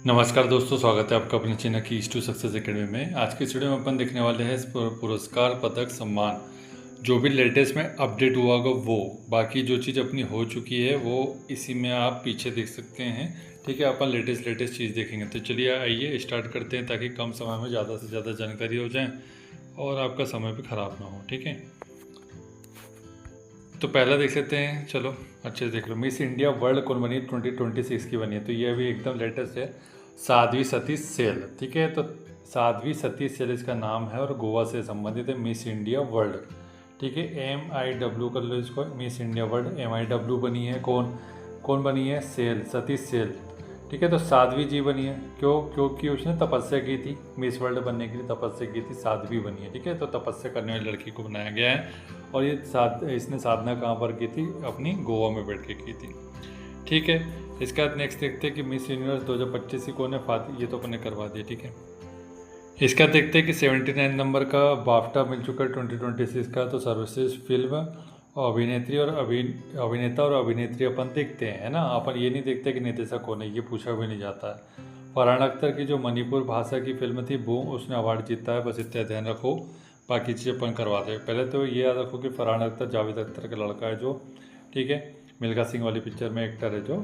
नमस्कार दोस्तों, स्वागत है आपका अपने चैनल की टू सक्सेस एकेडमी में। आज के इस वीडियो में अपन देखने वाले हैं पुरस्कार, पदक, सम्मान जो भी लेटेस्ट में अपडेट हुआ होगा वो। बाकी जो चीज़ अपनी हो चुकी है वो इसी में आप पीछे देख सकते हैं। ठीक है, अपन लेटेस्ट चीज़ देखेंगे। तो चलिए आइए स्टार्ट करते हैं ताकि कम समय में ज़्यादा से ज़्यादा जानकारी हो जाए और आपका समय भी ख़राब ना हो। ठीक है, तो पहला देख लेते हैं। चलो अच्छे से देख लो। मिस इंडिया वर्ल्ड कौन बनी? 2026 की बनी है। तो ये अभी एकदम लेटेस्ट है, साध्वी सतीश सेल। ठीक है, तो साध्वी सतीश सेल इसका नाम है और गोवा से संबंधित है। मिस इंडिया वर्ल्ड, ठीक है, MIW कर लो इसको। मिस इंडिया वर्ल्ड MIW बनी है। कौन कौन बनी है? Cell, Satish cell. ठीक है, तो साध्वी जी बनी है। क्योंकि उसने तपस्या की थी, मिस वर्ल्ड बनने के लिए तपस्या की थी, साध्वी बनी है। ठीक है, तो तपस्या करने वाली लड़की को बनाया गया है। और ये इसने साधना कहाँ पर की थी? अपनी गोवा में बैठ के की थी। ठीक है, इसके बाद नेक्स्ट देखते हैं कि मिस यूनिवर्स 2025 की कौन है? फातिमा। ये तो अपने करवा दिया। ठीक है, इसका देखते हैं कि 79 नंबर का बाफ्टा मिल चुका है 2026 का। तो सर्वश्रेष्ठ फिल्म अभिनेत्री और अभिनेता और अभिनेत्री अपन देखते हैं, है ना। अपन ये नहीं देखते कि निर्देशक कौन है, ये पूछा भी नहीं जाता है। फरहान अख्तर की जो मणिपुर भाषा की फिल्म थी वो, उसने अवार्ड जीता है। बस इतना ध्यान रखो, बाकी चीज़ें अपन करवाते हैं। पहले तो ये याद रखो कि फरहान अख्तर जावेद अख्तर का लड़का है जो, ठीक है, मिल्खा सिंह वाली पिक्चर में एक्टर है जो,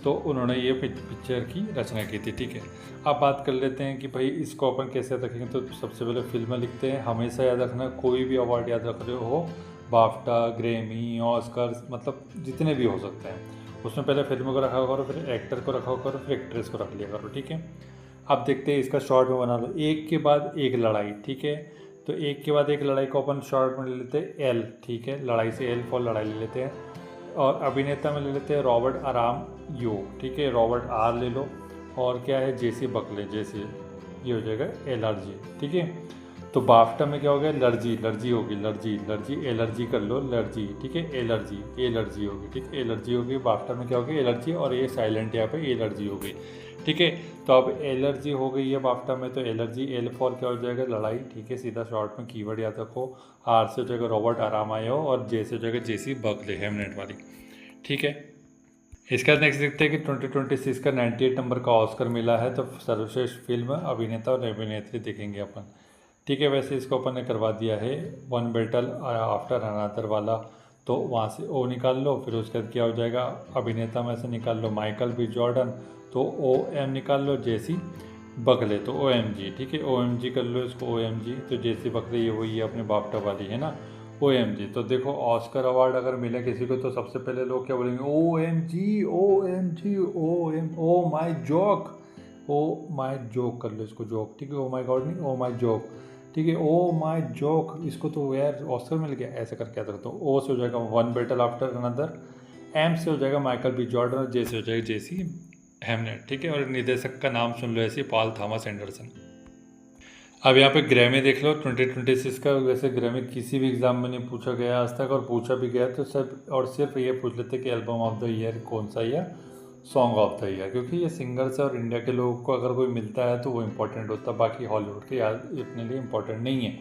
तो उन्होंने ये पिक्चर की रचना की थी। ठीक है, अब बात कर लेते हैं कि भाई इसको अपन कैसे याद रखेंगे। तो सबसे पहले फिल्म लिखते हैं। हमेशा याद रखना, कोई भी अवार्ड याद रख रहे हो, बाफ्टा, ग्रैमी, ऑस्कर, मतलब जितने भी हो सकते हैं, उसमें पहले फिल्म को रखा करो, फिर एक्टर को रखा करो, फिर एक्ट्रेस को रख लिया करो। ठीक है, अब देखते हैं इसका शॉर्ट में बना लो। एक के बाद एक लड़ाई। ठीक है, तो एक के बाद एक लड़ाई को अपन शॉर्ट में ले लेते हैं एल। ठीक है, लड़ाई से एल फॉर लड़ाई ले लेते हैं। और अभिनेता में ले लेते हैं रॉबर्ट आराम यो। ठीक है, रॉबर्ट आर ले लो। और क्या है? जेसी बकले, जेसी, ये हो जाएगा एलर्जी। ठीक है, तो बाफ्टा में क्या हो गया? लर्जी, लर्जी होगी, लर्जी, लर्जी, एलर्जी कर लो, लर्जी। ठीक है, एलर्जी, एलर्जी होगी। ठीक है, एलर्जी होगी। बाफ्टा में क्या होगी? एलर्जी, और ये साइलेंट यहाँ पे एलर्जी हो गई। ठीक है, तो अब एलर्जी हो गई है बाफ्टा में, तो एलर्जी, एल फॉर क्या हो जाएगा? लड़ाई। ठीक है, सीधा शॉर्ट में कीवर्ड याद रखो। आर से हो जाएगा रॉबर्ट आराम आयो, और जे से हो जाएगा जेसी बकले, हेमनेट वाली। ठीक है, इसके बाद नेक्स्ट देखते हैं कि 2026 का 98 नंबर का ऑस्कर मिला है। तो सर्वश्रेष्ठ फिल्म, अभिनेता और अभिनेत्री देखेंगे अपन। ठीक है, वैसे इसको अपन ने करवा दिया है वन बैटल आफ्टर अनदर वाला। तो वहाँ से ओ निकाल लो, फिर उसके बाद क्या हो जाएगा? अभिनेता में से निकाल लो माइकल बी जॉर्डन, तो OM निकाल लो, जेसी बकले, तो OMG। ठीक है, OMG कर लो इसको, OMG। तो जेसी बकले ये वही है अपने बाफ्टा वाली, है ना, OMG। तो देखो, ऑस्कर अवार्ड अगर मिले किसी को तो सबसे पहले लोग क्या बोलेंगे? OMG, OMG, oh my joke, oh my joke कर लो इसको, जोक। ठीक है, ओ माई गॉड नहीं, ओ माई जोक। ठीक है, ओ माई जोक, इसको तो यार ऑस्कर मिल गया, ऐसा करके याद रखता हूँ। ओ से हो जाएगा one battle after another, M से हो जाएगा माइकल बी जॉर्डन, और जे से हो जाएगा जेसी हेमनेट। ठीक है, और निर्देशक का नाम सुन लो ऐसे, पॉल थॉमस एंडरसन। अब यहाँ पे ग्रैमी देख लो 2026 का। वैसे ग्रैमी किसी भी एग्ज़ाम में नहीं पूछा गया आज तक, और पूछा भी गया तो सिर्फ ये पूछ लेते कि एल्बम ऑफ द ईयर कौन सा, या सॉन्ग ऑफ द ईयर, क्योंकि ये सिंगर्स और इंडिया के लोगों को अगर कोई मिलता है तो वो इम्पोर्टेंट होता है। बाकी हॉलीवुड के यार इतने लिए इम्पोर्टेंट नहीं है।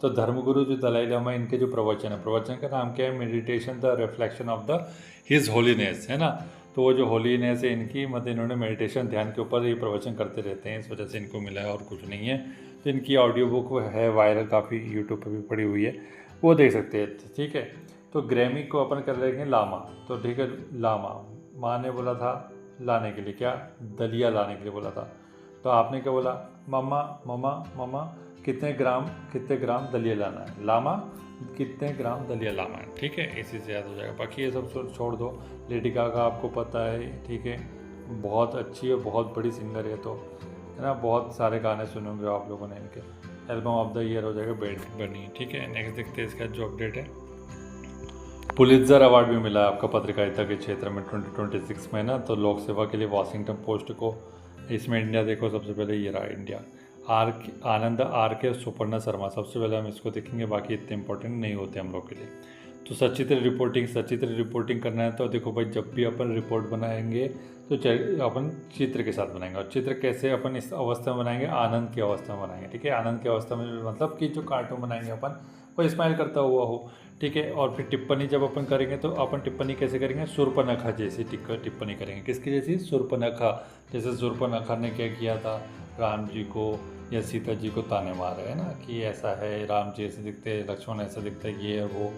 तो धर्मगुरु जो दलाई लामा, इनके जो प्रवचन है, प्रवचन का नाम क्या है? Meditation the reflection of the his holiness, है ना। तो वो जो होलीनेस है इनकी, मतलब इन्होंने मेडिटेशन, ध्यान के ऊपर ये प्रवचन करते रहते हैं, इस वजह से इनको मिला है और कुछ नहीं है। तो इनकी ऑडियो बुक है वायरल, काफ़ी यूट्यूब पर भी पड़ी हुई है, वो देख सकते हैं। ठीक है, तो ग्रैमी को अपन कर लेंगे लामा। तो ठीक है, लामा, माँ ने बोला था लाने के लिए, क्या? दलिया लाने के लिए बोला था। तो आपने क्या बोला? मम्मा, मम्मा, मम्मा, कितने ग्राम दलिया लाना है? लामा, कितने ग्राम दलिया लाना है। ठीक है, इसी से याद हो जाएगा। बाकी ये सब छोड़ दो। लेडी गागा आपको पता है, ठीक है, बहुत अच्छी है, बहुत बड़ी सिंगर है, तो है ना, बहुत सारे गाने सुनोगे आप लोगों ने इनके। एल्बम ऑफ द ईयर हो जाएगा बेड बनी। ठीक है, नेक्स्ट देखते हैं इसका जो अपडेट है। पुलित्जर अवार्ड भी मिला है आपका पत्रकारिता के क्षेत्र में 2026 में ना। तो लोक सेवा के लिए वॉशिंगटन पोस्ट को, इसमें इंडिया देखो सबसे पहले, ये रहा इंडिया। आनंद आर के सुपर्णा शर्मा, सबसे पहले हम इसको देखेंगे, बाकी इतने इंपॉर्टेंट नहीं होते हम लोग के लिए। तो सचित्र रिपोर्टिंग करना है। तो देखो भाई, जब भी अपन रिपोर्ट बनाएंगे तो अपन चित्र के साथ बनाएंगे। और चित्र कैसे अपन इस अवस्था में बनाएंगे? आनंद की अवस्था में बनाएंगे। ठीक है, आनंद की अवस्था में मतलब कि जो कार्टून बनाएंगे अपन, वो वो स्माइल करता हुआ हो, ठीक है। और फिर टिप्पणी जब अपन करेंगे तो अपन टिप्पणी कैसे करेंगे, शूर्पणखा जैसी टिप्पणी करेंगे। किसकी जैसी, शूर्पणखा। जैसे शूर्पणखा ने क्या किया था, राम जी को या सीता जी को ताने मारे है ना, कि ऐसा है, राम जी ऐसे दिखते हैं, लक्ष्मण ऐसा दिखता है, ये और वो।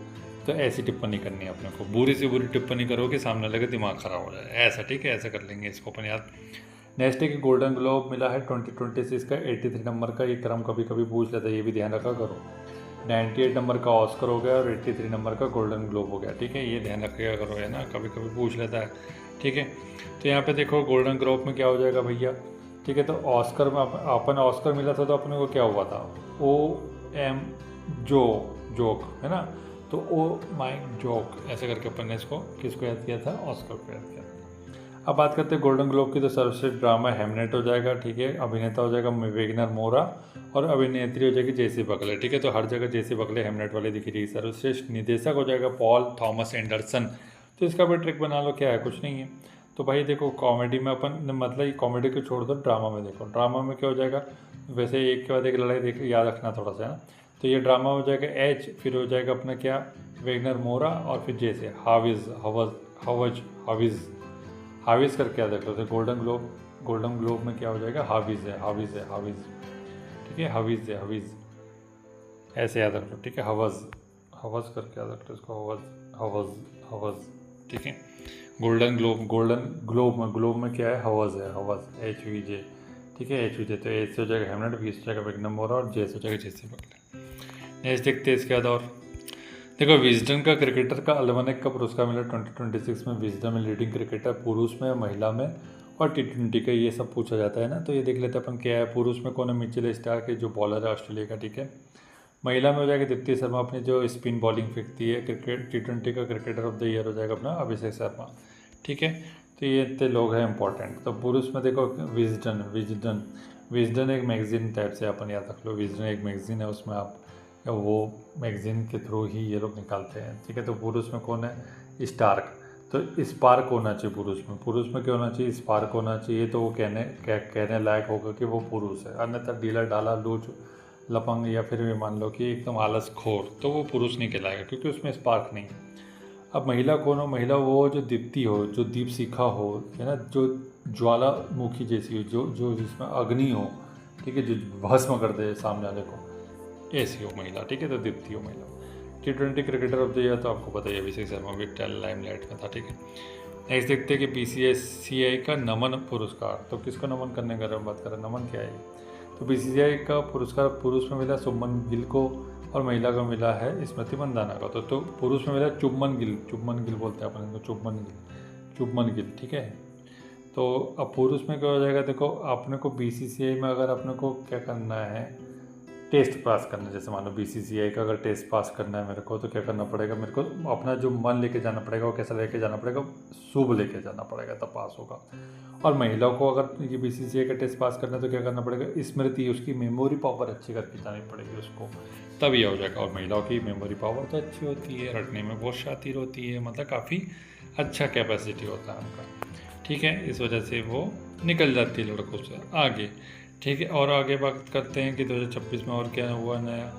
तो ऐसी टिप्पणी करनी है अपने को, बुरी से बुरी टिप्पणी करो कि सामने लगे दिमाग खराब हो जाए, ऐसा, ठीक है। ऐसा कर लेंगे इसको अपन याद। नेक्स्ट है कि गोल्डन ग्लोब मिला है 2026 का 83 नंबर का, ये क्रम कभी कभी पूछ लेता है, ये भी ध्यान रखा करो। 98 नंबर का ऑस्कर हो गया और 83 नंबर का गोल्डन ग्लोब हो गया, ठीक है। ये ध्यान रखिएगा करो, है ना, कभी कभी पूछ लेता है, ठीक है। तो यहाँ पे देखो गोल्डन ग्लोब में क्या हो जाएगा भैया, ठीक है। तो ऑस्कर में अपन ऑस्कर मिला था तो अपने को क्या हुआ था, OM जोक, है ना। तो ओ माई जोक ऐसे करके अपन ने इसको किसको याद किया था, ऑस्कर को याद किया था। अब बात करते हैं गोल्डन ग्लोब की, तो सर्वश्रेष्ठ ड्रामा हेमनेट हो जाएगा, ठीक है। अभिनेता हो जाएगा वेगनर मोरा और अभिनेत्री हो जाएगी जेसी बकले, ठीक है। तो हर जगह जेसी बकले हेमनेट वाली दिख रही है। सर्वश्रेष्ठ निदेशक हो जाएगा पॉल थॉमस एंडरसन। तो इसका भी ट्रिक बना लो, क्या है, कुछ नहीं है। तो भाई देखो कॉमेडी में अपन मतलब ये कॉमेडी को छोड़ दो, ड्रामा में देखो, ड्रामा में क्या हो जाएगा, वैसे एक के बाद एक लड़ाई देख याद रखना थोड़ा सा, है ना। तो ये ड्रामा हो जाएगा एच, फिर हो जाएगा अपना क्या, वेगनर मोरा, और फिर जैसे हाविज करके याद रख लो। तो गोल्डन ग्लोब में क्या हो जाएगा, हाविज, ठीक है। हाविज ऐसे याद रख लो, ठीक है। हवज करके याद रख लो इसको, हवज, ठीक है। गोल्डन ग्लोब में क्या है, हवज HVJ, ठीक है। HVJ तो एच से हो जाएगा हेमनेट, वी से हो जाएगा वेगनर मोरा और जे से हो जाएगा जेसी बकले। नेक्स्ट देखते हैं इसके बाद। और देखो विजडन का क्रिकेटर का अल्वनेक का पुरस्कार मिला 2026 में। विजडन में लीडिंग क्रिकेटर पुरुष में, महिला में और T20 का ये सब पूछा जाता है ना। तो ये देख लेते हैं अपन क्या है। पुरुष में कौन है, मिचेल स्टार्क के जो बॉलर है ऑस्ट्रेलिया का, ठीक है। महिला में हो जाएगा दीप्ति शर्मा, अपनी जो स्पिन बॉलिंग फेंकती है। क्रिकेट T20 का क्रिकेटर ऑफ द ईयर हो जाएगा अपना अभिषेक शर्मा, ठीक है। तो ये इतने लोग हैं इंपॉर्टेंट। तो पुरुष में देखो विजडन एक मैगजीन टाइप से अपन याद रख लो। विजडन एक मैगजीन है, उसमें आप वो मैगजीन के थ्रू ही ये लोग निकालते हैं, ठीक है। तो पुरुष में कौन है, स्टार्क। तो स्पार्क होना चाहिए पुरुष में क्या होना चाहिए, स्पार्क होना चाहिए। तो वो कहने लायक होगा कि वो पुरुष है। अन्यथा ढीला ढाला लूच लपंग या फिर भी मान लो कि एकदम आलस खोर, तो वो पुरुष नहीं कहलाएगा क्योंकि उसमें स्पार्क नहीं है। अब महिला कौन हो, महिला वो जो दीप्ति हो, जो दीप शिखा हो, है ना, जो ज्वालामुखी जैसी हो, जो जिसमें अग्नि हो, ठीक है, जो भस्म कर दे सामने वाले को, ऐसी हो महिला, ठीक है। तो दीप्ति हो महिला। T20 cricketer of the year तो आपको पता ही है, अभिषेक शर्मा भी लाइमलाइट में था, ठीक है। नेक्स्ट देखते हैं कि BCCI का नमन पुरस्कार, तो किसको नमन करने का बात कर रहे हैं, नमन क्या है। तो BCCI का पुरस्कार पुरुष में मिला शुभमन गिल को और महिला को मिला है स्मृति मंदाना का। तो पुरुष में मिला शुभमन गिल बोलते हैं अपन इनको, शुभमन गिल, ठीक है। तो अब पुरुष में क्या हो जाएगा, देखो अपने को BCCI में अगर अपने को क्या करना है, टेस्ट पास करना है। जैसे मान लो BCCI का अगर टेस्ट पास करना है मेरे को, तो क्या करना पड़ेगा, मेरे को अपना जो मन लेके जाना पड़ेगा, वो कैसा लेके जाना पड़ेगा, शुभ लेके जाना पड़ेगा, तब पास होगा। और महिलाओं को अगर ये BCCI का टेस्ट पास करना है तो क्या करना पड़ेगा, स्मृति, उसकी मेमोरी पावर अच्छी करके जानी पड़ेगी उसको, तब ये हो जाएगा। और महिलाओं की मेमोरी पावर तो अच्छी होती है, रटने में बहुत शातिर होती है, मतलब काफ़ी अच्छा कैपेसिटी होता है उनका, ठीक है। इस वजह से वो निकल जाती है लड़कों से आगे, ठीक है। और आगे बात करते हैं कि 2026 में और क्या हुआ नया।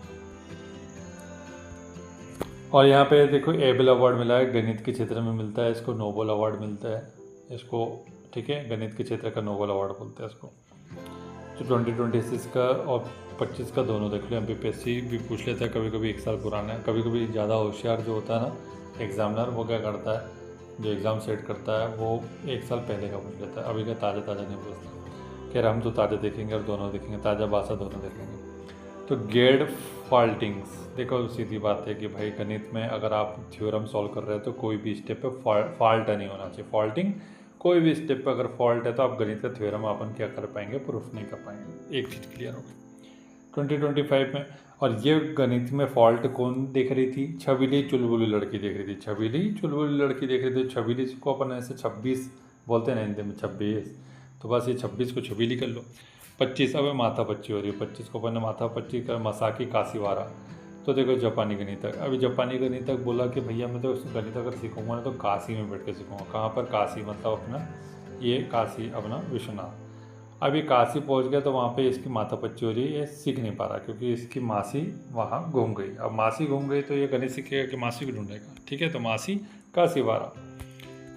और यहाँ पे देखो एबल अवार्ड मिला है, गणित के क्षेत्र में मिलता है इसको, नोबल अवार्ड मिलता है इसको, ठीक है। गणित के क्षेत्र का नोबल अवार्ड बोलते हैं इसको। तो 2026 का और 25 का दोनों देख लो। MPSC भी पूछ लेता है कभी कभी, एक साल पुराना है। कभी कभी ज़्यादा होशियार जो होता है ना एग्जामिनर, वो क्या करता है, जो एग्ज़ाम सेट करता है वो एक साल पहले का पूछ लेता है, अभी का ताज़ा नहीं पूछता। खैर हम तो ताज़ा देखेंगे और दोनों देखेंगे, ताज़ा बासा दोनों देखेंगे। तो गेड फॉल्टिंग्स, देखो सीधी बात है कि भाई गणित में अगर आप थ्योरम सॉल्व कर रहे हो तो कोई भी स्टेप पे फॉल्ट नहीं होना चाहिए। फॉल्टिंग, कोई भी स्टेप पे अगर फॉल्ट है तो आप गणित का थ्योरम अपन क्या कर पाएंगे, प्रूफ नहीं कर पाएंगे। एक चीज़ क्लियर हो गई 2025 में। और ये गणित में फॉल्ट कौन देख रही थी, छबीली चुलबुली लड़की देख रही थी, छबीली चुलबुली लड़की देख रही थी। छबीली को अपन ऐसे 26 बोलते हैं ना हिंदी में, 26, तो बस ये 26 को छबीली कर लो। 25 अब माथा पच्ची हो रही है, 25 को अपन ने माथा पच्ची कर मसाकी काशीवारा। तो देखो जापानी गणितक, अभी जापानी गणितक बोला कि भैया मैं तो गणित अगर सीखूंगा ना तो काशी में बैठ के सीखूंगा। कहाँ पर, काशी मतलब अपना ये काशी अपना विश्वनाथ। अब ये काशी पहुंच गया तो वहाँ पे इसकी माथापच्ची हो रही है, ये सीख नहीं पा रहा क्योंकि इसकी मासी वहाँ घूम गई। अब मासी घूम गई तो ये गणित सीखेगा कि मासी को ढूंढेगा। ठीक है, तो मासी काशी वारा।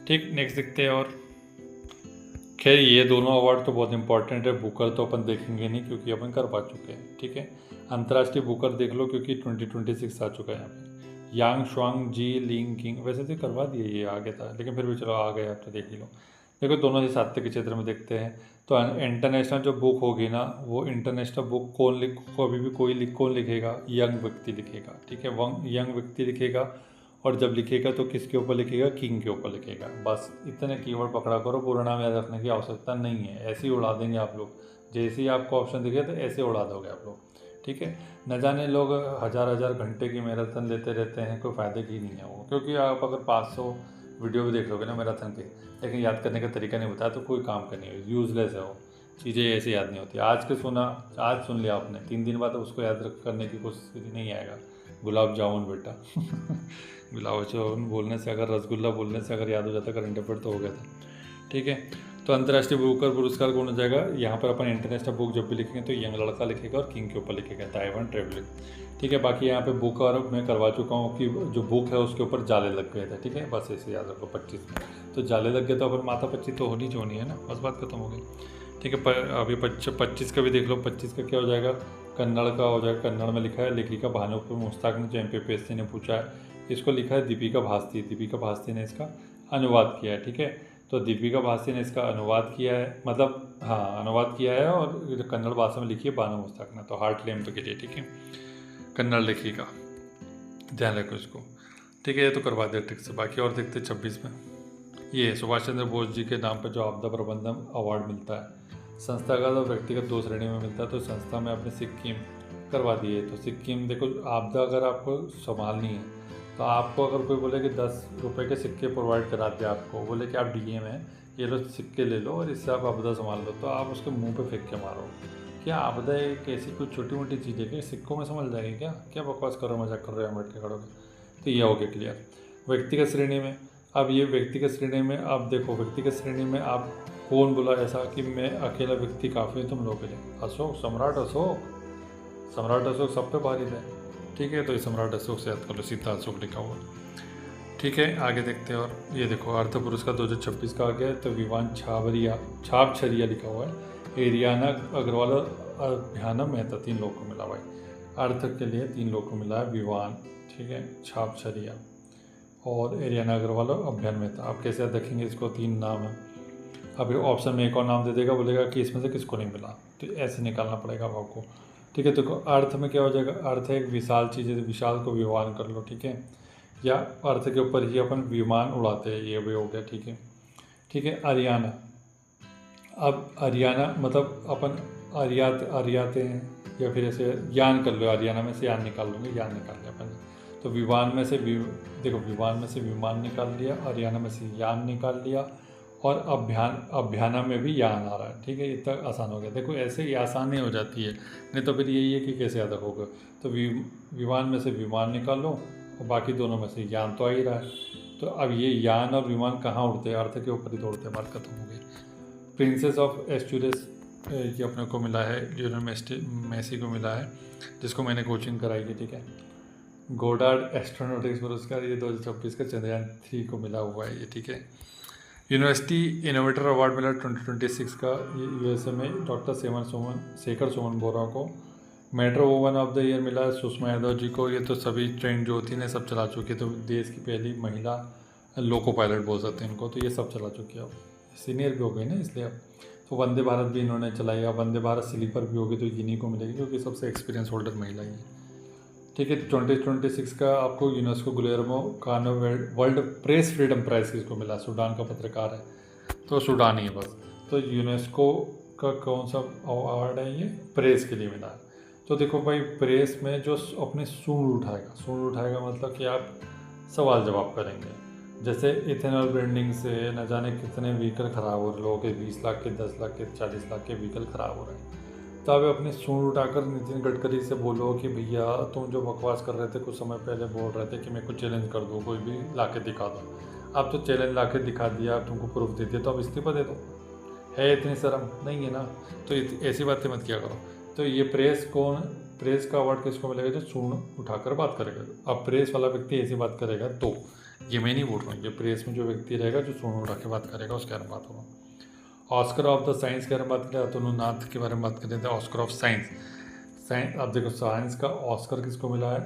ठीक, नेक्स्ट देखते हैं। और खैर ये दोनों अवार्ड तो बहुत इंपॉर्टेंट है। बुकर तो अपन देखेंगे नहीं क्योंकि अपन कर पा चुके हैं। ठीक है, अंतर्राष्ट्रीय बुकर देख लो क्योंकि 2026 आ चुका है यहाँ पे। यांग शुआंग जी लिंग किंग, वैसे तो करवा दिए, ये आगे था लेकिन फिर भी चलो आ गए, आप तो देख ही लो। देखो दोनों ही साहित्य के क्षेत्र में देखते हैं। तो इंटरनेशनल जो बुक होगी ना, वो इंटरनेशनल बुक कभी भी कौन लिखेगा? यंग व्यक्ति लिखेगा। ठीक है, यंग व्यक्ति लिखेगा। और जब लिखेगा तो किसके ऊपर लिखेगा? किंग के ऊपर लिखेगा। बस इतने कीवर्ड पकड़ा करो, पूरा नाम याद रखने की आवश्यकता नहीं है, ऐसे ही उड़ा देंगे आप लोग। जैसे ही आपको ऑप्शन दिखे तो ऐसे उड़ा दोगे आप लोग। ठीक है, न जाने लोग हज़ार घंटे की मैराथन लेते रहते हैं, कोई फ़ायदे की नहीं है वो। क्योंकि आप अगर 500 वीडियो भी देख लोगे ना मैराथन के, लेकिन याद करने का तरीका नहीं बताया तो कोई काम का नहीं है, यूज़लेस है वो। चीज़ें ऐसे याद नहीं होती। आज सुन लिया आपने, 3 दिन बाद उसको याद करने की कोशिश नहीं आएगा। गुलाब जामुन बेटा गुलाब जामुन बोलने से अगर, रसगुल्ला बोलने से अगर याद हो जाता करंट अफेयर तो हो गया था। ठीक है, तो अंतर्राष्ट्रीय बुकर पुरस्कार कौन हो जाएगा? यहाँ पर अपन इंटरनेशनल बुक जब भी लिखेंगे तो यंग लड़का लिखेगा और किंग के ऊपर लिखेगा ताइवान ट्रेवलिंग। ठीक है, बाकी यहाँ पे बुक और मैं करवा चुका हूँ कि जो बुक है उसके ऊपर जाले लग गए थे। ठीक है, बस ऐसे याद रखो 25 में तो जाले लग गए, तो अपन माथा 25 तो होनी जो होनी है ना, बस बात खत्म हो गई। ठीक है, अभी 25 का भी देख लो। 25 का क्या हो जाएगा? कन्नड़ का हो जाएगा। कन्नड़ में लिखा है लेखिका भानुप्रिया मुस्ताक ने, जो MPPSC ने पूछा है, इसको लिखा है दीपिका भास्ती। दीपिका भास्ती ने इसका अनुवाद किया है। ठीक है, तो दीपिका भास्ती ने इसका अनुवाद किया है, मतलब हाँ अनुवाद किया है, और कन्नड़ भाषा में लिखी है भानु मुस्ताक ने, तो हार्ट लैम्प के लिए। ठीक है, कन्नड़ लेखिका, ध्यान रखो इसको। ठीक है, ये तो करवा दिया ट्रिक से। बाकी और देखते 26 में। ये सुभाष चंद्र बोस जी के नाम पर जो आपदा प्रबंधन अवार्ड मिलता है, संस्थागत और व्यक्तिगत 2 श्रेणी में मिलता है। तो संस्था में आपने सिक्किम करवा दिए। तो सिक्किम देखो, आपदा अगर आपको संभालनी है तो आपको अगर कोई बोले कि 10 रुपये के सिक्के प्रोवाइड करा दे, आपको बोले कि आप DM हैं, ये लो सिक्के ले लो और इससे आप आपदा संभाल लो, तो आप उसके मुंह पे फेंक के मारो। क्या आपदा एक ऐसी कोई छोटी मोटी चीज़ है कि सिक्कों में संभल जाएगी? क्या बकवास कर रहे हो, मजाक कर रहे हो, बैठ के खड़ोगे? तो ये हो गया क्लियर। व्यक्तिगत श्रेणी में, अब ये व्यक्तिगत श्रेणी में आप देखो, व्यक्तिगत श्रेणी में आप कौन बोला ऐसा कि मैं अकेला व्यक्ति काफ़ी है तुम लोगों के लिए? अशोक, सम्राट अशोक सब पे भारी है। ठीक है, तो ये सम्राट अशोक से याद कर लो, सीधा अशोक लिखा हुआ। ठीक है, आगे देखते हैं। और ये देखो अर्थ पुरस्कार 2026 का आ गया है, तो विवान छाबछरिया लिखा हुआ है। एरियाना अग्रवाल और अभियाना मेहता, 3 लोग को मिला भाई। अर्थ के लिए 3 लोग को मिला है विवान, ठीक है, छाबछरिया और एरियाना अग्रवाल और अभियान मेहता। आप कैसे याद रखेंगे इसको? 3 नाम है। अब ऑप्शन में एक और नाम दे देगा, बोलेगा कि इसमें से किसको नहीं मिला, तो ऐसे निकालना पड़ेगा आपको। ठीक है, तो अर्थ में क्या हो जाएगा? अर्थ है एक विशाल चीज़ है, विशाल को विमान कर लो। ठीक है, या अर्थ के ऊपर ही अपन विमान उड़ाते हैं, ये भी हो गया। ठीक है, हरियाणा। अब हरियाणा मतलब अपन आर्याते हैं, या फिर ऐसे यान कर लो, हरियाणा में से यान निकाल लूँगे, यान निकाल लिया अपन। तो विमान में से देखो, विमान में से विमान निकाल लिया, हरियाणा में से यान निकाल लिया, और अभियाना में भी यान आ रहा है। ठीक है, इतना आसान हो गया। देखो ऐसे ही आसानी हो जाती है, नहीं तो फिर यही है कि कैसे याद रखोगे। तो विमान में से विमान निकाल लो और बाकी दोनों में से यान तो आ ही रहा है। तो अब ये यान और विमान कहाँ उड़ते हैं? अर्थ के ऊपर ही दौड़ते हैं, बात खत्म हो गई। प्रिंसेस ऑफ एस्टूरियस ये अपने को मिला है, लियोनेल मेसी को मिला है, जिसको मैंने कोचिंग कराई थी। ठीक है, गोडार्ड एस्ट्रोनॉटिक्स पुरस्कार ये 2026 का चंद्रयान 3 को मिला हुआ है ये। ठीक है, यूनिवर्सिटी इनोवेटर अवार्ड मिला 2026 का USA में डॉक्टर शेखर सुमन बोरा को। Metro woman of the year मिला है सुषमा यादव जी को। ये तो सभी ट्रेन जो होती है सब चला चुकी है, तो देश की पहली महिला लोको पायलट बोल सकते हैं इनको, तो ये सब चला चुकी है। अब सीनियर भी हो गई ना, इसलिए अब तो वंदे भारत भी इन्होंने चलाई। अब वंदे भारत स्लीपर भी होगी तो इन्हीं को मिलेगी, क्योंकि सबसे एक्सपीरियंस होल्डर महिला ही है। ठीक है, 2026 का आपको यूनेस्को गुलेर्मो कानो वर्ल्ड प्रेस फ्रीडम प्राइज़ किसको मिला? सूडान का पत्रकार है, तो सूडान ही है बस। तो यूनेस्को का कौन सा अवार्ड है? ये प्रेस के लिए मिला है। तो देखो भाई, प्रेस में जो अपने सूंड उठाएगा मतलब कि आप सवाल जवाब करेंगे। जैसे इथेनॉल ब्रांडिंग से न जाने कितने व्हीकल ख़राब हो रहे, लोगों के 20 लाख के, 10 लाख के, 40 लाख के व्हीकल ख़राब हो रहे हैं। तो आप अपनी सूंड उठाकर नितिन गडकरी से बोलो कि भैया तुम जो बकवास कर रहे थे कुछ समय पहले, बोल रहे थे कि मेरे को चैलेंज कर दो, कोई भी ला के दिखा दो। अब तो चैलेंज ला के दिखा दिया, अब तुमको प्रूफ दे दिया, तो अब इस्तीफा दे दो। है इतनी शर्म नहीं है ना, तो ऐसी बातें मत किया करो। तो ये प्रेस का अवार्ड किसको मिलेगा? जो सूंड उठाकर बात करेगा। अब प्रेस वाला व्यक्ति ऐसी बात करेगा तो, ये मैं नहीं बोल रहा हूँ, ये प्रेस में जो व्यक्ति रहेगा जो सूंड उठा के बात करेगा उसके बारे में बात होगा। ऑस्कर ऑफ द साइंस के बारे में बात करें, अतुलनाथ के बारे में बात करें तो ऑस्कर ऑफ साइंस। अब देखो साइंस का ऑस्कर किसको मिला है?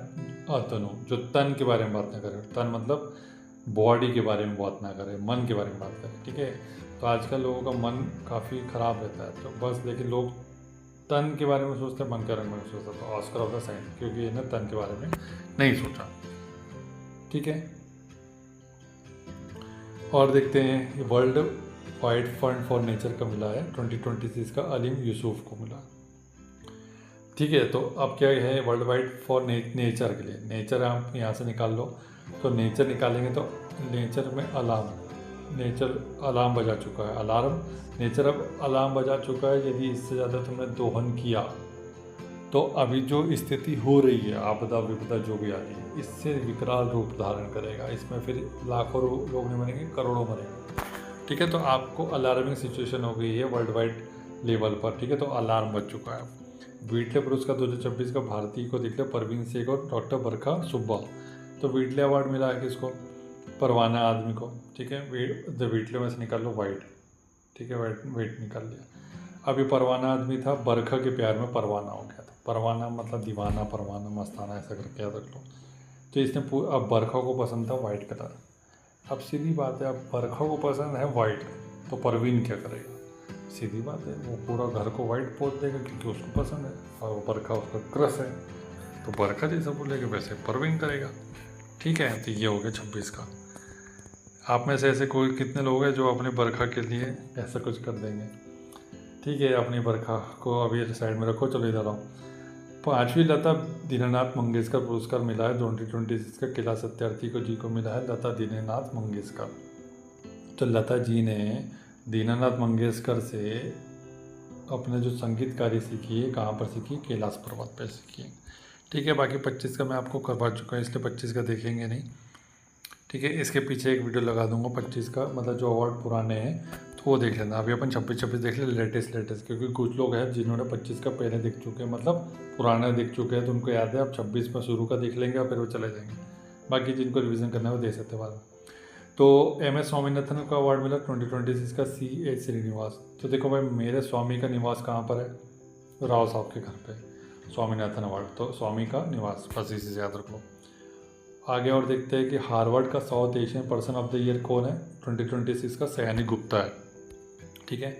अतनु। जो तन के बारे में बात ना करे, तन मतलब बॉडी के बारे में बात ना करे, मन के बारे में बात करें, ठीक है। तो आजकल लोगों का मन काफ़ी ख़राब रहता है, तो बस लेकिन लोग तन के बारे में सोचते हैं, मन के बारे में नहीं सोचते। तो ऑस्कर ऑफ द साइंस, क्योंकि इन्हें तन के बारे में नहीं सोचा, ठीक है। और देखते हैं world wide fund for nature का मिला है 2026 का अलीम यूसुफ को मिला, ठीक है। तो अब क्या है वर्ल्ड वाइड फॉर नेचर के लिए, नेचर आप यहाँ से निकाल लो, तो नेचर निकालेंगे तो नेचर में नेचर अलार्म बजा चुका है, अलार्म नेचर अब अलार्म बजा चुका है। यदि इससे ज़्यादा तुमने दोहन किया तो अभी जो स्थिति हो रही है, आपदा विपदा जो भी आ रही है, इससे विकराल रूप धारण करेगा। इसमें फिर लाखों लोग नहीं मरेंगे, करोड़ों मरेंगे, ठीक है। तो आपको अलार्मिंग सिचुएशन हो गई है वर्ल्ड वाइड लेवल पर, ठीक है। तो अलार्म बज चुका है। व्हीटले पुरस्कार 2026 का भारतीय को दिखले परवीन शेख और डॉक्टर बरखा सुब्बा। तो व्हीटले अवार्ड मिला है किसको? परवाना आदमी को, ठीक है। व्हीटले में से निकाल लो वाइट, ठीक है, वेट निकाल लिया। अभी परवाना आदमी था, बरखा के प्यार में परवाना हो गया था। परवाना मतलब दीवाना, परवाना, मस्ताना, ऐसा करके याद रख लो। तो इसने अब बरखा को पसंद था वाइट कलर। अब सीधी बात है, अब बरखा को पसंद है वाइट, तो परवीन क्या करेगा? सीधी बात है, वो पूरा घर को वाइट पोत देगा क्योंकि उसको पसंद है, और वो बरखा उसका क्रश है। तो बरखा जैसा बोलेगा वैसे परवीन करेगा, ठीक है। तो ये हो गया 26 का। आप में से ऐसे कोई कितने लोग हैं जो अपनी बरखा के लिए ऐसा कुछ कर देंगे? ठीक है, अपनी बरखा को अभी साइड में रखो, चलो इधर आओ। 5वीं लता दीनानाथ मंगेशकर पुरस्कार मिला है 2026 का किला सत्यार्थी को जी को मिला है लता दीनानाथ मंगेशकर। तो लता जी ने दीनानाथ मंगेशकर से अपने जो संगीतकारी सीखी है, कहाँ पर सीखी? कैलाश पर्वत पर सीखी है, ठीक है। बाकी 25 का मैं आपको करवा चुका हूँ, इसलिए 25 का देखेंगे नहीं, ठीक है। इसके पीछे एक वीडियो लगा दूंगा 25 का, मतलब जो अवार्ड पुराने हैं तो वो देख लेना। अभी अपन 26 देख ले, लेटेस्ट, क्योंकि कुछ लोग हैं जिन्होंने 25 का पहले देख चुके हैं, मतलब पुराना देख चुके हैं, तो उनको याद है। अब 26 में शुरू का देख लेंगे और फिर वो चले जाएंगे। बाकी जिनको रिवीजन करना है वो दे सकते हैं बाद में। तो MS स्वामीनाथन का अवार्ड मिला 2026 का CH श्रीनिवास। तो देखो भाई, मेरे स्वामी का निवास कहाँ पर है? राव साहब के घर पे स्वामीनाथन अवार्ड, तो स्वामी का निवास, बस इसी से याद रख लो। आगे और देखते हैं कि हार्वर्ड का south Asian person of the year कौन है 2026 का? सयानी गुप्ता है, ठीक है।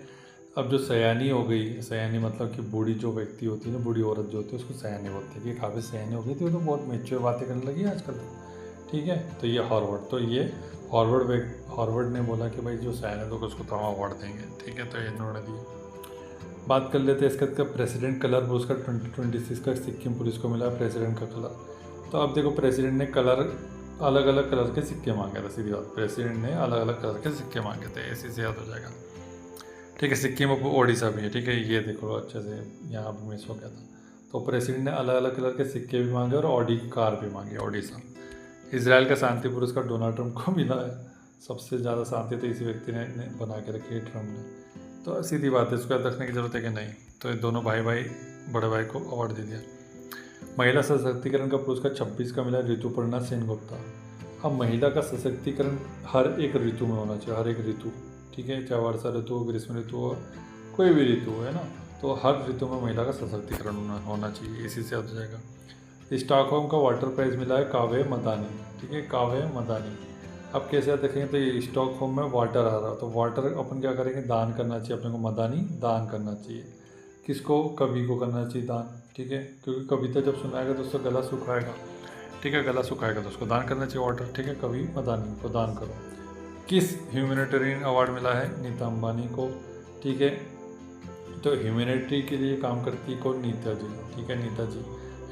अब जो सयानी हो गई, सयानी मतलब कि बूढ़ी जो व्यक्ति होती है ना, बूढ़ी औरत जो होती है उसको सयानी बोलते हैं, कि काफ़ी सयानी हो गई थी, वो तो बहुत मैच्योर बातें करने लगी आजकल, ठीक है। तो ये हार्वर्ड, तो ये हार्वर्ड ने बोला कि भाई जो सयानी लोग उसको तो हम अवार्ड देंगे, ठीक है। तो ये इन्होंने दिए। बात कर लेते हैं इसका प्रेसिडेंट कलर पुरस्कार 2026 का सिक्किम पुलिस को मिला प्रेसिडेंट का कलर। तो अब देखो, प्रेसिडेंट ने अलग अलग कलर के सिक्के मांगे थे, सीधी बात, प्रेसिडेंट ने अलग अलग कलर के सिक्के मांगे थे, ऐसे से याद हो जाएगा, ठीक है। सिक्किम अब ओडिशा भी है, ठीक है। ये देखो अच्छे से, यहाँ पर मिस हो गया था। तो प्रेसिडेंट ने अलग अलग कलर के सिक्के भी मांगे और ऑडी कार भी मांगी, ओडिशा। इसराइल का शांति पुरस्कार डोनाल्ड ट्रंप को मिला है। सबसे ज़्यादा शांति तो इसी व्यक्ति ने बना के रखी है, ट्रंप ने। तो सीधी बात है, इसको याद रखने की जरूरत है कि नहीं? तो ये दोनों भाई बड़े भाई को अवार्ड दे दिया। महिला सशक्तिकरण का पुरस्कार 26 का मिला ऋतुपर्णा सेनगुप्ता। अब महिला का सशक्तिकरण हर एक ऋतु में होना चाहिए, हर एक ऋतु, ठीक है। चाहे वर्षा ऋतु हो, ग्रीष्म ऋतु हो, कोई भी ऋतु है ना, तो हर ऋतु में महिला का सशक्तिकरण होना चाहिए, इसी से याद हो जाएगा। स्टॉकहोम का वाटर प्राइज मिला है काव्य मदानी, ठीक है, काव्य मदानी। अब कैसे याद रखेंगे? तो ये स्टॉकहोम में वाटर आ रहा, तो वाटर अपन क्या करेंगे? दान करना चाहिए अपने को, मदानी दान करना चाहिए। किसको? कवि को करना चाहिए दान, ठीक है। क्योंकि कविता जब सुनाएगा तो उसका गला सुखाएगा, ठीक है, गला सुखाएगा तो उसको दान करना चाहिए वाटर, ठीक है। कवि मदानी को दान करो। किस ह्यूमैनिटेरियन अवार्ड मिला है? नीता अंबानी को, ठीक है। तो ह्यूमैनिटी के लिए काम करती कौन? नीता जी, ठीक है, नीता जी,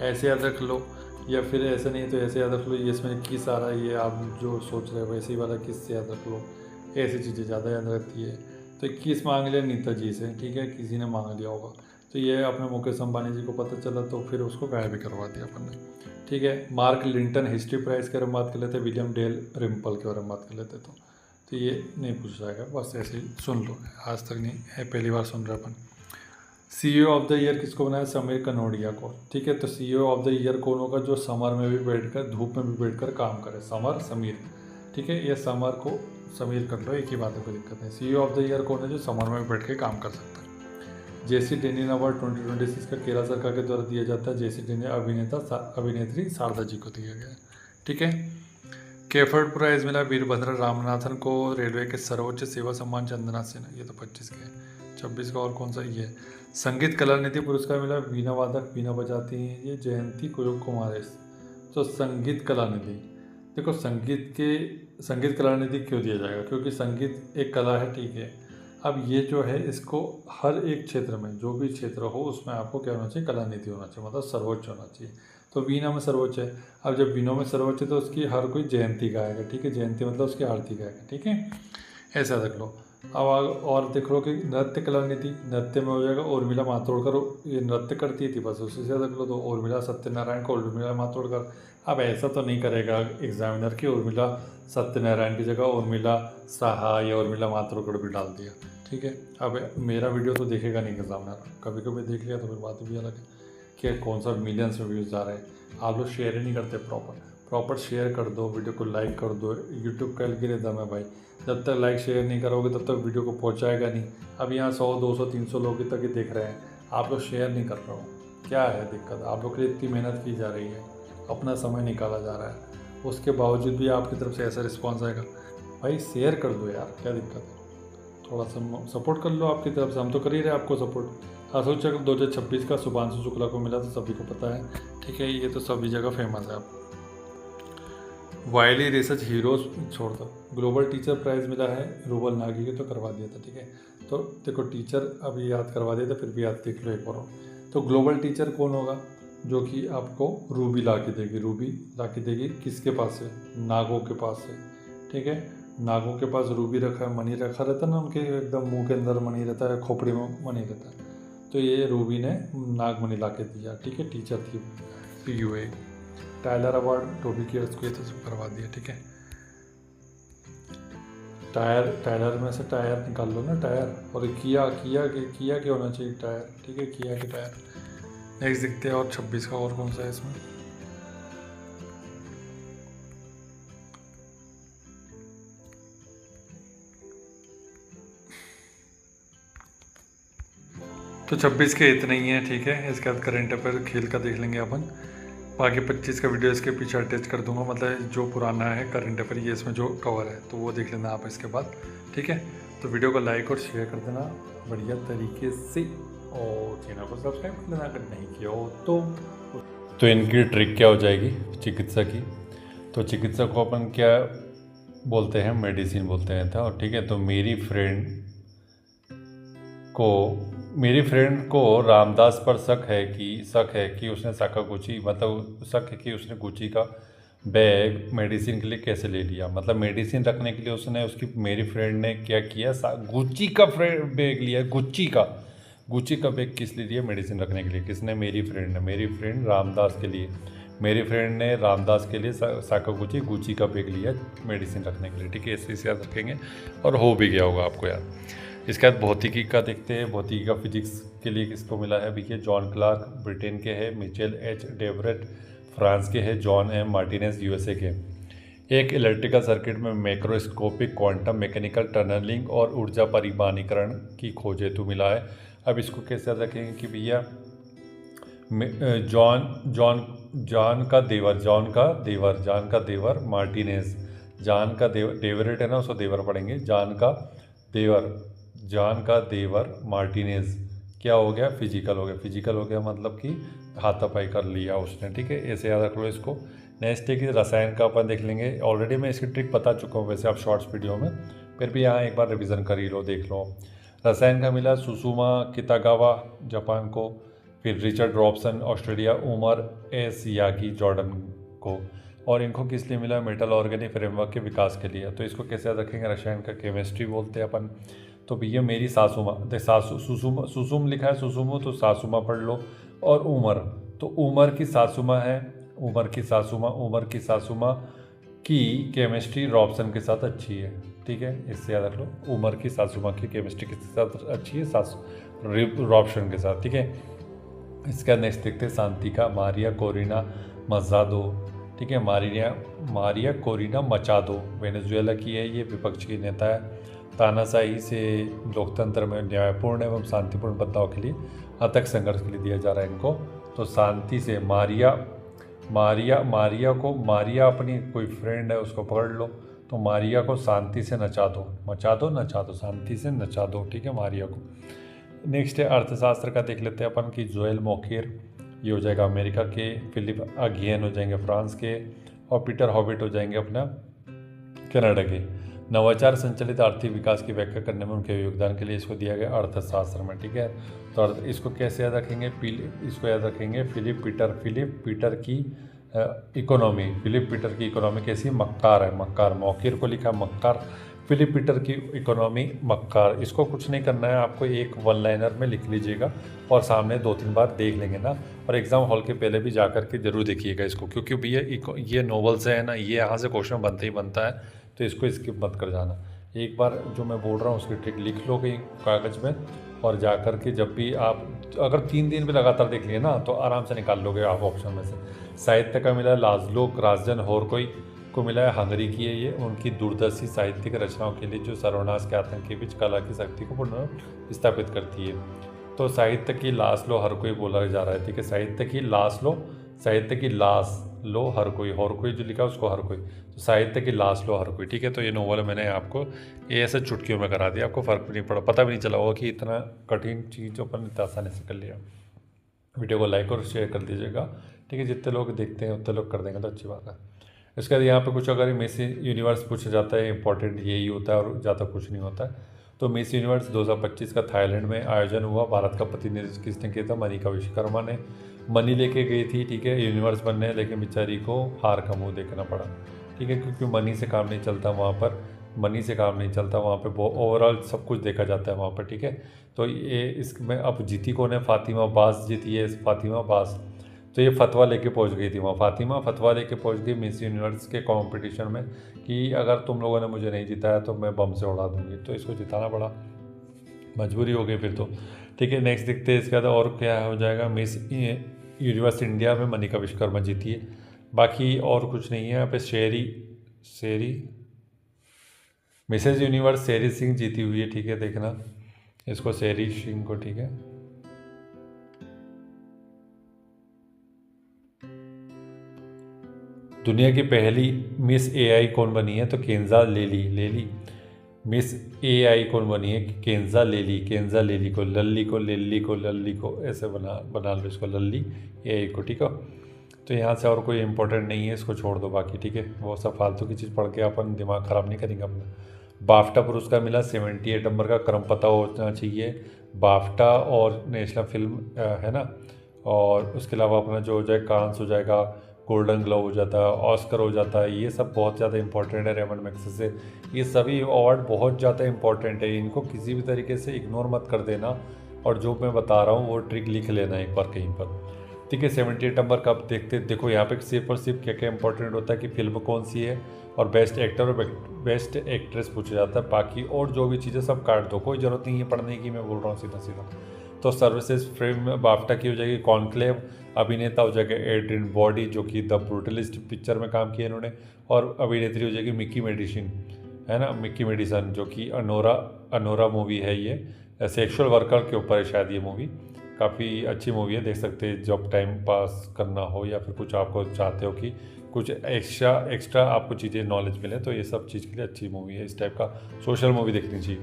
ऐसे याद रख लो। या फिर ऐसा नहीं तो ऐसे याद रख लो, ये इसमें किस आ रहा है, ये आप जो सोच रहे हो वैसे ही वाला किस से याद रख लो, ऐसी चीज़ें ज़्यादा याद रहती है। तो किस मांग लिया? नीता जी से, ठीक है, किसी ने मांग लिया होगा। तो ये अपने मुकेश अंबानी जी को पता चला, तो फिर उसको गायब भी करवा दिया अपन ने, ठीक है। मार्क लिंटन हिस्ट्री प्राइज़ के बारे में बात कर लेते हैं, विलियम डेल रिम्पल के बारे में बात कर लेते। तो ये नहीं पूछ जाएगा, बस ऐसे ही सुन लो, आज तक नहीं है, पहली बार सुन रहे अपन। CEO ऑफ द ईयर किसको बनाया? समीर कनोडिया को। ठीक है, तो CEO ऑफ द ईयर कौन होगा? जो समर में भी बैठकर, धूप में भी बैठकर काम करे, समर समीर। ठीक है, ये समर को समीर कर लो, एक ही बात है, कोई दिक्कत नहीं। CEO ऑफ द ईयर कौन है? जो समर में भी बैठ के काम कर सकता है। जेसी डेनिन अवार्ड 2026 का केरल सरकार के द्वारा दिया जाता है। जेसी डेनिन अभिनेत्री शारदा जी को दिया गया। ठीक है, केफर्ड प्राइज मिला वीरभद्र रामनाथन को, रेलवे के सर्वोच्च सेवा सम्मान चंदना सिन्हा, ये तो 25 के। 26 का और कौन सा? ये संगीत कला निधि पुरस्कार मिला वीणा वादक, वीणा बजाती हैं ये जयंती कुमारेश। तो संगीत कला निधि, देखो संगीत कला निधि क्यों दिया जाएगा? क्योंकि संगीत एक कला है। ठीक है, अब ये जो है इसको हर एक क्षेत्र में, जो भी क्षेत्र हो उसमें आपको क्या होना चाहिए? कला निधि होना चाहिए, मतलब सर्वोच्च होना चाहिए। तो वीणा में सर्वोच्च है। अब जब वीणा में सर्वोच्च है तो उसकी हर कोई जयंती गाएगा। ठीक है, जयंती मतलब उसकी आरती गाएगा। ठीक है, ऐसा देख लो। अब और देख लो कि नृत्य कला निधि, नृत्य में हो जाएगा उर्मिला मातोड़कर, ये नृत्य करती थी, बस उसी से देख लो। तो उर्मिला सत्यनारायण को उर्मिला मातोड़कर। अब ऐसा तो नहीं करेगा एग्जामिनर की उर्मिला सत्यनारायण की जगह उर्मिला साहा या उर्मिला मातोड़कर भी डाल दिया। ठीक है, अब मेरा वीडियो तो देखेगा नहीं एग्जामिनर, कभी कभी देख लिया तो फिर बात भी अलग है कि कौन सा मिलियंस में व्यूज़ जा रहे हैं। आप लोग शेयर ही नहीं करते प्रॉपर शेयर कर दो, वीडियो को लाइक कर दो। यूट्यूब का एल्गोरिथम है भाई, जब तक लाइक शेयर नहीं करोगे तब तक वीडियो को पहुंचाएगा नहीं। अब यहाँ 100 200 300 लोग तक ही देख रहे हैं, आप लोग शेयर नहीं कर रहे हो, क्या है दिक्कत? आप लोग के लिए इतनी मेहनत की जा रही है, अपना समय निकाला जा रहा है, उसके बावजूद भी आपकी तरफ से ऐसा रिस्पॉन्स आएगा। भाई शेयर कर दो यार, क्या दिक्कत है? थोड़ा सा सपोर्ट कर लो आपकी तरफ से, हम तो कर ही रहे आपको सपोर्ट। असोचक 2026 का शुभांशु शुक्ला को मिला, तो सभी को पता है। ठीक है, ये तो सभी जगह फेमस है। आप वाइली रिसर्च हीरोज छोड़ दो, ग्लोबल टीचर प्राइज़ मिला है रूबल नागी के, तो करवा दिया था। ठीक है, तो देखो टीचर अभी याद करवा दिया था, फिर भी याद देख लो एक और। तो ग्लोबल टीचर कौन होगा? जो कि आपको रूबी ला के देगी। रूबी ला के देगी किसके पास से? नागों के पास से। ठीक है, नागों के पास रूबी रखा है, मनी रखा रहता है ना, उनके एकदम मुंह के अंदर मनी रहता है, खोपड़ी में मनी रहता है। तो ये रूबी ने नागमणि ला के दिया। ठीक है, टीचर थी PUA। Tyler award Toby Kiers को, ये तो करवा दिया। ठीक है, टायर में से टायर निकाल लो ना, टायर। और किया के होना चाहिए टायर। ठीक है, किया के टायर। नेक्स्ट देखते हैं, और 26 का और कौन सा है इसमें? तो 26 के इतने ही हैं। ठीक है, इसके बाद करंट अफेयर खेल का देख लेंगे अपन। बाकी 25 का वीडियो इसके पीछे अटैच कर दूंगा, मतलब जो पुराना है करंट अफेयर ये इसमें जो कवर है, तो वो देख लेना आप इसके बाद। ठीक है, तो वीडियो को लाइक और शेयर कर देना बढ़िया तरीके से, और चैनल को सब्सक्राइब कर लेना अगर नहीं किया हो तो इनकी ट्रिक क्या हो जाएगी चिकित्सा की? तो चिकित्सा को अपन क्या बोलते हैं? मेडिसिन बोलते हैं था। और ठीक है, तो मेरी फ्रेंड को रामदास पर शक है कि उसने साकागुची, मतलब शक है कि उसने गुची का बैग मेडिसिन के लिए कैसे ले लिया। मतलब मेडिसिन रखने के लिए उसने, मेरी फ्रेंड ने क्या किया? गुची का बैग लिया। गुची का बैग किस लिए लिया? मेडिसिन रखने के लिए। किसने? मेरी फ्रेंड रामदास के लिए। मेरी फ्रेंड ने रामदास के लिए साकागुची गुची का बैग लिया मेडिसिन रखने के लिए। ठीक है, इसे याद रखेंगे और हो भी गया होगा आपको याद। इसके बाद भौतिकी का देखते हैं। भौतिकी का फिजिक्स के लिए किसको मिला है? भैया जॉन क्लार्क ब्रिटेन के हैं, मिचेल एच डेवरेट फ्रांस के हैं, जॉन एम मार्टिनेज USA के। एक इलेक्ट्रिकल सर्किट में मैक्रोस्कोपिक क्वांटम मैकेनिकल टनलिंग और ऊर्जा परिमाणीकरण की खोज हेतु मिला है। अब इसको कैसे याद रखेंगे कि भैया जॉन का देवर मार्टिनेज, डेवरेट है ना, उसको देवर पढ़ेंगे। जॉन का देवर मार्टिनेज क्या हो गया? फिजिकल हो गया, मतलब कि हाथापाई कर लिया उसने। ठीक है, ऐसे याद रख लो इसको। नेक्स्ट है कि रसायन का अपन देख लेंगे। ऑलरेडी मैं इसकी ट्रिक बता चुका हूँ वैसे आप शॉर्ट्स वीडियो में, फिर भी यहाँ एक बार रिवीजन कर ही लो, देख लो। रसायन का मिला सुसुमा कितागावा जापान को, फिर Richard Robson Australia, Omar S Yaghi Jordan को। और इनको किस लिए मिला? मेटल ऑर्गेनिक फ्रेमवर्क के विकास के लिए। तो इसको कैसे याद रखेंगे? रसायन का केमिस्ट्री बोलते हैं अपन। तो भैया मेरी सासुमा, सुसुम लिखा है, सुसुमो तो सासुमा पढ़ लो। और उमर, तो उमर की सासुमा है, उमर की सासुमा की केमिस्ट्री रॉबसन के साथ अच्छी है। ठीक है, इससे याद रख लो। उमर की सासू माँ की केमिस्ट्री किसके साथ अच्छी है? सासू रॉब्सन के साथ, ठीक है। इसका नेक्स्ट देखते हैं शांतिका मारिया कोरिना मजादो, ठीक है, मारिया कोरिना मचादो, वेनेजुएला की है, ये विपक्ष की नेता है। तानाशाही से लोकतंत्र में न्यायपूर्ण एवं शांतिपूर्ण बदलाव के लिए अथक संघर्ष के लिए दिया जा रहा है इनको। तो शांति से मारिया अपनी कोई फ्रेंड है उसको पकड़ लो, तो मारिया को शांति से नचा दो, शांति से नचा दो, ठीक है, मारिया को। नेक्स्ट है अर्थशास्त्र का देख लेते हैं अपन कि जोएल मोकेर, ये हो जाएगा अमेरिका के, फिलिप अगियन हो जाएंगे फ्रांस के, और पीटर हॉबिट हो जाएंगे अपना कनाडा के। नवाचार संचालित आर्थिक विकास की व्याख्या करने में उनके योगदान के लिए इसको दिया गया अर्थशास्त्र में, ठीक है। तो इसको कैसे याद रखेंगे? इसको याद रखेंगे फिलिप पीटर की इकोनॉमी कैसी? मक्कार है, मक्कार। मौकिर को लिखा मक्कार, फिलिप पीटर की इकोनॉमी मक्कार। इसको कुछ नहीं करना है आपको, एक वन लाइनर में लिख लीजिएगा और सामने 2-3 बार देख लेंगे ना, और एग्ज़ाम हॉल के पहले भी जा कर के जरूर देखिएगा इसको, क्योंकि भैया ये नॉवेल्स है ना, ये यहाँ से क्वेश्चन बनते ही बनता है, तो इसको स्किप मत कर जाना। एक बार जो मैं बोल रहा हूँ उसकी ट्रिक लिख लो कहीं कागज़ में, और जा कर के जब भी आप अगर 3 दिन भी लगातार देख लिए ना, तो आराम से निकाल लोगे आप ऑप्शन में से। साहित्य का मिला लाज़लो क्रास्जन होरकोई को मिला है, हंगरी की है ये। उनकी दूरदर्शी साहित्यिक रचनाओं के लिए जो सर्वनाश के आतंक के बीच कला की शक्ति को पुनर्स्थापित करती है। तो साहित्य की लाज़लो हर कोई बोला जा रहा है, ठीक है, साहित्य की लाज़लो हर कोई जो लिखा उसको हर कोई, तो साहित्य की लाज़लो हर कोई, ठीक है। तो ये नोवेल मैंने आपको ये ऐसे चुटकियों में करा दिया, आपको फ़र्क भी नहीं पड़ा, पता भी नहीं चला होगा कि इतना कठिन चीज़ अपन इतना आसानी से कर लिया। वीडियो को लाइक और शेयर कर दीजिएगा, ठीक है, जितने लोग देखते हैं उतने लोग कर देंगे तो अच्छी बात है। इसके बाद यहाँ पे कुछ अगर मिस यूनिवर्स पूछा जाता है, इंपॉर्टेंट यही होता है और ज़्यादा कुछ नहीं होता है। तो मिस यूनिवर्स 2025 का थाईलैंड में आयोजन हुआ। भारत का प्रतिनिधित्व किसने किया था? मनिका विश्वकर्मा ने। मनी लेके गई थी, ठीक है, यूनिवर्स बनने, लेकिन बेचारी को हार का मुँह देखना पड़ा, ठीक है, क्योंकि मनी से काम नहीं चलता वहाँ पर, ओवरऑल सब कुछ देखा जाता है वहाँ पर, ठीक है। तो ये इसमें अब जीती कौन है? फातिमा बास जीती है, फातिमा बास। तो ये फतवा लेके पहुंच गई थी वहाँ, फातिमा फतवा लेके पहुंच गई मिस यूनिवर्स के कंपटीशन में कि अगर तुम लोगों ने मुझे नहीं जिताया तो मैं बम से उड़ा दूंगी। तो इसको जिताना पड़ा, मजबूरी हो गई फिर तो, ठीक है। नेक्स्ट देखते हैं इसके बाद और क्या हो जाएगा। मिस यूनिवर्स इंडिया में मनिका विश्वकर्मा जीती है, बाकी और कुछ नहीं है यहाँ पे। मिसेज यूनिवर्स शेरी सिंह जीती हुई है, ठीक है, देखना इसको, शेरी सिंह को, ठीक है। दुनिया की पहली मिस एआई कौन बनी है? तो केंजा लेली। मिस एआई कौन बनी है? केंजा लेली को, लल्ली को ऐसे बना लो इसको, लल्ली एआई को, ठीक है। तो यहाँ से और कोई इंपॉर्टेंट नहीं है, इसको छोड़ दो बाकी, ठीक है। वो सब फालतू की चीज़ पढ़ के अपन दिमाग ख़राब नहीं करेंगे अपना। बाफ्टा पुरस्कार मिला 78 नंबर का, क्रम पता होना चाहिए। बाफ्टा और नेशनल फिल्म है ना, और उसके अलावा अपना जो हो जाए कांस हो जाएगा, गोल्डन ग्लोब हो जाता है, ऑस्कर हो जाता है, ये सब बहुत ज़्यादा इंपॉर्टेंट है रेमंड मैग्सेसे से। ये सभी अवार्ड बहुत ज़्यादा इंपॉर्टेंट है, इनको किसी भी तरीके से इग्नोर मत कर देना, और जो मैं बता रहा हूँ वो ट्रिक लिख लेना एक बार कहीं पर, ठीक है। 78 नंबर का देखते देखो यहाँ पे सिर्फ और सिर्फ क्या क्या इंपॉर्टेंट होता है कि फिल्म कौन सी है, और बेस्ट एक्टर और बेस्ट एक्ट्रेस पूछा जाता है। बाकी और जो भी चीज़ें सब काट दो, कोई ज़रूरत नहीं है पढ़ने की, मैं बोल रहा हूँ सीधा। तो सर्विसेज फिल्म बाफ्टा की हो जाएगी कॉन्क्लेव, अभिनेता हो जाएगा एड्रियन बॉडी जो कि द ब्रूटलिस्ट पिक्चर में काम किया इन्होंने, और अभिनेत्री हो जाएगी मिकी मेडिसन, है ना, मिकी मेडिसन जो कि अनोरा मूवी है, ये सेक्सुअल वर्कर के ऊपर है शायद ये मूवी। काफ़ी अच्छी मूवी है, देख सकते हैं जब टाइम पास करना हो या फिर कुछ आपको चाहते हो कि कुछ एक्स्ट्रा आपको चीज़ें नॉलेज मिले, तो ये सब चीज़ के लिए अच्छी मूवी है। इस टाइप का सोशल मूवी देखनी चाहिए।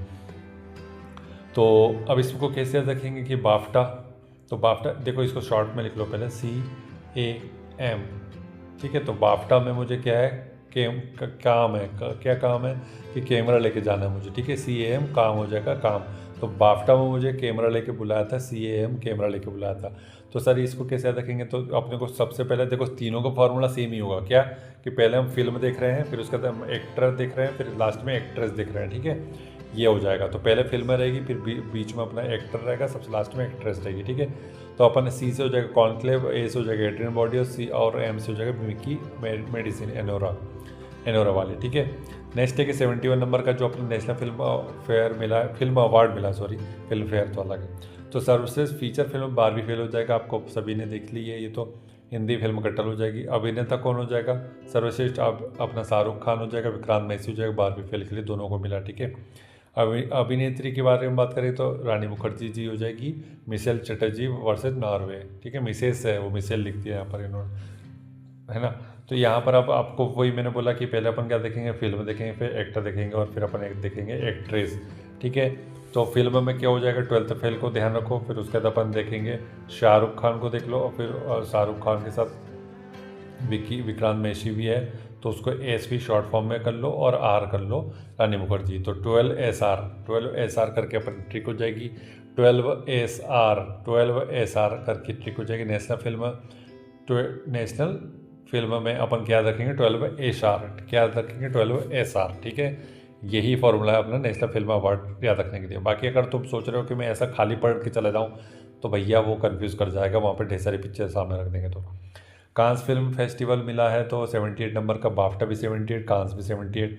तो अब इसको कैसे याद रखेंगे कि बाफ्टा, तो बाफ्टा देखो इसको शॉर्ट में लिख लो पहले, CAM, ठीक है। तो बाफ्टा में मुझे क्या है, काम है, क्या काम है कि कैमरा लेके जाना है मुझे, ठीक है। CAM काम हो जाएगा काम, तो बाफ्टा में मुझे कैमरा लेके बुलाया था, CAM कैमरा लेके बुलाया था। तो सर इसको कैसे याद रखेंगे? तो अपने को सबसे पहले देखो तीनों का फार्मूला सेम ही होगा, क्या कि पहले हम फिल्म देख रहे हैं, फिर उसके बाद हम एक्टर देख रहे हैं, फिर लास्ट में एक्ट्रेस देख रहे हैं, ठीक है। ये हो जाएगा, तो पहले फिल्म रहेगी, फिर बीच में अपना एक्टर रहेगा, सबसे लास्ट में एक्ट्रेस रहेगी, ठीक है। तो अपन C से हो जाएगा कॉन्क्लेव, A से हो जाएगा एड्रियन बॉडी, और M से हो जाएगा मिकी मेडिसिन एनोरा वाले, ठीक है। नेक्स्ट है कि 71 नंबर का जो अपना नेशनल फिल्म अवार्ड मिला, सॉरी फिल्म फेयर तो अलग है। तो सर्वश्रेष्ठ फीचर फिल्म बारहवीं फेल हो जाएगा, आपको सभी ने देख ली है ये तो। हिंदी फिल्म कट्टल हो जाएगी। अभिनेता कौन हो जाएगा? सर्वश्रेष्ठ अपना शाहरुख खान हो जाएगा, विक्रांत मैसी हो जाएगा, बारहवीं फेल के लिए दोनों को मिला, ठीक है। अभिनेत्री के बारे में बात करें तो रानी मुखर्जी जी हो जाएगी, मिशेल चटर्जी वर्सेस नॉर्वे, ठीक है। मिसेस है वो, मिशेल लिखती है यहाँ पर इन्होंने, है ना। तो यहाँ पर अब आपको वही मैंने बोला कि पहले अपन क्या देखेंगे, फिल्म देखेंगे, फिर एक्टर देखेंगे और फिर अपन देखेंगे एक्ट्रेस, ठीक है। तो फिल्म में क्या हो जाएगा, 12th फेल को ध्यान रखो। फिर उसके बाद अपन देखेंगे शाहरुख खान को देख लो, और फिर शाहरुख खान के साथ विक्रांत मैसी भी है, तो उसको एस भी शॉर्ट फॉर्म में कर लो और आर कर लो रानी मुखर्जी। तो 12 SR करके अपन ट्रिक हो जाएगी। 12 SR करके ट्रिक हो जाएगी। नेशनल फिल्म में अपन क्या रखेंगे, 12 SR, क्या रखेंगे 12 SR, ठीक है। यही फॉर्मूला है अपना नेशनल फिल्म अवार्ड याद रखने के लिए। बाकी अगर तुम सोच रहे हो कि मैं ऐसा खाली पढ़ के चला जाऊँ तो भैया वो कंफ्यूज कर जाएगा, वहाँ पर ढेर सारी पिक्चर सामने रख देंगे। तो कांस फिल्म फेस्टिवल मिला है तो 78 नंबर का, बाफ्टा भी 78, कांस भी 78।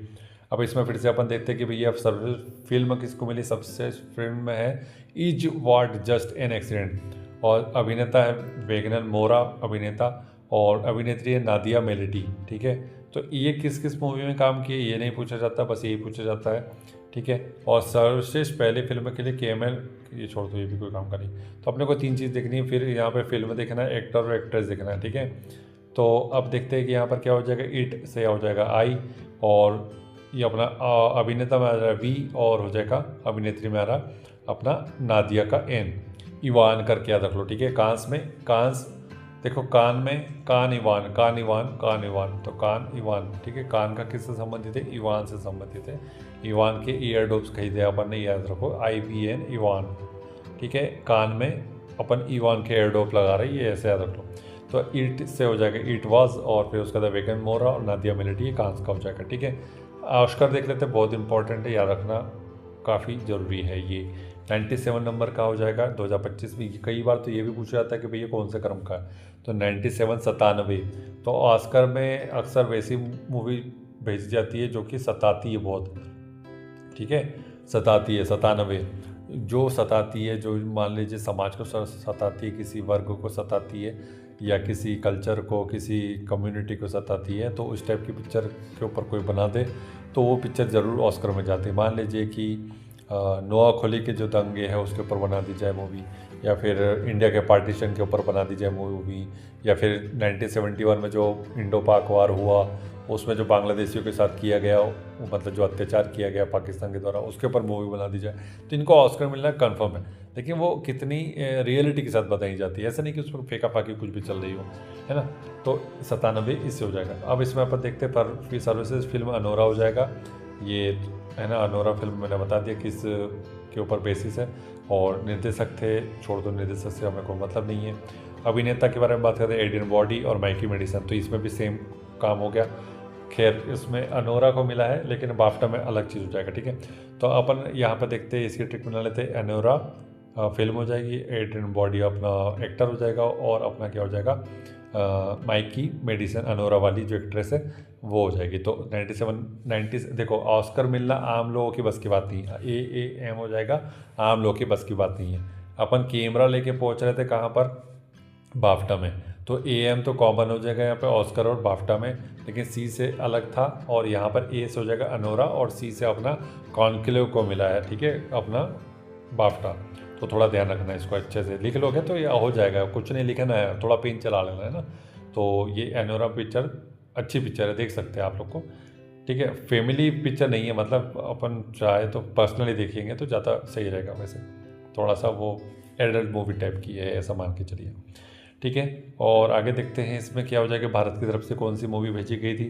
अब इसमें फिर से अपन देखते हैं कि भैया सर्वश्रेष्ठ फिल्म किसको मिली। सबसे फिल्म में है is what just an accident, और अभिनेता है वेगनर मोरा अभिनेता, और अभिनेत्री है नादिया मेलेडी, ठीक है। तो ये किस किस मूवी में काम किए ये नहीं पूछा जाता, बस यही पूछा जाता है, ठीक है। और सर्वश्रेष्ठ पहले फिल्म के लिए KML, ये छोड़ दो, ये भी कोई काम का नहीं। तो अपने को 3 चीज़ देखनी है, फिर यहाँ पे फिल्म देखना है, एक्टर और एक्ट्रेस देखना है, ठीक है। तो अब देखते हैं कि यहाँ पर क्या हो जाएगा, इट से हो जाएगा आई, और ये अपना अभिनेता में आ रहा है V, और हो जाएगा अभिनेत्री में आ रहा अपना नादिया का N। इवान करके याद रख लो, ठीक है। कांस देखो, कान में कान इवान, तो कान इवान, ठीक है। कान का किससे संबंधित है, इवान से संबंधित है। इवान के ईयर डोप्स खरीदे अपन ने, याद रखो IVN इवान, ठीक है। कान में अपन इवान के ईयर डोप लगा रहे हैं, ये ऐसे याद रख लो। तो इट से हो जाएगा इट वाज, और फिर उसके बाद वेगन मोरा और नादिया मेलेडी, कांस का हो जाएगा, ठीक है। ऑस्कर देख लेते हैं, बहुत इंपॉर्टेंट है, याद रखना काफ़ी ज़रूरी है ये। 97 नंबर का हो जाएगा 2025 में। कई बार तो ये भी पूछा जाता है कि भैया कौन से क्रम का है, तो 97 तो ऑस्कर में अक्सर वैसी मूवी भेजी जाती है जो कि सताती है बहुत, ठीक है। सताती है 97, जो सताती है, जो मान लीजिए समाज को सताती है, किसी वर्ग को सताती है, या किसी कल्चर को, किसी कम्युनिटी को सताती है, तो उस टाइप की पिक्चर के ऊपर कोई बना दे तो वो पिक्चर ज़रूर ऑस्कर में जाती है। मान लीजिए कि नोआखोली के जो दंगे है उसके ऊपर बना दी जाए मूवी, या फिर इंडिया के पार्टीशन के ऊपर बना दी जाए मूवी, या फिर 1971 में जो इंडो पाक वार हुआ उसमें जो बांग्लादेशियों के साथ किया गया, मतलब जो अत्याचार किया गया पाकिस्तान के द्वारा, उसके ऊपर मूवी बना दी जाए, तो इनको ऑस्कर मिलना कंफर्म है। लेकिन वो कितनी रियलिटी के साथ बताई जाती है, ऐसा नहीं कि उस पर फेंका फाकी कुछ भी चल रही हो, है ना। तो 97 इससे हो जाएगा। अब इसमें अपन देखते हैं पर सर्विसेज फिल्म अनोरा हो जाएगा, ये है ना। अनोरा फिल्म मैंने बता दिया किस के ऊपर बेसिस है, और निर्देशक थे, छोड़ दो निर्देशक से हमें कोई मतलब नहीं है। अभिनेता के बारे में बात करते हैं, एड्रियन ब्रॉडी और माइकी मेडिसन, तो इसमें भी सेम काम हो गया। खैर इसमें अनोरा को मिला है, लेकिन बाफ्टा में अलग चीज़ हो जाएगा, ठीक है। तो अपन यहाँ पर देखते हैं, इसकी ट्रिक बना लेते हैं। अनोरा फिल्म हो जाएगी, एड्रियन ब्रॉडी अपना एक्टर हो जाएगा, और अपना क्या हो जाएगा, माइकी मेडिसन अनोरा वाली जो एक्ट्रेस है वो हो जाएगी। तो 90 देखो, ऑस्कर मिलना आम लोगों की बस की बात नहीं है, AAM हो जाएगा, आम लोगों की बस की बात नहीं है। अपन कैमरा लेके पहुंच रहे थे कहाँ पर, बाफ्टा में, तो AM तो कॉमन हो जाएगा यहाँ पे ऑस्कर और बाफ्टा में, लेकिन C से अलग था, और यहाँ पर A से हो जाएगा अनोरा, और C से अपना कॉन्क्लेव को मिला है, ठीक है, अपना बाफ्टा। तो थोड़ा ध्यान रखना है, इसको अच्छे से लिख लोगे तो ये हो जाएगा, कुछ नहीं लिखना है, थोड़ा पेन चला लेना है ना। तो ये अनोरा पिक्चर अच्छी पिक्चर है, देख सकते हैं आप लोग को, ठीक है। फैमिली पिक्चर नहीं है, मतलब अपन चाहे तो पर्सनली देखेंगे तो ज़्यादा सही रहेगा। वैसे थोड़ा सा वो एडल्ट मूवी टाइप की है, ऐसा मान के चलिए, ठीक है। और आगे देखते हैं इसमें क्या हो जाएगा, भारत की तरफ से कौन सी मूवी भेजी गई थी।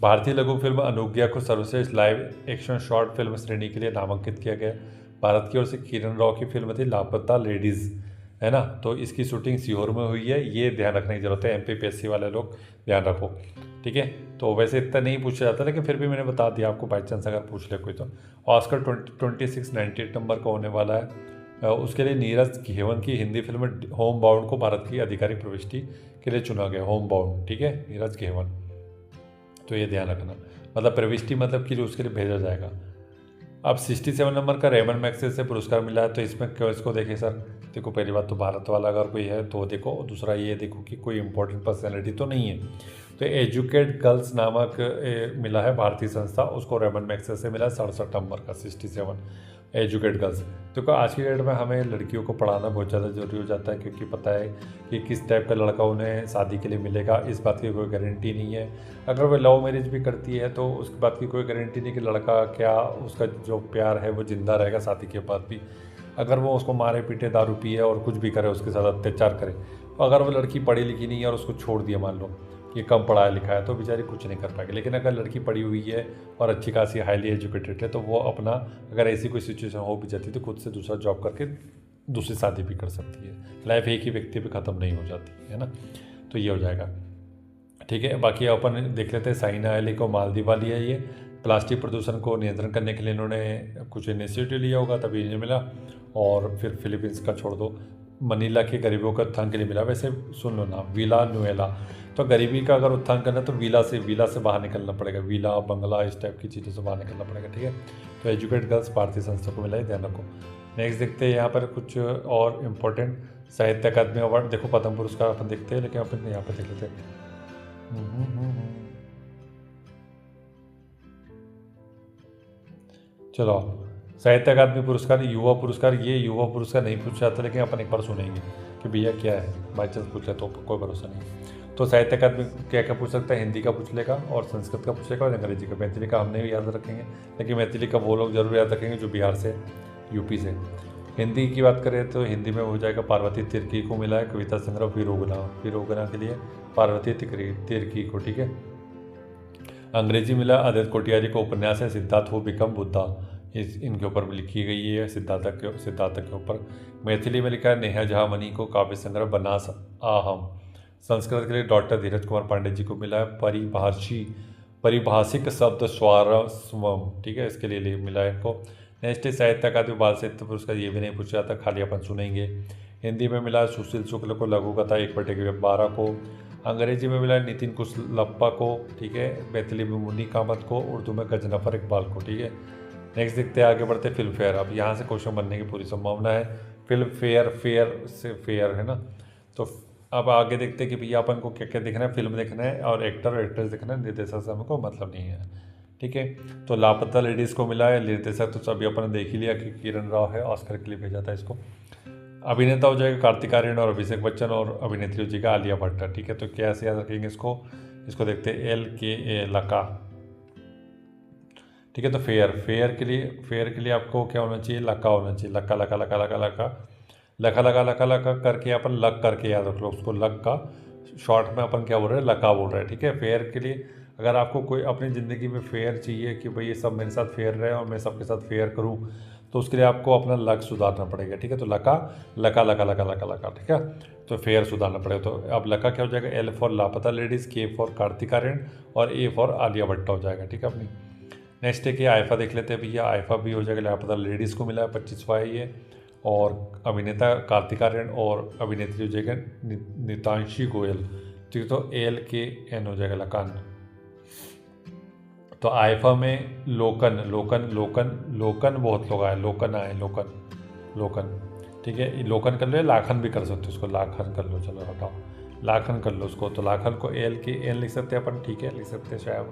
भारतीय लघु फिल्म अनुज्ञा को सर्वश्रेष्ठ लाइव एक्शन शॉर्ट फिल्म श्रेणी के लिए नामांकित किया गया। भारत की ओर से किरण राव की फिल्म थी लापता लेडीज़, है ना। तो इसकी शूटिंग सीहोर में हुई है, ये ध्यान रखने की जरूरत है, MPPSC वाले लोग ध्यान रखो, ठीक है। तो वैसे इतना नहीं पूछा जाता, लेकिन फिर भी मैंने बता दिया आपको, बाई चांस अगर पूछ ले कोई तो। ऑस्कर 2698 नंबर का होने वाला है, उसके लिए नीरज घेवन की हिंदी फिल्म होम बाउंड को भारत की आधिकारिक प्रविष्टि के लिए चुना गया, होम बाउंड, ठीक है, नीरज घेवन। तो ये ध्यान रखना, मतलब प्रविष्टि मतलब कि उसके लिए भेजा जाएगा। अब 67 नंबर का रेमन मैग्सेसे से पुरस्कार मिला है, तो इसमें क्यों इसको देखें सर? देखो पहली बात तो भारत वाला अगर कोई है तो देखो, दूसरा ये देखो कि कोई इंपॉर्टेंट पर्सनैलिटी तो नहीं है। तो एजुकेट गर्ल्स नामक मिला है भारतीय संस्था, उसको रेमन मैग्सेसे से मिला है 67 नंबर का 67 एजुकेट गर्ल्स। तो आज की डेट में हमें लड़कियों को पढ़ाना बहुत ज़्यादा ज़रूरी हो जाता है, क्योंकि पता है कि किस टाइप का लड़का उन्हें शादी के लिए मिलेगा, इस बात की कोई गारंटी नहीं है। अगर वह लव मैरिज भी करती है तो उसकी बात की कोई गारंटी नहीं कि लड़का क्या उसका जो प्यार है वो ज़िंदा रहेगा शादी के बाद भी। अगर वो उसको मारे पीटे, दारू पिए और कुछ भी करे, उसके साथ अत्याचार करे, तो अगर वो लड़की पढ़ी लिखी नहीं है और उसको छोड़ दिया, मान लो कि कम पढ़ाया लिखा है, तो बेचारी कुछ नहीं कर पाएगी। लेकिन अगर लड़की पढ़ी हुई है और अच्छी खासी हाईली एजुकेटेड है, तो वो अपना, अगर ऐसी कोई सिचुएशन हो भी जाती है तो खुद से दूसरा जॉब करके दूसरी शादी भी कर सकती है। लाइफ एक ही व्यक्ति पे ख़त्म नहीं हो जाती है ना। तो ये हो जाएगा, ठीक है। बाकी अपन देख लेते हैं साइना अली को मालदीव वाली है ये। प्लास्टिक प्रदूषण को नियंत्रण करने के लिए इन्होंने कुछ इनिशिएटिव लिया होगा तभी इन्हें मिला। और फिर फिलीपींस का छोड़ दो, मनीला के गरीबों का उत्थान के लिए मिला। वैसे सुन लो नाम, विला नुएला। तो गरीबी का अगर उत्थान करना है तो विला से बाहर निकलना पड़ेगा, विला बंगला इस टाइप की चीज़ों से बाहर निकलना पड़ेगा, ठीक है। तो एजुकेट गर्ल्स भारतीय संस्था को मिला है, ध्यान रखो। नेक्स्ट देखते हैं यहाँ पर कुछ और इम्पोर्टेंट साहित्य अकादमी अवार्ड। देखो पद्म पुरस्कार अपन देखते हैं, लेकिन अपन यहाँ पर देख लेते हैं। चलो, साहित्य अकादमी पुरस्कार, युवा पुरस्कार। ये युवा पुरस्कार नहीं पूछा जाता, लेकिन अपन एक बार सुनेंगे कि भैया क्या है, बाई चांस पूछ ले तो कोई भरोसा नहीं। तो साहित्य अकादमी क्या क्या पूछ सकता है? हिंदी का पूछ लेगा और संस्कृत का पूछ लेगा और अंग्रेजी का। मैथिली का हमने भी याद रखेंगे, लेकिन मैथिली का वो लोग जरूर याद रखेंगे जो बिहार से, यूपी से। हिंदी की बात करें तो हिंदी में हो जाएगा पार्वती तिर्की को मिला है कविता संग्रह वीरोगना के लिए पार्वती तिर्की को, ठीक है। अंग्रेजी मिला आदित्य कोटियारी को उपन्यास है सिद्धार्थ हो बिकम बुद्धा, इनके ऊपर भी लिखी गई है सिद्धार्थ के ऊपर। मैथिली में लिखा है नेहा झा मनी को काव्य संग्रह बनास आहम। संस्कृत के लिए डॉक्टर धीरज कुमार पांडे जी को मिला है परिभाषिक शब्द स्वारस्वम, ठीक है, इसके लिए मिला है इनको। नेक्स्ट है साहित्य अकादमी बाल साहित्य पुरस्कार, ये भी नहीं पूछा जाता, खाली अपन सुनेंगे। हिंदी में मिला सुशील शुक्ल को लघु कथा 1/12 को। अंग्रेजी में मिला है नितिन कुशलप्पा को, ठीक है। मैथिली में मुन्नी कामत को, उर्दू में गजनफर इकबाल को, ठीक है। नेक्स्ट देखते हैं, आगे बढ़ते फिल्म फेयर। अब यहाँ से क्वेश्चन बनने की पूरी संभावना है। फिल्म फेयर से फेयर है ना। तो अब आगे देखते हैं कि भैया अपन को क्या क्या देखना है। फिल्म देखना है और एक्टर और एक्ट्रेस देखना है, निर्देशक से हमको मतलब नहीं है, ठीक है। तो लापता लेडीज़ को मिला है निर्देशक, तो अभी अपन देख ही लिया कि किरण राव है, ऑस्कर के लिए भेजा था इसको। अभिनेता हो जाएगा कार्तिक आर्यन और अभिषेक बच्चन, और अभिनेत्री हो जाएगा आलिया भट्ट, ठीक है। तो कैसे याद रखेंगे इसको देखते हैं। LKA लका, ठीक है। तो फेयर के लिए आपको क्या होना चाहिए? लका होना चाहिए। लका लका लका लका लका लका लका लका लका करके अपन लक करके याद रख लो उसको। लक का शॉर्ट में अपन क्या बोल रहे हैं? लका बोल रहे हैं, ठीक है। फेयर के लिए अगर आपको कोई अपनी ज़िंदगी में फेयर चाहिए कि भाई ये सब मेरे साथ फेयर रहे और मैं सबके साथ फेयर करूँ, तो उसके लिए आपको अपना लक सुधारना पड़ेगा, ठीक है। तो लका लका लका लका लका लका, ठीक है। तो फेयर सुधारना पड़ेगा। तो अब लका क्या हो जाएगा? L for Laapataa Ladies, K for Kartik Aaryan और A फॉर आलिया भट्ट हो जाएगा, ठीक है अपनी। नेक्स्ट है कि आइफा देख लेते हैं भैया। आइफा भी हो जाएगा, लापता लेडीज़ को मिला है 25वां है ये। और अभिनेता कार्तिक आर्यन और अभिनेत्री हो जाएगा नितांशी गोयल, ठीक है। तो LKN हो जाएगा लकान। तो आइफा में लोकन बहुत लोग आए, लोकन, ठीक है। लोकन कर लो, लाखन भी कर सकते हो उसको, लाखन कर लो, चलो हटाओ, लाखन कर लो उसको। तो लाखन को LKN लिख सकते हैं अपन, ठीक है, लिख सकते हैं शायद।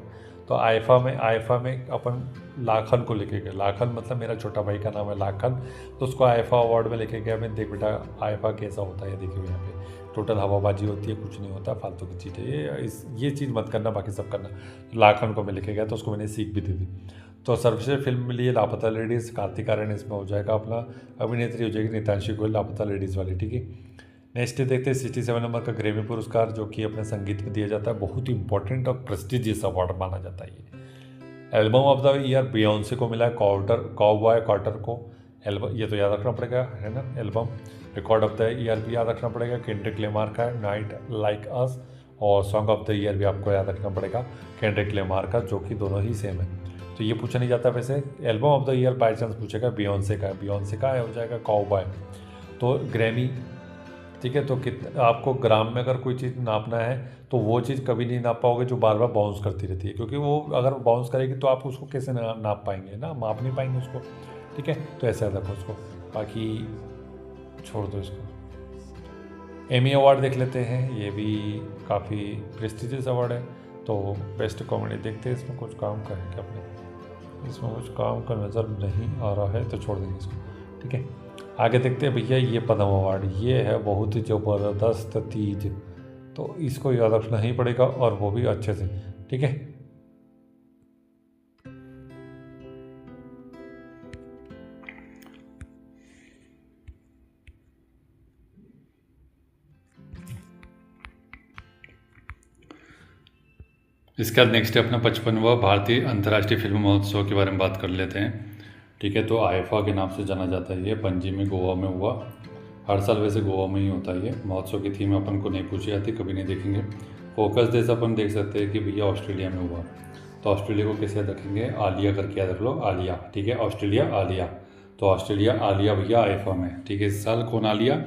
तो आइफा में अपन लाखन को लिखे गए। लाखन मतलब मेरा छोटा भाई का नाम है लाखन, तो उसको आइफा अवार्ड में लिखे गया। मैं देख बेटा आइफा कैसा होता है, देखिए यहाँ पे टोटल हवाबाजी होती है, कुछ नहीं होता, फालतू की चीज़ है ये चीज़ मत करना, बाकी सब करना। लाखन को मैं लिखे गया, तो उसको मैंने सीख भी दे दी। तो सर्वश्रेष्ठ फिल्म मिली है लापता लेडीज़, कार्तिक आर्यन इसमें हो जाएगा अपना। अभिनेत्री हो जाएगी नितांशी गोयल, लापता लेडीज़ वाली, ठीक है। नेक्स्ट देखते हैं 67 नंबर का ग्रेमी पुरस्कार, जो कि अपने संगीत में दिया जाता है। बहुत ही इंपॉर्टेंट और प्रेस्टिजियस अवार्ड माना जाता है ये। Album of the year Beyonce को मिला है कॉवबॉय कार्टर को। एल्बम ये तो याद रखना पड़ेगा, है ना। Album record of the year भी याद रखना पड़ेगा, केंड्रिक लेमार का है नाइट लाइक अस। और सॉन्ग ऑफ द ईयर भी आपको याद रखना पड़ेगा, केंड्रिक लेमार का, जो कि दोनों ही सेम है। तो ये पूछा नहीं जाता वैसे। Album of the year by chance पूछेगा बियॉन्से का है, हो जाएगा कॉवबॉय। तो ग्रैमी ठीक है। तो आपको ग्राम में अगर कोई चीज़ नापना है तो वो चीज़ कभी नहीं नाप पाओगे जो बार बार बाउंस करती रहती है, क्योंकि वो अगर बाउंस करेगी तो आप उसको कैसे नाप पाएंगे ना, माप नहीं पाएंगे उसको, ठीक है। तो ऐसा रखो उसको, बाकी छोड़ दो इसको। एमी अवार्ड देख लेते हैं, ये भी काफ़ी प्रेस्टिजियस अवार्ड है। तो बेस्ट कॉमेडी देखते हैं, इसमें कुछ काम करें क्या अपने, इसमें कुछ काम का नज़र नहीं आ रहा है तो छोड़ देंगे इसको, ठीक है। आगे देखते हैं भैया, ये पद्म अवार्ड, ये है बहुत ही ज़बरदस्त चीज़, तो इसको याद रखना ही पड़ेगा और वो भी अच्छे से, ठीक है। इसके बाद नेक्स्ट है अपना 55वां भारतीय अंतर्राष्ट्रीय फिल्म महोत्सव के बारे में बात कर लेते हैं, ठीक है। तो आईफा के नाम से जाना जाता है, ये पणजी में गोवा में हुआ। हर साल वैसे गोवा में ही होता है ये महोत्सव। की थीम अपन को नहीं पूछी जाती, कभी नहीं देखेंगे। फोकस देश अपन देख सकते हैं कि भैया ऑस्ट्रेलिया में हुआ, तो ऑस्ट्रेलिया को कैसे याद रखेंगे, आलिया करके याद रख लो, आलिया, ठीक है। ऑस्ट्रेलिया आलिया, तो ऑस्ट्रेलिया आलिया भैया आईफा में, ठीक है। इस साल कौन आलिया,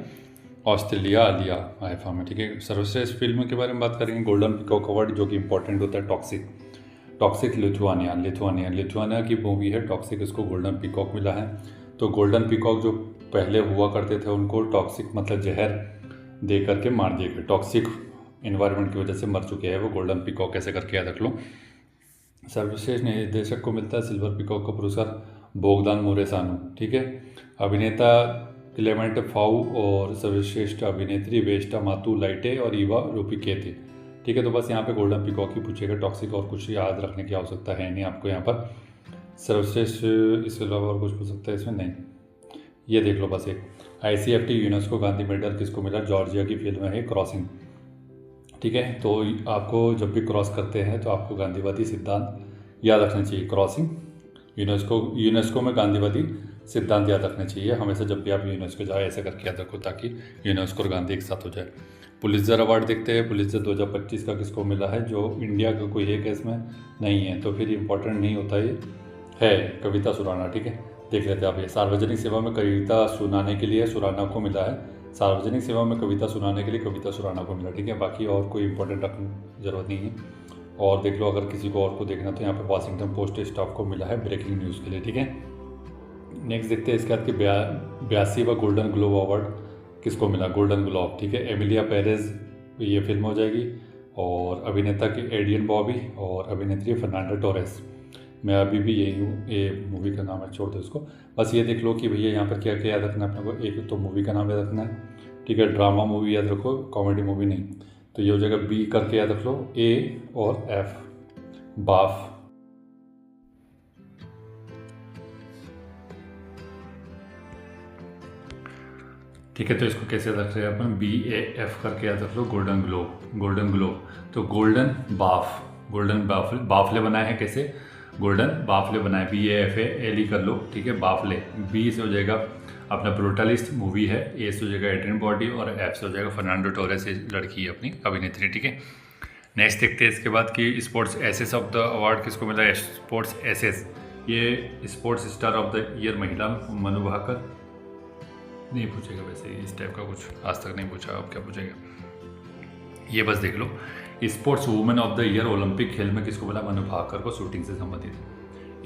ऑस्ट्रेलिया आलिया आईफा में, ठीक है। सर्वश्रेष्ठ फिल्म के बारे में बात करेंगे, गोल्डन पिकॉक अवार्ड जो कि इंपॉर्टेंट होता है, टॉक्सिक लिथुआनिया की मूवी है टॉक्सिक, इसको गोल्डन पीकॉक मिला है। तो गोल्डन पीकॉक जो पहले हुआ करते थे उनको टॉक्सिक मतलब जहर दे करके मार दिए गए, टॉक्सिक इन्वायरमेंट की वजह से मर चुके हैं वो, गोल्डन पीकॉक ऐसे करके याद रख लो। सर्वश्रेष्ठ निर्देशक को मिलता है सिल्वर पीकॉक का पुरस्कार बोगदान मोरेसानू, ठीक है। अभिनेता क्लेमेंट फाउ और सर्वश्रेष्ठ अभिनेत्री वेस्टा मातू लाइटे और ईवा रूपिकेते, ठीक है। तो बस यहाँ पे गोल्डन पीकॉक ही पूछेगा, टॉक्सिक और कुछ याद रखने की आवश्यकता है नहीं आपको यहाँ पर। सर्वश्रेष्ठ इसके अलावा और कुछ पूछ सकता है इसमें, नहीं, ये देख लो बस एक। ICFT यूनेस्को गांधी मेडल किसको मिला, जॉर्जिया की फिल्म है क्रॉसिंग, ठीक है। तो आपको जब भी क्रॉस करते हैं तो आपको गांधीवादी सिद्धांत याद रखना चाहिए, क्रॉसिंग यूनेस्को में गांधीवादी सिद्धांत याद रखने चाहिए हमेशा, जब भी आप यूनेस्को जाए ऐसे करके याद रखो ताकि यूनेस्को और गांधी एक साथ हो जाए। पुलित्जर अवार्ड देखते हैं, पुलित्जर 2025 का किसको मिला है, जो इंडिया का कोई एक इसमें नहीं है तो फिर इम्पोर्टेंट नहीं होता, ये है कविता सुराना, ठीक है। देख लेते हैं आप, ये सार्वजनिक सेवा में कविता सुनाने के लिए सुराना को मिला है, सार्वजनिक सेवा में कविता सुनाने के लिए कविता सुराना को मिला, ठीक है। बाकी और कोई इंपॉर्टेंट रखने जरूरत नहीं है। और देख लो अगर किसी को और को देखना तो यहाँ पर वाशिंगटन पोस्ट स्टाफ को मिला है ब्रेकिंग न्यूज़ के लिए, ठीक है। नेक्स्ट देखते हैं इसके बाद कि 82वां गोल्डन ग्लोब अवार्ड किसको मिला, गोल्डन ग्लोब, ठीक है। एमिलिया पेरेज ये फिल्म हो जाएगी, और अभिनेता की एडियन बॉबी और अभिनेत्री फर्नांडो टोरेस। मैं अभी भी यही हूँ, ये मूवी का नाम है, छोड़ दो इसको। बस ये देख लो कि भैया यहाँ पर क्या क्या याद रखना है अपने को, एक तो मूवी का नाम याद रखना है, ठीक है। ड्रामा मूवी याद रखो, कॉमेडी मूवी नहीं। तो ये हो जाएगा B करके याद रख लो, A और F, बाफ, ठीक है। तो इसको कैसे याद रख रहे हैं अपन, BAF करके याद रख लो, गोल्डन ग्लोब। तो गोल्डन बाफले बनाए हैं कैसे, गोल्डन बाफले बनाए, BAFLE कर लो, ठीक है, बाफले। B से हो जाएगा अपना ब्रूटलिस्ट मूवी है, A से हो जाएगा एड्रियन बॉडी और F से हो जाएगा फर्नांडो टोरेस, लड़की है अपनी अभिनेत्री, ठीक है। नेक्स्ट देखते हैं इसके बाद कि sports aces of the award किसको मिला है, स्पोर्ट्स एसेस, ये sports star of the year महिला मनु भाकर, नहीं पूछेगा वैसे इस टाइप का कुछ आज तक नहीं पूछा, अब क्या पूछेगा, ये बस देख लो। Sports women of the year Olympic खेल में किसको मिला, मनु भाकर को, शूटिंग से संबंधित।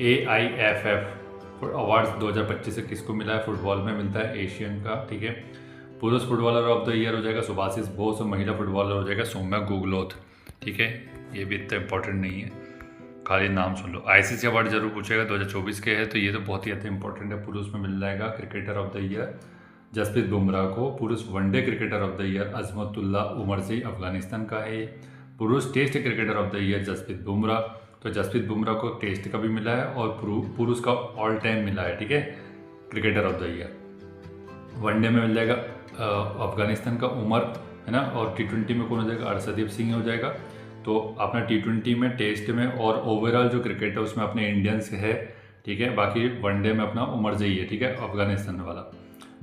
AIFF अवार्ड्स 2025 से किसको मिला है, फुटबॉल में मिलता है, एशियन का, ठीक है। पुरुष फुटबॉलर ऑफ द ईयर हो जाएगा सुभाषिस बोस और महिला फुटबॉलर हो जाएगा सौम्या गुगलोथ, ठीक है। ये भी इतना इंपॉर्टेंट नहीं है, खाली नाम सुन लो। ICC अवार्ड जरूर पूछेगा, 2024 के है तो ये तो बहुत ही ज़्यादा इंपॉर्टेंट है। पुरुष में मिल जाएगा cricketer of the year Jasprit Bumrah को, पुरुष one day cricketer of the year Azmatullah Omarzai Afghanistan का है, पुरुष test cricketer of the year Jasprit Bumrah, तो जसप्रीत बुमराह को टेस्ट का भी मिला है और पुरुष का ऑल टाइम मिला है, ठीक है, cricketer of the year. One day में मिल जाएगा अफगानिस्तान का उमर, है ना, और T20 में कौन हो जाएगा, अर्शदीप सिंह हो जाएगा। तो अपना T20 में, टेस्ट में और ओवरऑल जो क्रिकेट है उसमें अपने इंडियंस है, ठीक है। बाकी वनडे में अपना उमर जई है, ठीक है, अफगानिस्तान वाला।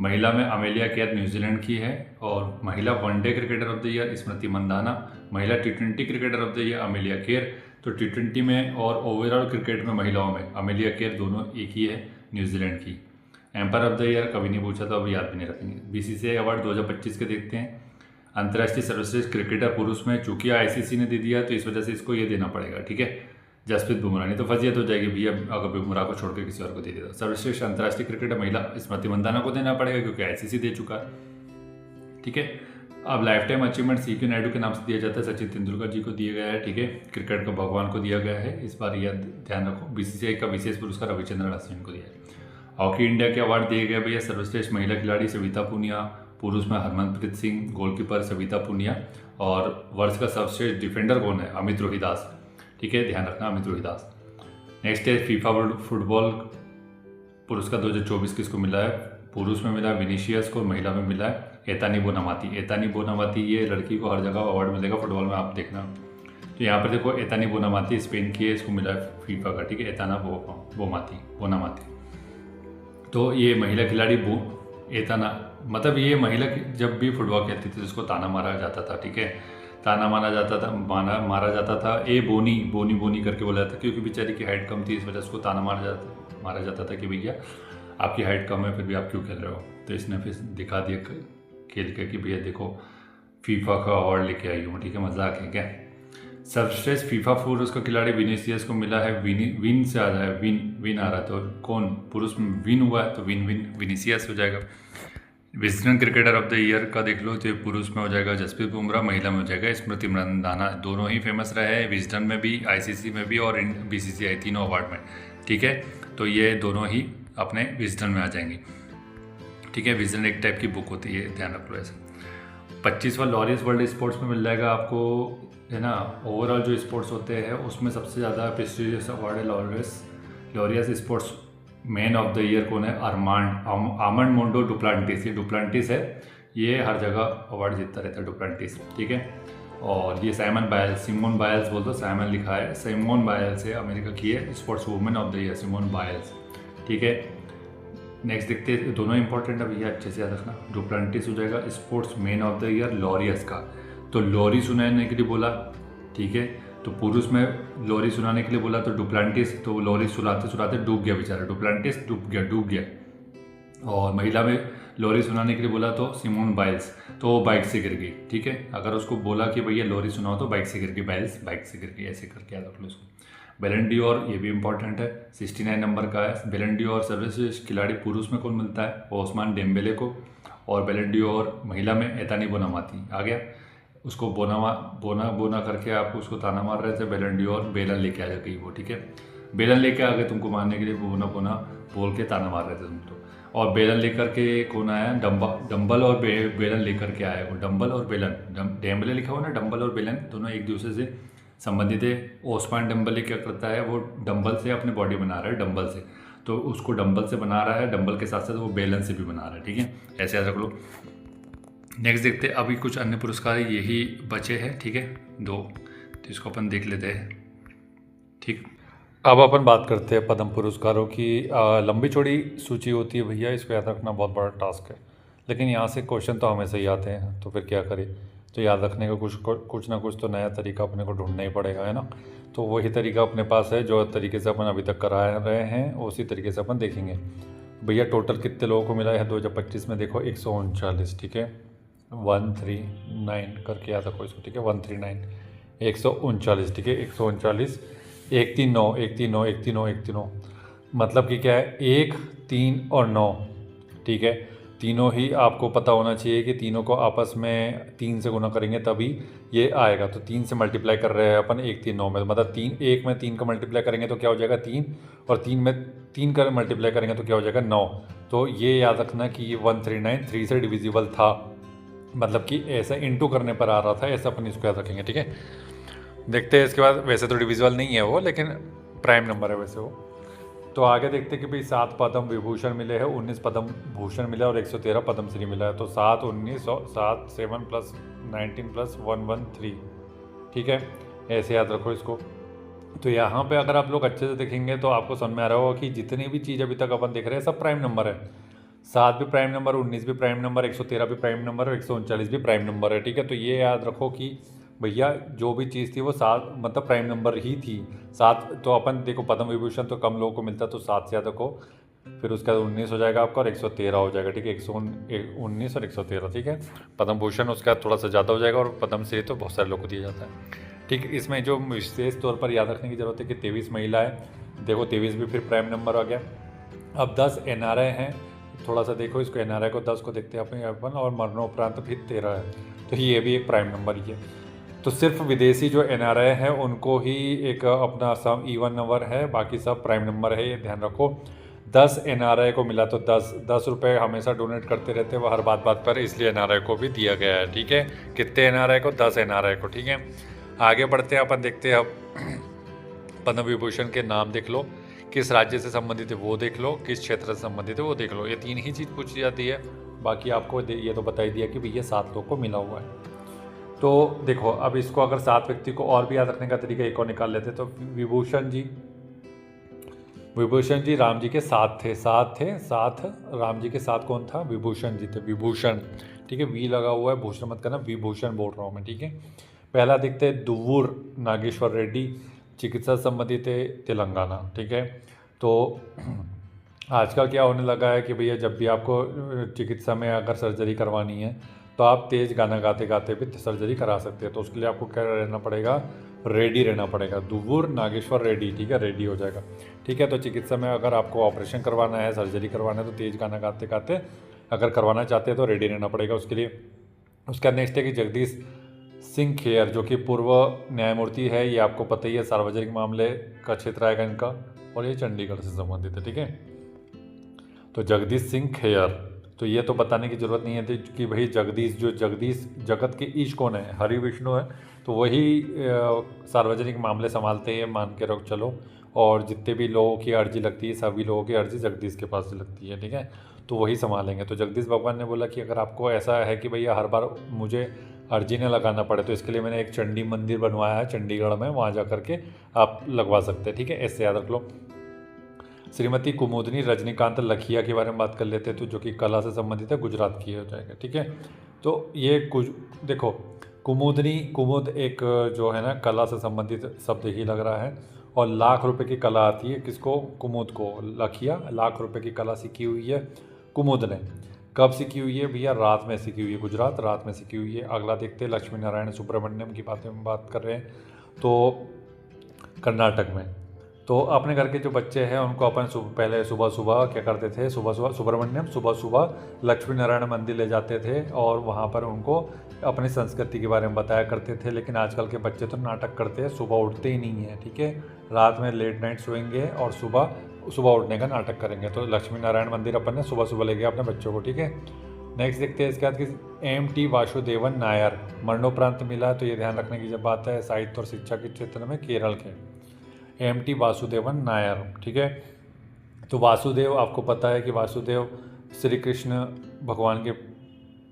महिला में अमेलिया केयर न्यूजीलैंड की है, और महिला one day cricketer of the year Smriti Mandhana, महिला T20 cricketer of the year Amelia Kerr. तो T20 में और ओवरऑल क्रिकेट में महिलाओं में अमेलिया केयर दोनों एक ही है न्यूजीलैंड की। एम्पायर ऑफ द ईयर कभी नहीं पूछा तो अब याद भी नहीं रखेंगे। बीसीसीआई अवार्ड 2025 के देखते हैं। अंतर्राष्ट्रीय सर्वश्रेष्ठ क्रिकेटर पुरुष में चूंकि आईसीसी ने दे दिया तो इस वजह से इसको ये देना पड़ेगा, ठीक है, जसप्रीत बुमराह। नहीं तो फजीयत हो जाएगी भैया अगर बुमराह को छोड़ के किसी और को दे दिया। सर्वश्रेष्ठ अंतर्राष्ट्रीय क्रिकेटर महिला स्मृति मंदाना को देना पड़ेगा क्योंकि आईसीसी दे चुका है, ठीक है। अब lifetime achievement CK Naidu के नाम से दिया जाता है, सचिन तेंदुलकर जी को दिया गया है, ठीक है, क्रिकेट को भगवान को दिया गया है, इस बार यह ध्यान रखो। बीसीसीआई का विशेष पुरस्कार रविचंद्रन अश्विन को दिया है। हॉकी इंडिया के अवार्ड दिए गए भैया, सर्वश्रेष्ठ महिला खिलाड़ी सविता पुनिया, पुरुष में हरमनप्रीत सिंह, गोलकीपर सविता पुनिया, और वर्ष का सर्वश्रेष्ठ डिफेंडर कौन है, अमित रोहिदास, ठीक है, ध्यान रखना अमित रोहिदास। नेक्स्ट है फीफा वर्ल्ड फुटबॉल पुरस्कार 2024 किसको मिला है, पुरुष में मिला है विनीशियस को, महिला में मिला है एतानी बोनामाती। एतानी बोनामाती ये लड़की को हर जगह अवार्ड मिलेगा फुटबॉल में, आप देखना। तो यहाँ पर देखो एतानी बोनामाती स्पेन की है, इसको मिला है फीफा का, ठीक है, एताना बोनामाती। तो ये महिला खिलाड़ी एताना, मतलब ये महिला जब भी फुटबॉल खेलती थी उसको ताना मारा जाता था, ठीक है, ताना मारा जाता था ए बोनी बोनी बोनी करके बोला जाता, क्योंकि बेचारी की हाइट कम थी, इस वजह से उसको ताना मारा जाता था कि भैया आपकी हाइट कम है फिर भी आप क्यों खेल रहे हो। तो इसने फिर दिखा दिया खेल के कि भैया देखो फीफा का अवार्ड लेके आई हूँ, ठीक है, मजाक है क्या। सर्वश्रेष्ठ फीफा पुरुष का खिलाड़ी विनीसियस को मिला है, विन से आ जाए, विन आ रहा है तो कौन, पुरुष में विन हुआ है तो विनीसियस हो जाएगा। Wisden cricketer of the year का देख लो तो पुरुष में हो जाएगा जसप्रीत बुमराह, महिला में हो जाएगा स्मृति मंदाना। दोनों ही फेमस रहे हैं, विजडन में भी, आईसीसी में भी और बीसीसीआई, तीनों अवार्ड में, ठीक है। तो ये दोनों ही अपने विजडन में आ जाएंगे, ठीक है। विजडन एक टाइप की बुक होती है, ध्यान रख लो ऐसे। 25वां लॉरियस वर्ल्ड स्पोर्ट्स में मिल जाएगा आपको, है ना। ओवरऑल जो स्पोर्ट्स होते हैं उसमें सबसे ज़्यादा प्रेस्टीजियस अवार्ड है Laureus sports man of the year कौन है, आर्मांड मोंडो डुप्लांटिस। ये डुप्लांटिस है, ये हर जगह अवार्ड जीतता रहता है डुप्लांटिस, ठीक है। और ये सिमोन बायल्स बोल दो, साइमन लिखा है, सिमोन बायल्स है, अमेरिका की है, sports women of the year Simone Biles, ठीक है। नेक्स्ट देखते हैं, दोनों इंपॉर्टेंट है भैया, अच्छे से याद रखना। डुप्लांटिस हो जाएगा sports man of the year Laureus का, तो लॉरी सुनाने के लिए बोला, ठीक है। तो पुरुष में लॉरी सुनाने के लिए बोला तो डुप्लांटिस, तो लॉरी सुनाते सुनाते डूब गया बेचारा, डुप्लांटिस डूब गया। और महिला में लॉरी सुनाने के लिए बोला तो सिमोन बाइल्स, तो वो बाइक से गिर गई, ठीक है। अगर उसको बोला कि भैया लॉरी सुनाओ तो बाइक से गिर गई, बाइक से गिर गई, ऐसे करके याद रख लो इसको। बैलन डी'ओर ये भी इंपॉर्टेंट है, 69 नंबर का है। बैलन डी'ओर सर्वश्रेष्ठ खिलाड़ी पुरुष में कौन मिलता है, ओस्मान डेम्बेले को, और बैलन डी'ओर महिला में एतानी बोनामाती आ गया। उसको बोना करके आप उसको ताना मार रहे थे, बैलन डी'ओर बेलन लेके आ गई वो, ठीक है, बेलन लेके आ गए तुमको मारने के लिए, बोना बोल के ताना मार रहे थे तुम तो। और बेलन लेकर के कौन आया, डंबल और बेलन लेकर के आया वो, डंबल और बेलन, डेम्बले लिखा हुआ ना, डंबल और बेलन दोनों एक दूसरे से संबंधित है। ओस्मान डेम्बले क्या करता है, वो डंबल से अपनी बॉडी बना रहा है, डंबल से, तो उसको डंबल से बना रहा है, डंबल के साथ साथ वो बेलन से भी बना रहा है, ठीक है, ऐसे याद रख लो। नेक्स्ट देखते हैं, अभी कुछ अन्य पुरस्कार यही बचे हैं, ठीक है, 2, तो इसको अपन देख लेते हैं, ठीक। अब अपन बात करते हैं पद्म पुरस्कारों की। लंबी चौड़ी सूची होती है भैया, इसको याद रखना बहुत बड़ा टास्क है, लेकिन यहाँ से क्वेश्चन तो हमेशा ही आते हैं, तो फिर क्या करें। तो याद रखने का कुछ ना कुछ तो नया तरीका अपने को ढूंढना ही पड़ेगा, है ना। तो वही तरीका अपने पास है, जो तरीके से अपन अभी तक करा रहे हैं उसी तरीके से अपन देखेंगे। भैया टोटल कितने लोगों को मिला है 2025 में, देखो 139, ठीक है, 139 करके याद रखो इसको, ठीक है, 139 139, ठीक है, 139 139 मतलब कि क्या है, 1, 3 और 9, ठीक है। तीनों ही आपको पता होना चाहिए कि तीनों को आपस में 3 से गुना करेंगे तभी ये आएगा। तो 3 से मल्टीप्लाई कर रहे हैं अपन, 1, 3, 9 में, मतलब 1 में 3 का मल्टीप्लाई करेंगे तो क्या हो जाएगा 3, और 3 में 3 का मल्टीप्लाई करेंगे तो क्या हो जाएगा 9। तो ये याद रखना कि ये 139 3 से डिविजिबल था, मतलब कि ऐसा इंटू करने पर आ रहा था, ऐसा अपन इसको याद रखेंगे, ठीक है। देखते हैं इसके बाद, वैसे तो डिविजिबल नहीं है वो, लेकिन प्राइम नंबर है वैसे वो। तो आगे देखते हैं कि भाई 7 पद्म विभूषण मिले हैं, 19 पद्म भूषण मिला और 113 पद्मश्री मिला है। तो 7, 19 और 7, 7 + 19 + 113, ठीक है, ऐसे याद रखो इसको। तो यहाँ पे अगर आप लोग अच्छे से देखेंगे तो आपको समझ में आ रहा होगा कि जितनी भी चीज़ अभी तक अपन देख रहे हैं सब प्राइम नंबर है। 7 भी प्राइम नंबर, 19 भी प्राइम नंबर, 113 भी प्राइम नंबर और 139 भी प्राइम नंबर है, ठीक है। तो ये याद रखो कि भैया जो भी चीज़ थी वो 7 मतलब प्राइम नंबर ही थी। 7 तो अपन देखो पद्म विभूषण तो कम लोगों को मिलता, तो 7 से याद रखो फिर उसका 19 हो जाएगा आपका और 113 हो जाएगा, ठीक है, 119 और 113, ठीक है। पद्म भूषण उसका थोड़ा सा ज़्यादा हो जाएगा और पद्म श्री तो बहुत सारे लोग को दिया जाता है, ठीक है। इसमें जो विशेष तौर पर याद रखने की ज़रूरत है कि 23 महिला है, देखो 23 भी फिर प्राइम नंबर आ गया। अब 10 NRI हैं, थोड़ा सा देखो इसको, NRI को 10 को देखते हैं अपन, और मरणोपरांत फिर 13 है, तो ये भी एक प्राइम नंबर ही है। तो सिर्फ विदेशी जो NRI हैं उनको ही एक अपना सम इवन नंबर है, बाकी सब प्राइम नंबर है, ये ध्यान रखो। 10 NRI को मिला तो 10 रुपये हमेशा डोनेट करते रहते हैं वो हर बात पर, इसलिए NRI को भी दिया गया है, ठीक है। कितने NRI को? 10 NRI को, ठीक है। आगे बढ़ते हैं अपन, देखते हैं अब पद्म विभूषण के नाम देख लो, किस राज्य से संबंधित है वो देख लो, किस क्षेत्र से संबंधित है वो देख लो, ये 3 ही चीज़ पूछी जाती है। बाकी आपको ये तो बता ही दिया कि भैया 7 लोगों को मिला हुआ है। तो देखो अब इसको अगर 7 व्यक्ति को और भी याद रखने का तरीका एक और निकाल लेते, तो विभूषण जी राम जी के साथ थे, साथ राम जी के साथ कौन था? विभूषण जी थे, विभूषण, ठीक है। वी लगा हुआ है, भूषण मत करना, विभूषण बोल रहा हूँ मैं, ठीक है। पहला देखते हैं दुव्वूर नागेश्वर रेड्डी, चिकित्सा संबंधी थे, तेलंगाना, ठीक है। तो आजकल क्या होने लगा है कि भैया जब भी आपको चिकित्सा में अगर सर्जरी करवानी है तो आप तेज़ गाना गाते गाते भी सर्जरी करा सकते हैं, तो उसके लिए आपको क्या रहना पड़ेगा? रेडी रहना पड़ेगा, दुव्वूर नागेश्वर रेड्डी, ठीक है, रेडी हो जाएगा, ठीक है। तो चिकित्सा में अगर आपको ऑपरेशन करवाना है, सर्जरी करवाना है, तो तेज़ गाना गाते गाते अगर करवाना चाहते हैं तो रेडी रहना पड़ेगा उसके लिए। उसका नेक्स्ट है कि जगदीश सिंह खेयर, जो कि पूर्व न्यायमूर्ति है, ये आपको पता ही है, सार्वजनिक मामले का क्षेत्र आएगा इनका, और ये चंडीगढ़ से संबंधित है, ठीक है। तो जगदीश सिंह खेयर, तो ये तो बताने की ज़रूरत नहीं है कि भाई जगदीश जगत के ईश कौन है? हरि विष्णु है, तो वही सार्वजनिक मामले संभालते हैं, मान के रख चलो। और जितने भी लोगों की अर्जी लगती है, सभी लोगों की अर्जी जगदीश के पास से लगती है, ठीक है, तो वही संभालेंगे। तो जगदीश भगवान ने बोला कि अगर आपको ऐसा है कि भैया हर बार मुझे अर्जी न लगाना पड़े, तो इसके लिए मैंने एक चंडी मंदिर बनवाया है चंडीगढ़ में, वहाँ जा करके आप लगवा सकते हैं, ठीक है, ऐसे याद रख लो। श्रीमती कुमुदनी रजनीकांत लखिया के बारे में बात कर लेते हैं, तो जो कि कला से संबंधित है, गुजरात की हो जाएगा, ठीक है। तो ये कुछ देखो, कुमुद एक जो है ना कला से संबंधित शब्द ही लग रहा है, और लाख रुपए की कला आती है किसको? कुमुद को। लखिया लाख रुपए की कला सीखी हुई है कुमुद ने। कब सीखी हुई है भैया? रात में सीखी हुई है, गुजरात, रात में सीखी हुई है। अगला देखते हैं, लक्ष्मी नारायण सुब्रमण्यम की बात कर रहे हैं, तो कर्नाटक में। तो अपने घर के जो बच्चे हैं उनको अपन पहले सुबह सुबह क्या करते थे? सुबह सुबह लक्ष्मी नारायण मंदिर ले जाते थे और वहाँ पर उनको अपनी संस्कृति के बारे में बताया करते थे। लेकिन आजकल के बच्चे तो नाटक करते हैं, सुबह उठते ही नहीं है, ठीक है, रात में लेट नाइट सोएंगे और सुबह उठने का नाटक करेंगे। तो लक्ष्मी नारायण मंदिर अपन ने सुबह ले गया अपने बच्चों को, ठीक है। नेक्स्ट देखते हैं इसके बाद कि M.T. वासुदेवन नायर, मरणोपरांत मिला, तो ये ध्यान रखने की जब बात है साहित्य और शिक्षा के क्षेत्र में, केरल के M.T. वासुदेवन नायर, ठीक है। तो वासुदेव, आपको पता है कि वासुदेव श्री कृष्ण भगवान के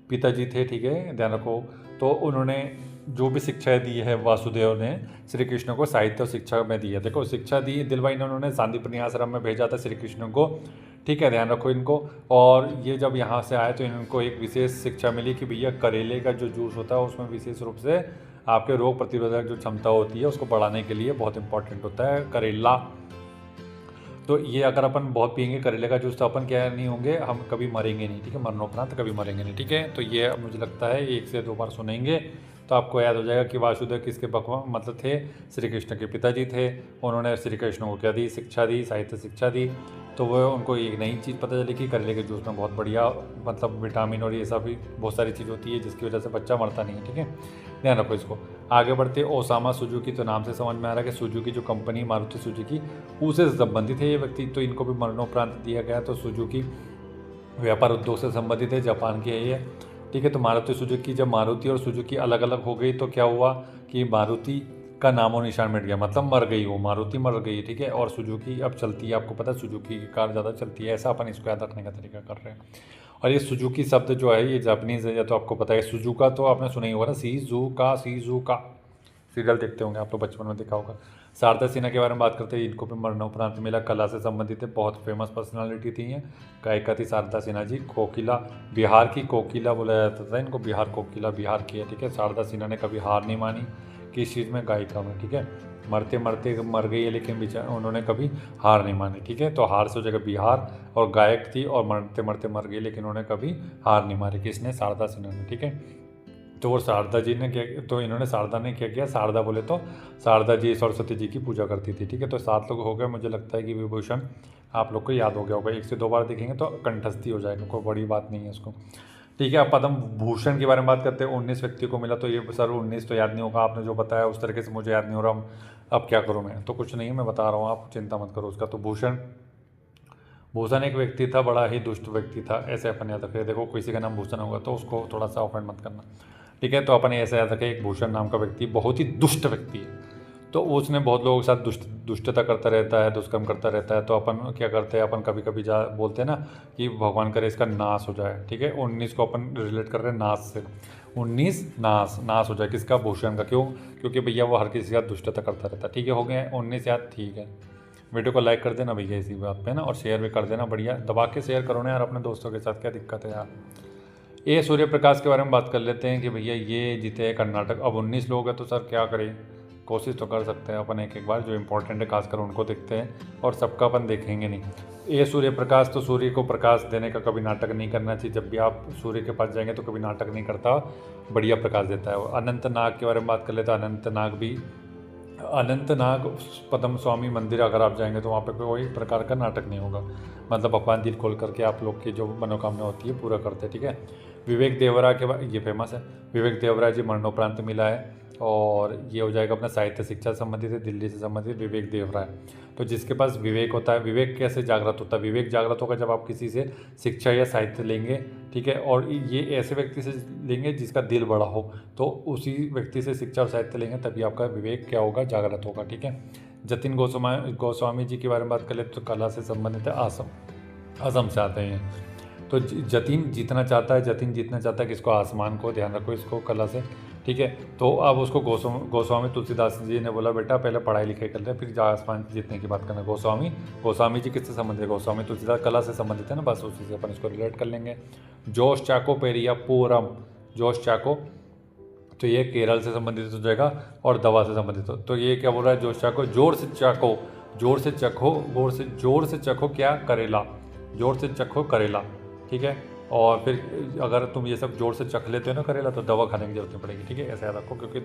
पिताजी थे, ठीक है, ध्यान रखो। तो उन्होंने जो भी शिक्षाएं दी है वासुदेव ने श्री कृष्ण को, साहित्य और शिक्षा में दी है। देखो शिक्षा दी दिलवाई ने उन्होंने, सांदीपनि आश्रम में भेजा था श्री कृष्ण को, ठीक है, ध्यान रखो इनको। और ये जब यहाँ से आए तो इनको एक विशेष शिक्षा मिली कि भैया करेले का जो जूस होता है उसमें विशेष रूप से आपके रोग प्रतिरोधक जो क्षमता होती है उसको बढ़ाने के लिए बहुत इंपॉर्टेंट होता है करेला। तो ये अगर अपन बहुत पियेंगे करेले का जूस तो अपन क्या नहीं होंगे, हम कभी मरेंगे नहीं, ठीक है, मरणोपरांत कभी मरेंगे नहीं, ठीक है। तो ये मुझे लगता है 1 से 2 बार सुनेंगे तो आपको याद हो जाएगा कि वासुदेव किसके भगवान मतलब थे? श्री कृष्ण के पिताजी थे। उन्होंने श्री कृष्ण को क्या दी? शिक्षा दी, साहित्य शिक्षा दी। तो वो उनको एक नई चीज़ पता चली कि करेले के जूस में बहुत बढ़िया मतलब विटामिन और ये सब भी बहुत सारी चीज़ होती है जिसकी वजह से बच्चा मरता नहीं है, ठीक है, ध्यान रखो इसको। आगे बढ़ते ओसामा सुजुकी, तो नाम से समझ में आ रहा है कि सुजुकी जो कंपनी मारुति सुजुकी उसे संबंधित है ये व्यक्ति, तो इनको भी मरणोपरांत दिया गया। तो सुजुकी व्यापार उद्योग से संबंधित है, जापान की है ये, ठीक है। तो मारुति सुजुकी, जब मारुति और सुजुकी अलग अलग हो गई तो क्या हुआ कि मारुति का नामो निशान मिट गया, मतलब मर गई, वो मारुति मर गई, ठीक है, और सुजुकी अब चलती है। आपको पता है सुजुकी की कार ज़्यादा चलती है, ऐसा अपन इसको याद रखने का तरीका कर रहे हैं। और ये सुजुकी शब्द जो है ये जापानीज है, या तो आपको पता है सुजुका, तो आपने सुना ही होगा ना, सीजुका सीरियल देखते होंगे आप तो, बचपन में देखा होगा। शारदा सिन्हा के बारे में बात करते हैं, इनको भी मरणोपरांत मिला, कला से संबंधित है, बहुत फेमस पर्सनालिटी थी ये, गायिका थी शारदा सिन्हा जी। कोकिला, बिहार की कोकिला बोला जाता था इनको, बिहार कोकिला, बिहार की है, ठीक है। शारदा सिन्हा ने कभी हार नहीं मानी, किस चीज़ में, गायिका में, ठीक है। मरते मरते मर गई है लेकिन उन्होंने कभी हार नहीं मानी, ठीक है। तो हार से हो जाएगा बिहार, और गायक थी और मरते मरते मर गई लेकिन उन्होंने कभी हार नहीं मारी, किसने, शारदा सिन्हा ने, ठीक है। तो वो शारदा जी ने क्या, तो इन्होंने, शारदा ने क्या किया, शारदा बोले तो शारदा जी सरस्वती जी की पूजा करती थी, ठीक है। तो 7 लोग हो गए। मुझे लगता है कि विभूषण आप लोग को याद हो गया होगा, 1 से 2 बार देखेंगे तो कंठस्थी हो जाएगा, कोई बड़ी बात नहीं है उसको, ठीक है। अब पद्म भूषण के बारे में बात करते हैं। 19 व्यक्ति को मिला, तो ये सर 19 तो याद नहीं होगा, आपने जो बताया उस तरीके से मुझे याद नहीं हो रहा। अब क्या करूँ मैं, तो कुछ नहीं, मैं बता रहा हूँ, आप चिंता मत करो उसका। तो भूषण एक व्यक्ति था, बड़ा ही दुष्ट व्यक्ति था, ऐसे अपन याद रखें। देखो किसी का नाम भूषण होगा तो उसको थोड़ा सा ऑफेंड मत करना, ठीक है। तो अपन ऐसे याद रखें, एक भूषण नाम का व्यक्ति बहुत ही दुष्ट व्यक्ति है। तो उसने बहुत लोगों के साथ दुष्टता करता रहता है, दुष्कर्म करता रहता है। तो अपन क्या करते हैं, अपन कभी कभी बोलते हैं ना कि भगवान करे इसका नाश हो जाए, ठीक है। 19 को अपन रिलेट कर रहे हैं नाश से। 19 नाश हो जाए, किसका, भूषण का। क्यों, क्योंकि भैया वो हर किसी का दुष्टता करता रहता है, ठीक है। हो गए 19 याद, ठीक है। वीडियो को लाइक कर देना भैया इसी बात पे ना, और शेयर भी कर देना, बढ़िया दबा के शेयर करो ना यार अपने दोस्तों के साथ, क्या दिक्कत है यार। ये सूर्य प्रकाश के बारे में बात कर लेते हैं कि भैया ये जीते हैं कर्नाटक। अब 19 लोग हैं तो सर क्या करें, कोशिश तो कर सकते हैं अपन, एक बार जो इंपॉर्टेंट है खासकर उनको देखते हैं, और सबका अपन देखेंगे नहीं। ये सूर्य प्रकाश, तो सूर्य को प्रकाश देने का कभी नाटक नहीं करना चाहिए। जब भी आप सूर्य के पास जाएंगे तो कभी नाटक नहीं करता, बढ़िया प्रकाश देता है। अनंतनाग के बारे में बात कर लेते हैं। अनंतनाग पद्म स्वामी मंदिर अगर आप जाएंगे तो वहाँ पे कोई प्रकार का नाटक नहीं होगा, मतलब भगवान दिल खोल करके आप लोग की जो मनोकामना होती है पूरा करते हैं, ठीक है। विवेक देवरा के बाद, ये फेमस है, विवेक देवरा जी मरणोपरांत मिला है, और ये हो जाएगा अपना साहित्य शिक्षा से संबंधित है, दिल्ली से संबंधित विवेक देवरा है। तो जिसके पास विवेक होता है, विवेक कैसे जागृत होता है, विवेक जागृत होगा जब आप किसी से शिक्षा या साहित्य लेंगे, ठीक है। और ये ऐसे व्यक्ति से लेंगे जिसका दिल बड़ा हो, तो उसी व्यक्ति से शिक्षा और साहित्य लेंगे, तभी आपका विवेक क्या होगा, जागृत होगा, ठीक है। जतिन गोस्वामी जी के बारे में बात कर ले तो कला से संबंधित है, असम से आते हैं। तो जतिन जीतना चाहता है किसको, आसमान को, ध्यान रखो इसको, कला से, ठीक है। तो अब उसको गोस्वामी तुलसीदास जी ने बोला बेटा पहले पढ़ाई लिखाई कर ले, फिर आसमान जीतने की बात करना। गोस्वामी जी किससे संबंधित है, गोस्वामी तुलसीदास कला से संबंधित है ना, बस उसी से अपन इसको रिलेट कर लेंगे। जोश चाको पेरिया पूरम, जोश चाको, तो ये केरल से संबंधित हो जाएगा, और दवा से संबंधित हो। तो ये क्या बोल रहा है, जोश चाको, जोर से चखो, जोर से चखो क्या, करेला, जोर से चखो करेला, ठीक है। और फिर अगर तुम ये सब जोर से चख लेते हो ना करेला, तो दवा खाने की जरूरत नहीं पड़ेगी, ठीक है। ऐसा याद रखो, क्योंकि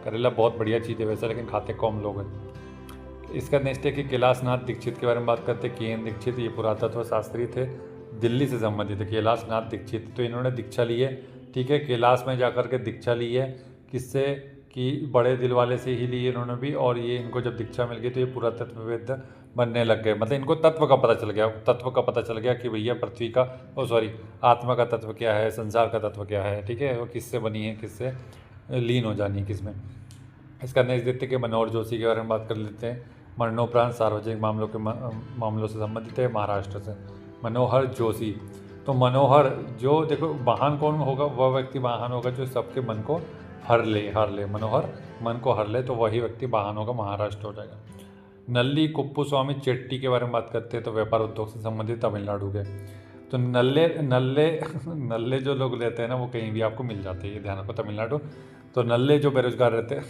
करेला बहुत बढ़िया चीज़ है वैसे, लेकिन खाते कम लोग हैं। इसका नेक्स्ट है कि कैलाशनाथ दीक्षित के बारे में बात करते हैं। के.एन. दीक्षित, ये पुरातत्व शास्त्री थे, दिल्ली से संबंधित है। कैलाशनाथ दीक्षित, तो इन्होंने दीक्षा ली है, ठीक है। कैलाश में जाकर के दीक्षा ली है, किससे, कि बड़े दिल वाले से ही ली इन्होंने भी। और ये इनको जब दीक्षा मिल गई तो ये पुरातत्वविद बनने लग गए, मतलब इनको तत्व का पता चल गया कि भैया पृथ्वी का, आत्मा का तत्व क्या है, संसार का तत्व क्या है, ठीक है। वो किससे बनी है, किससे लीन हो जानी है, किसमें। इसका नेक्स्ट देखते कि मनोहर जोशी के बारे में बात कर लेते हैं। मरणोपरांत सार्वजनिक मामलों से संबंधित है, महाराष्ट्र से। मनोहर जोशी, तो मनोहर, जो देखो महान कौन होगा, वह व्यक्ति महान होगा जो सबके मन को हर ले, मनोहर मन को हर ले, तो वही व्यक्ति महान होगा, महाराष्ट्र हो जाएगा। नल्ली कुप्पुस्वामी चेट्टी के बारे में बात करते हैं, तो व्यापार उद्योग से संबंधित तमिलनाडु के। तो नल्ले जो लोग रहते हैं ना, वो कहीं भी आपको मिल जाते हैं, ये ध्यान रखो, तमिलनाडु। तो नल्ले जो बेरोजगार रहते हैं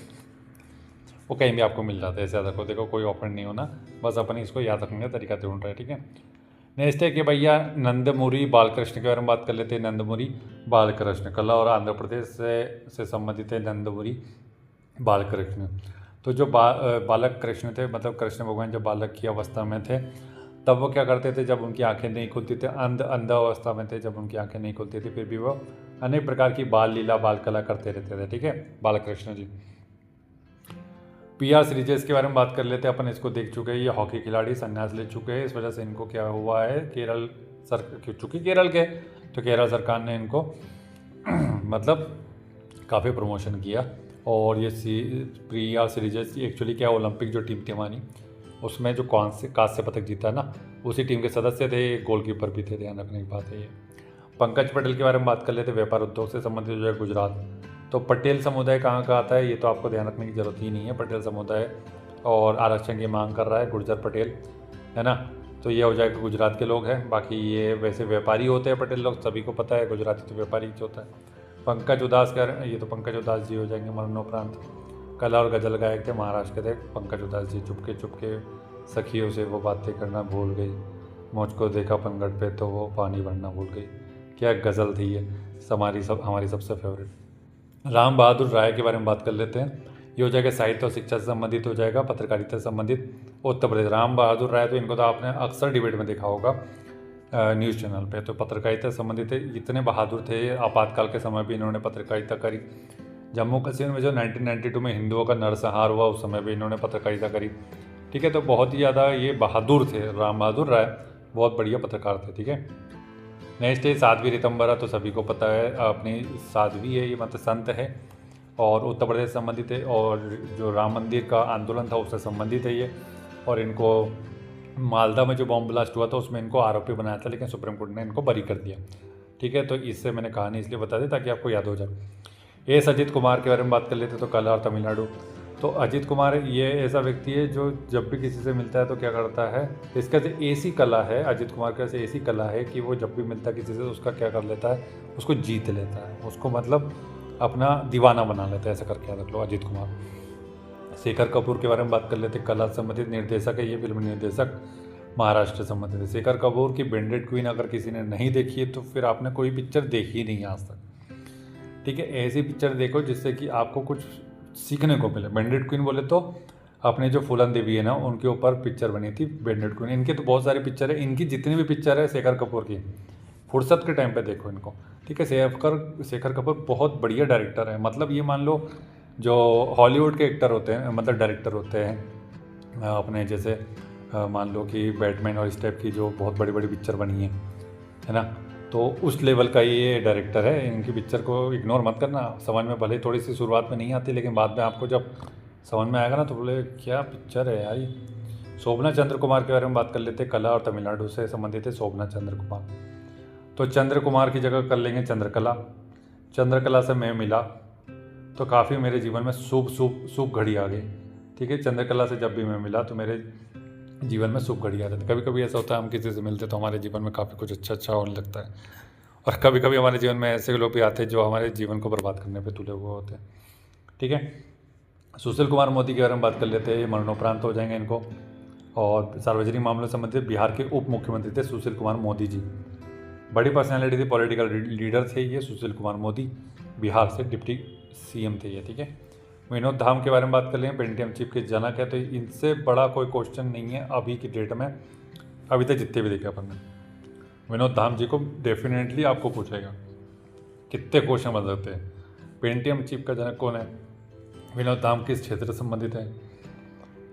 वो कहीं भी आपको मिल जाते हैं, ऐसे याद रखो। देखो कोई ऑफेंड नहीं होना, बस अपन इसको याद रखने का तरीका ढूंढ रहे हैं, ठीक है। नेक्स्ट है कि भैया नंदमुरी बालकृष्ण के बारे में बात कर लेते हैं। नंदमुरी बालकृष्ण, कला और आंध्र प्रदेश से संबंधित है नंदमुरी बालकृष्ण। तो जो बालक कृष्ण थे, मतलब कृष्ण भगवान जब बालक की अवस्था में थे तब वो क्या करते थे, जब उनकी आंखें नहीं खुलती थी, अंध अवस्था में थे जब उनकी आंखें नहीं खुलती थी, फिर भी वो अनेक प्रकार की बाल लीला, बाल कला करते रहते थे, ठीक है, बालकृष्ण जी। पी.आर. श्रीजेश के बारे में बात कर लेते हैं अपन, इसको देख चुके हैं। ये हॉकी खिलाड़ी संन्यास ले चुके हैं, इस वजह से इनको क्या हुआ है, चूँकि केरल के, तो केरल सरकार ने इनको मतलब काफ़ी प्रमोशन किया। और ये पी.आर. श्रीजेश एक्चुअली क्या, ओलंपिक जो टीम थी हमारी, उसमें जो कांस्य पदक जीता ना, उसी टीम के सदस्य थे, गोलकीपर भी थे, ध्यान रखने की बात है ये। पंकज पटेल के बारे में बात कर लेते हैं, व्यापार उद्योग से संबंधित जो है गुजरात। तो पटेल समुदाय कहाँ का आता है, ये तो आपको ध्यान रखने की ज़रूरत ही नहीं है। पटेल समुदाय और आरक्षण की मांग कर रहा है गुर्जर पटेल, है ना। तो ये हो जाएगा, गुजरात के लोग हैं। बाकी ये वैसे व्यापारी होते हैं पटेल लोग, सभी को पता है, गुजराती तो व्यापारी होता है। पंकज उदास ये तो पंकज उदास जी हो जाएंगे मरणोपरांत। कला और गज़ल गायक थे, महाराष्ट्र के थे पंकज उधास जी। चुपके चुपके सखियों से वो बातें करना भूल गई, मुझको देखा पनघट पे तो वो पानी भरना भूल गई। क्या गज़ल थी ये, हमारी सबसे फेवरेट। राम बहादुर राय के बारे में बात कर लेते हैं। ये हो जाएगा साहित्य और शिक्षा से संबंधित, हो जाएगा पत्रकारिता से संबंधित, उत्तर प्रदेश। राम बहादुर राय तो इनको तो आपने अक्सर डिबेट में देखा होगा न्यूज़ चैनल पे। तो पत्रकारिता से संबंधित है, इतने बहादुर थे, आपातकाल के समय भी इन्होंने पत्रकारिता करी। जम्मू कश्मीर में जो 1992 में हिंदुओं का नरसंहार हुआ उस समय भी इन्होंने पत्रकारिता करी। ठीक है, तो बहुत ही ज़्यादा ये बहादुर थे। राम बहादुर राय बहुत बढ़िया पत्रकार थे। ठीक है, नेक्स्ट है साध्वी ऋतंबरा। तो सभी को पता है, अपनी साध्वी है ये, मतलब संत है और उत्तर प्रदेश से संबंधित है, और जो राम मंदिर का आंदोलन था उससे संबंधित है ये। और इनको मालदा में जो बॉम्ब ब्लास्ट हुआ था उसमें इनको आरोपी बनाया था, लेकिन सुप्रीम कोर्ट ने इनको बरी कर दिया। ठीक है, तो इससे मैंने कहानी इसलिए बता दी ताकि आपको याद हो जाए। अजित कुमार के बारे में बात कर लेते तो कला और तमिलनाडु। तो अजित कुमार ये ऐसा व्यक्ति है जो जब भी किसी से मिलता है तो क्या करता है, इसका जो ऐसी कला है, अजित कुमार का ऐसी कला है कि वो जब भी मिलता है किसी से उसका क्या कर लेता है, उसको जीत लेता है, उसको मतलब अपना दीवाना बना लेता है, ऐसा करके याद रख लो अजित कुमार। शेखर कपूर के बारे में बात कर लेते, कला से संबंधित निर्देशक है ये, फिल्म निर्देशक, महाराष्ट्र से संबंधित है। शेखर कपूर की बेंडेड क्वीन अगर किसी ने नहीं देखी है तो फिर आपने कोई पिक्चर देखी ही नहीं आज तक। ठीक है, ऐसी पिक्चर देखो जिससे कि आपको कुछ सीखने को मिले। बेंडेड क्वीन बोले तो अपने जो फूलन देवी है ना, उनके ऊपर पिक्चर बनी थी बेंडेड क्वीन। इनकी तो बहुत सारी पिक्चर है, इनकी जितनी भी पिक्चर है शेखर कपूर की, फुर्सत के टाइम पे देखो इनको। ठीक है, शेखर कपूर बहुत बढ़िया डायरेक्टर है। मतलब ये मान लो जो हॉलीवुड के एक्टर होते हैं, मतलब डायरेक्टर होते हैं अपने, जैसे मान लो कि बैटमैन और इस टाइप की जो बहुत बड़ी बड़ी पिक्चर बनी है ना, तो उस लेवल का ये डायरेक्टर है। इनकी पिक्चर को इग्नोर मत करना, समझ में भले थोड़ी सी शुरुआत में नहीं आती, लेकिन बाद में आपको जब समझ में आएगा ना तो बोले क्या पिक्चर है यार ये। शोभना चंद्र कुमार के बारे में बात कर लेते, कला और तमिलनाडु से संबंधित है शोभना चंद्र कुमार। तो चंद्र कुमार की जगह कर लेंगे चंद्रकला। चंद्रकला से मैं मिला तो काफ़ी मेरे जीवन में शुभ घड़ी आ गई। ठीक है, चंद्रकला से जब भी मैं मिला तो मेरे जीवन में शुभ घड़ी आ जाती है। कभी कभी ऐसा होता है हम किसी से मिलते तो हमारे जीवन में काफ़ी कुछ अच्छा होने लगता है, और कभी कभी हमारे जीवन में ऐसे लोग भी आते हैं जो हमारे जीवन को बर्बाद करने पे तुले हुए होते हैं। ठीक है, सुशील कुमार मोदी के बारे में बात कर लेते हैं, ये मरणोपरांत हो जाएंगे इनको। और सार्वजनिक मामलों से संबंधित बिहार के उप मुख्यमंत्री थे सुशील कुमार मोदी जी। बड़ी पर्सनैलिटी थी, पॉलिटिकल लीडर थे ये सुशील कुमार मोदी, बिहार से डिप्टी सीएम थे ये। ठीक है, विनोद धाम के बारे में बात कर लें, पेंटियम चिप के जनक है। तो इनसे बड़ा कोई क्वेश्चन नहीं है अभी की डेट में, अभी तक जितने भी देखे अपन ने। विनोद धाम जी को डेफिनेटली आपको पूछेगा, कितने क्वेश्चन बन सकते हैं। पेंटियम चिप का जनक कौन है, विनोद धाम किस क्षेत्र से संबंधित है।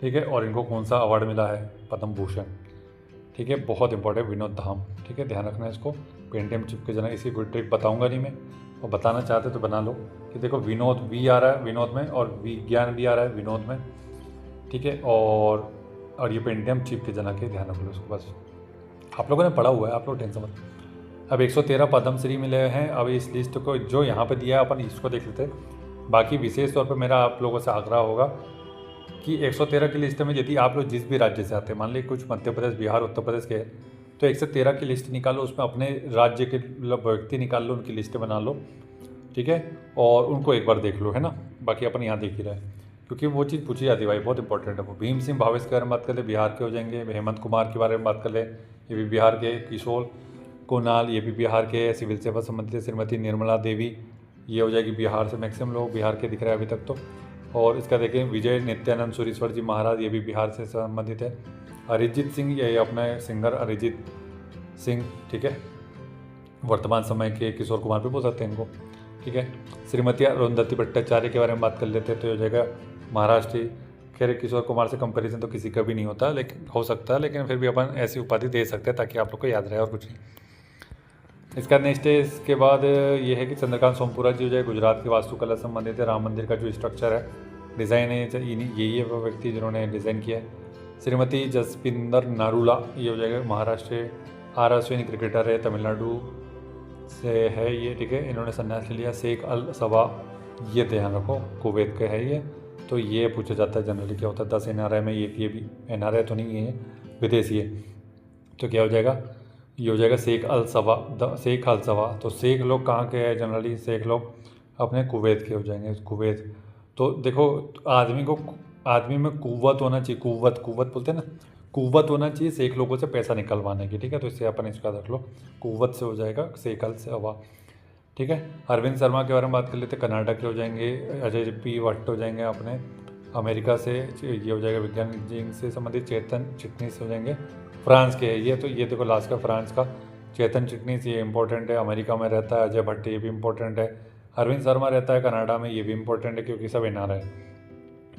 ठीक है, और इनको कौन सा अवार्ड मिला है, पद्म भूषण। ठीक है, बहुत इंपॉर्टेंट विनोद धाम। ठीक है, ध्यान रखना है इसको। पेंटियम चिप के जनक, इसकी कोई ट्रिक बताऊंगा नहीं मैं, और बताना चाहते तो बना लो कि देखो विनोद वी आ रहा है विनोद में, और विज्ञान भी आ रहा है विनोद में। ठीक है, और ये पेंटियम चिप के जनक है, ध्यान रख लो इसको। बस आप लोगों ने पढ़ा हुआ है, आप लोग टेंशन मत। अब 113 पद्मश्री मिले हैं। अब इस लिस्ट को जो यहाँ पे दिया है अपन इसको देख लेते हैं। बाकी विशेष तौर पर मेरा आप लोगों से आग्रह होगा कि 113 की लिस्ट में यदि आप लोग जिस भी राज्य से आते हैं, मान लीजिए कुछ मध्य प्रदेश, बिहार, उत्तर प्रदेश के, तो 113 की लिस्ट निकालो, उसमें अपने राज्य के व्यक्ति निकाल लो, उनकी लिस्ट बना लो। ठीक है, और उनको एक बार देख लो, है ना। बाकी अपन यहाँ देख ही रहे, क्योंकि वो चीज़ पूछी जाती है भाई, बहुत इंपॉर्टेंट है वो। भीम सिंह भावेश के बारे में बात कर ले, बिहार के हो जाएंगे। हेमंत कुमार के बारे में बात कर ले, ये भी बिहार के। किशोर कुणाल, ये भी बिहार के, सिविल सेवा संबंधित। श्रीमती निर्मला देवी, ये हो जाएगी बिहार से। मैक्सिमम लोग बिहार के दिख रहे हैं अभी तक तो। और इसका देखें, विजय नित्यानंद सुरेश्वर जी महाराज, ये भी बिहार से संबंधित है। अरिजीत सिंह, ये अपने सिंगर अरिजीत सिंह। ठीक है, वर्तमान समय के किशोर कुमार भी बोल सकते हैं इनको। ठीक है, श्रीमती अरुंधति भट्टाचार्य के बारे में बात कर लेते हैं, तो हो जाएगा महाराष्ट्र। खैर किशोर कुमार से कंपैरिजन तो किसी का भी नहीं होता, लेकिन हो सकता है, लेकिन फिर भी अपन ऐसी उपाधि दे सकते हैं ताकि आप लोग को याद रहे, और कुछ नहीं। इसका नेक्स्ट है, इसके बाद ये है कि चंद्रकांत सोमपुरा जी हो जाए, गुजरात की वास्तुकला से संबंधित है। राम मंदिर का जो स्ट्रक्चर है, डिज़ाइन है, यही है वो व्यक्ति जिन्होंने डिज़ाइन किया है। श्रीमती जसपिंदर नारूला, ये हो जाएगा महाराष्ट्र। आर अश्विन क्रिकेटर है, तमिलनाडु से है ये। ठीक है, इन्होंने संन्यास ले लिया। शेख अल सबा, ये ध्यान रखो, कुवैत का है ये। तो ये पूछा जाता है जनरली क्या होता है 10 NRI में, ये भी NRI तो नहीं है, विदेशी है। तो क्या हो जाएगा, ये हो जाएगा शेख अल सबा। तो शेख लोग कहाँ के हैं जनरली, शेख लोग अपने कुवैत के हो जाएंगे, कुवैत। तो देखो, आदमी में कुव्वत होना चाहिए, कुव्वत बोलते हैं ना, कुव्वत होना चाहिए सेक लोगों से पैसा निकलवाने की, ठीक है। तो इससे अपन इसका रख लो, कुव्वत से हो जाएगा सेकल से हवा, ठीक है। अरविंद शर्मा के बारे में बात कर लेते हैं, कनाडा के हो जाएंगे। अजय पी भट्ट हो जाएंगे अपने अमेरिका से, ये हो जाएगा विज्ञान इंजीनियरिंग से संबंधित। चेतन चिटनीस हो जाएंगे फ्रांस के, ये तो ये देखो लास्ट का फ्रांस का चेतन चिटनीस, ये इंपॉर्टेंट है, अमेरिका में रहता है। अजय भट्ट, ये भी इंपॉर्टेंट है। अरविंद शर्मा रहता है कनाडा में, ये भी इंपॉर्टेंट है क्योंकि सब एनआर है,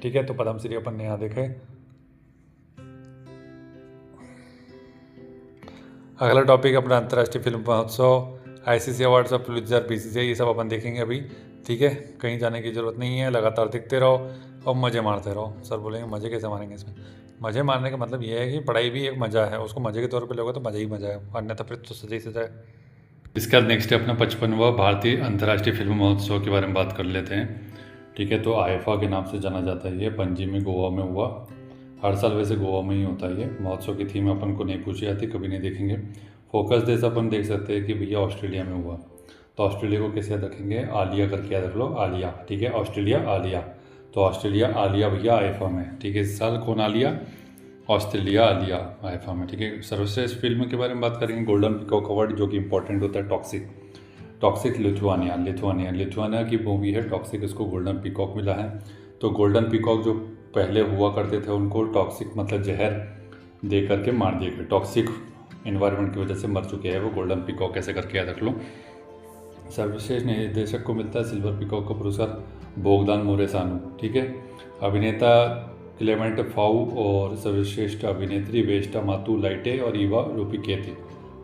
ठीक है। तो पद्मश्री अपन ने यहाँ देखे। अगला टॉपिक अपना अंतर्राष्ट्रीय फिल्म महोत्सव, ICC awards of Pulitzer, BCCI, ये सब अपन देखेंगे अभी, ठीक है। कहीं जाने की ज़रूरत नहीं है, लगातार देखते रहो और मज़े मारते रहो। सर बोलेंगे मज़े कैसे मारेंगे इसमें? मज़े मारने का मतलब ये है कि पढ़ाई भी एक मज़ा है, उसको मज़े के तौर पे लोगे तो मज़ा ही मज़ा है, अन्यथा फिर तो सजा ही सजा है। इसके बाद नेक्स्ट है अपना 55वां भारतीय अंतर्राष्ट्रीय फिल्म महोत्सव के बारे में बात कर लेते हैं, ठीक है। तो आईफा के नाम से जाना जाता है, ये पणजी में गोवा में हुआ। हर साल वैसे गोवा में ही होता है ये महोत्सव। की थीम अपन को नहीं पूछी जाती, कभी नहीं देखेंगे। फोकस देश अपन देख सकते हैं कि भैया ऑस्ट्रेलिया में हुआ, तो ऑस्ट्रेलिया को कैसे याद रखेंगे? आलिया करके याद रख लो, आलिया, ठीक है। ऑस्ट्रेलिया आलिया, तो ऑस्ट्रेलिया आलिया भैया आईफा में, ठीक है। इस साल कौन आलिया? ऑस्ट्रेलिया आलिया आईफा में, ठीक है। सर्वश्रेष्ठ फिल्म के बारे में बात करेंगे, गोल्डन पीकॉक अवार्ड जो कि इंपॉर्टेंट होता है, टॉक्सिक लिथुआनिया की मूवी है टॉक्सिक, इसको गोल्डन पीकॉक मिला है। तो गोल्डन पीकॉक जो पहले हुआ करते थे उनको टॉक्सिक मतलब जहर दे करके मार दिए गए, टॉक्सिक इन्वायरमेंट की वजह से मर चुके हैं वो। गोल्डन पीकॉक ऐसे करके याद रख लो। सर्वश्रेष्ठ निर्देशक को मिलता है सिल्वर पीकॉक का पुरस्कार बोगदान मोरेसानू, ठीक है। अभिनेता क्लेमेंट फाउ और सर्वश्रेष्ठ अभिनेत्री वेस्टा मातू लाइटे और ईवा रूपिकेती,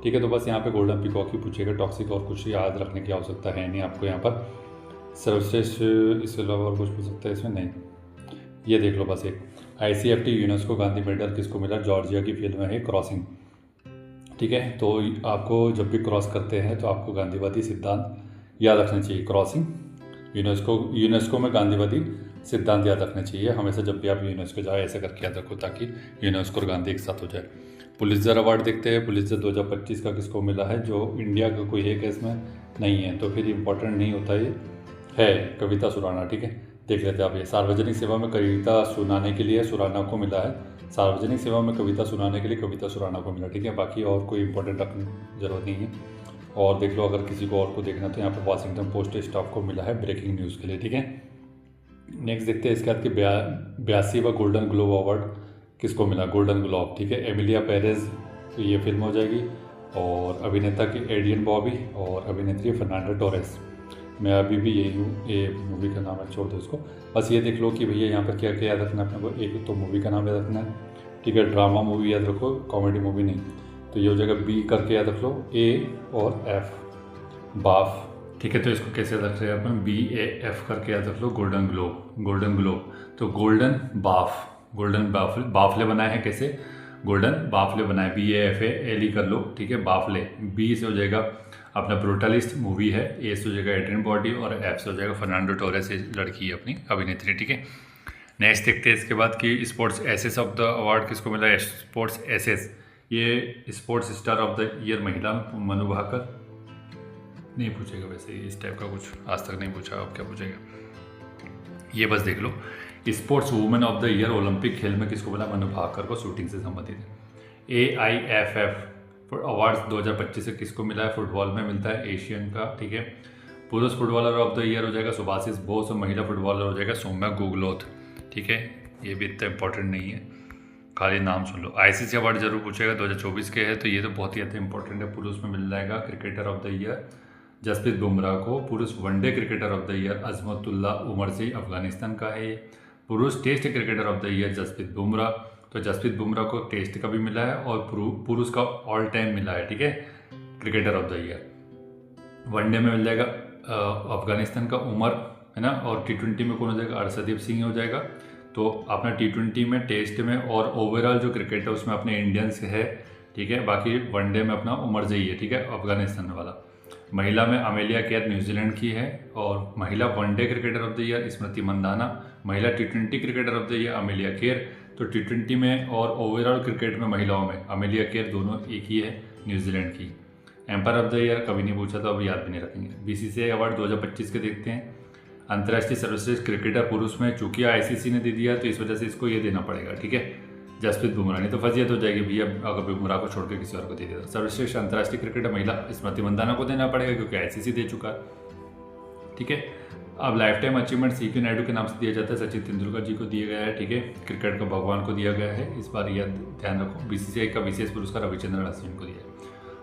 ठीक है। तो बस यहाँ पे गोल्डन पीकॉक ही पूछेगा, टॉक्सिक और कुछ याद रखने की आवश्यकता है नहीं आपको यहाँ पर। सर्वश्रेष्ठ इसके अलावा और कुछ पूछ सकता है इसमें? नहीं, ये देख लो बस एक। ICFT यूनेस्को गांधी मेडल किसको मिला? जॉर्जिया की फिल्म है क्रॉसिंग, ठीक है। तो आपको जब भी क्रॉस करते हैं तो आपको गांधीवादी सिद्धांत याद रखना चाहिए। क्रॉसिंग यूनेस्को में गांधीवादी सिद्धांत याद रखने चाहिए हमेशा, जब भी आप यूनेस्को जाए ऐसे करके याद रखो ताकि यूनेस्को और गांधी एक साथ हो जाए। पुलित्जर अवार्ड देखते हैं, पुलित्जर 2025 का किसको मिला है? जो इंडिया का कोई एक इसमें नहीं है तो फिर इम्पोर्टेंट नहीं होता, ये है कविता सुराना, ठीक है। देख लेते हैं आप, ये सार्वजनिक सेवा में कविता सुनाने के लिए सुराना को मिला है, सार्वजनिक सेवा में कविता सुनाने के लिए कविता सुराना को मिला, ठीक है। बाकी और कोई इंपॉर्टेंट रखने जरूरत नहीं है। और देख लो अगर किसी को और को देखना तो यहाँ पर वाशिंगटन पोस्ट स्टाफ को मिला है ब्रेकिंग न्यूज़ के लिए, ठीक है। नेक्स्ट देखते हैं इसके बाद कि 82वां गोल्डन ग्लोब अवार्ड किसको मिला? गोल्डन ग्लोब, ठीक है। एमिलिया पेरेज, ये फिल्म हो जाएगी। और अभिनेता की एडियन बॉबी और अभिनेत्री फर्नांडो टोरेस। मैं अभी भी यही हूँ, ये मूवी का नाम है, छोड़ दो इसको। बस ये देख लो कि भैया यहाँ पर क्या क्या याद रखना है अपने को। एक तो मूवी का नाम याद रखना है, ठीक है। ड्रामा मूवी याद रखो, कॉमेडी मूवी नहीं। तो ये हो जाएगा B करके याद रख लो, A और F, बाफ, ठीक है। तो इसको कैसे याद रख रहे हैं अपन? BAF करके याद रख लो, गोल्डन ग्लोब। तो गोल्डन बाफले बनाए हैं कैसे? गोल्डन बाफले बनाए, BAFLE कर लो, ठीक है। बाफले, B से हो जाएगा अपना ब्रूटलिस्ट मूवी है, A से हो जाएगा एड्रियन बॉडी और F से हो जाएगा फर्नांडो टोरेस, लड़की है अपनी अभिनेत्री, ठीक है। नेक्स्ट देखते हैं इसके बाद कि sports aces of the award किसको मिला है? स्पोर्ट्स एसेस, ये sports star of the year महिला मनु भाकर, नहीं पूछेगा वैसे, इस टाइप का कुछ आज तक नहीं पूछा, अब क्या पूछेगा ये बस देख लो। Sports women of the year Olympic खेल में किसको मिला? मनु भाकर को, शूटिंग से संबंधित है। AIFF अवार्ड्स 2025 से किसको मिला है? फुटबॉल में मिलता है, एशियन का, ठीक है। पुरुष फुटबॉलर ऑफ द ईयर हो जाएगा सुभाषिस बोस और महिला फुटबॉलर हो जाएगा सौम्या गुगलोथ, ठीक है। ये भी इतना इंपॉर्टेंट नहीं है, खाली नाम सुन लो। ICC अवार्ड जरूर पूछेगा, 2024 के है, तो ये तो बहुत ही ज़्यादा इंपॉर्टेंट है। पुरुष में मिल जाएगा cricketer of the year Jasprit Bumrah को। पुरुष one day cricketer of the year Azmatullah Umar से, अफगानिस्तान का है। पुरुष test cricketer of the year Jasprit Bumrah, तो जसप्रीत बुमराह को टेस्ट का भी मिला है और पुरुष का ऑल टाइम मिला है, ठीक है, cricketer of the year. One day में मिल जाएगा अफगानिस्तान का उमर, है ना। और T20 में कौन हो जाएगा? अर्शदीप सिंह हो जाएगा। तो अपना T20 में, टेस्ट में और ओवरऑल जो क्रिकेट है उसमें अपने इंडियंस है, ठीक है। बाकी वनडे में अपना उमर जई है, ठीक है, अफगानिस्तान वाला। महिला में अमेलिया केर न्यूजीलैंड की है। और महिला one day cricketer of the year Smriti Mandhana. महिला T20 cricketer of the year Amelia Kerr. तो T20 में और ओवरऑल क्रिकेट में महिलाओं में अमेलिया केर दोनों एक ही है, न्यूजीलैंड की। एम्पायर ऑफ द ईयर कभी नहीं पूछा तो अब याद भी नहीं रखेंगे। BCCI अवार्ड 2025 के देखते हैं। अंतर्राष्ट्रीय सर्वश्रेष्ठ क्रिकेटर पुरुष में चूंकि आईसीसी ने दे दिया तो इस वजह से इसको ये देना पड़ेगा, ठीक है, जसप्रीत बुमराह। नहीं तो फजीयत हो जाएगी भैया अगर बुमराह को छोड़कर किसी और को दे दिया। सर्वश्रेष्ठ अंतर्राष्ट्रीय क्रिकेटर महिला स्मृति मंदाना को देना पड़ेगा क्योंकि आईसीसी दे चुका है, ठीक है। अब lifetime achievement CK Naidu के नाम से दिया जाता है, सचिन तेंदुलकर जी को दिया गया है, ठीक है। क्रिकेट का भगवान को दिया गया है, इस बार यह ध्यान रखो। बीसीसीआई का विशेष पुरस्कार रविचंद्रन अश्विन को दिया है।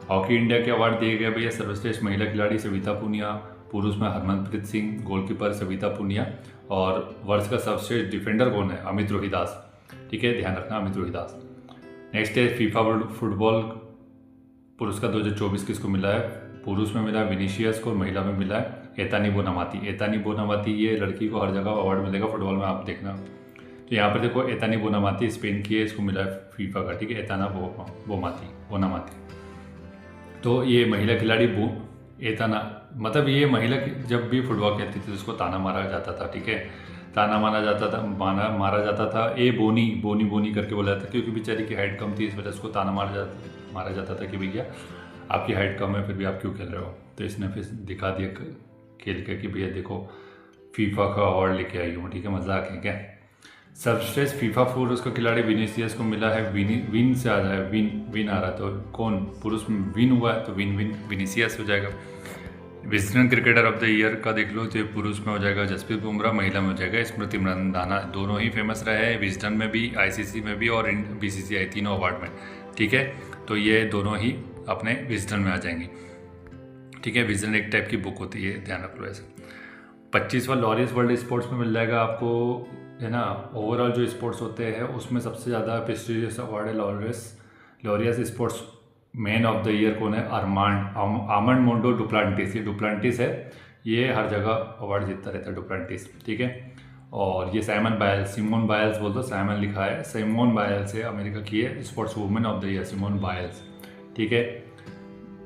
हॉकी इंडिया के अवार्ड दिए गए भैया, सर्वश्रेष्ठ महिला खिलाड़ी सविता पुनिया, पुरुष में हरमनप्रीत सिंह, गोलकीपर सविता पुनिया, और वर्ष का सर्वश्रेष्ठ डिफेंडर कौन है? अमित रोहिदास, ठीक है, ध्यान रखना अमित रोहिदास। नेक्स्ट है फीफा वर्ल्ड फुटबॉल पुरस्कार 2024 किसको मिला है? पुरुष में मिला है विनीशियस को, महिला में मिला है एतानी बोनामाती। एतानी बोनामाती ये लड़की को हर जगह अवार्ड मिलेगा फुटबॉल में, आप देखना। तो यहाँ पर देखो एतानी बोनामाती स्पेन की है, इसको मिला है फीफा का, ठीक है, एताना बोनामाती। तो ये महिला खिलाड़ी एताना, मतलब ये महिला जब भी फुटबॉल खेलती थी तो उसको ताना मारा जाता था, ठीक है, ताना मारा जाता था ए बोनी बोनी बोनी करके बोला जाता था, क्योंकि बेचारी की हाइट कम थी, इस वजह से उसको ताना मारा जाता था कि भैया आपकी हाइट कम है फिर भी आप क्यों खेल रहे हो। तो इसने फिर दिखा दिया खेल के कि भैया देखो फीफा का अवार्ड लेके आई हूँ, ठीक है, मजाक है क्या। सर्वश्रेष्ठ फीफा पुरुष का खिलाड़ी विनीसियस को मिला है, विन से आ रहा है, विन आ रहा है, तो कौन? पुरुष में विन हुआ है तो विनीसियस हो जाएगा। Wisden cricketer of the year का देख लो तो पुरुष में हो जाएगा जसप्रीत बुमराह, महिला में हो जाएगा स्मृति मंदाना। दोनों ही फेमस रहे हैं, विजडन में भी, आईसीसी में भी और बीसीसीआई, तीनों अवार्ड में, ठीक है। तो ये दोनों ही अपने विजडन में आ जाएंगी, ठीक है। विजडन एक टाइप की बुक होती है, ध्यान रख लो ऐसे। 25वां लॉरियस वर्ल्ड स्पोर्ट्स में मिल जाएगा आपको, है ना। ओवरऑल जो स्पोर्ट्स होते हैं उसमें सबसे ज़्यादा प्रेस्टिजियस अवार्ड है Laureus sports man of the year कौन है? Armand Mondo Duplantis. ये डुप्लांटिस है, ये हर जगह अवार्ड जीतता रहता है डुप्लांटिस, ठीक है। और ये सिमोन बायल्स बोल दो, साइमन लिखा है, सिमोन बायल्स है, अमेरिका की है, sports women of the year Simone Biles, ठीक है।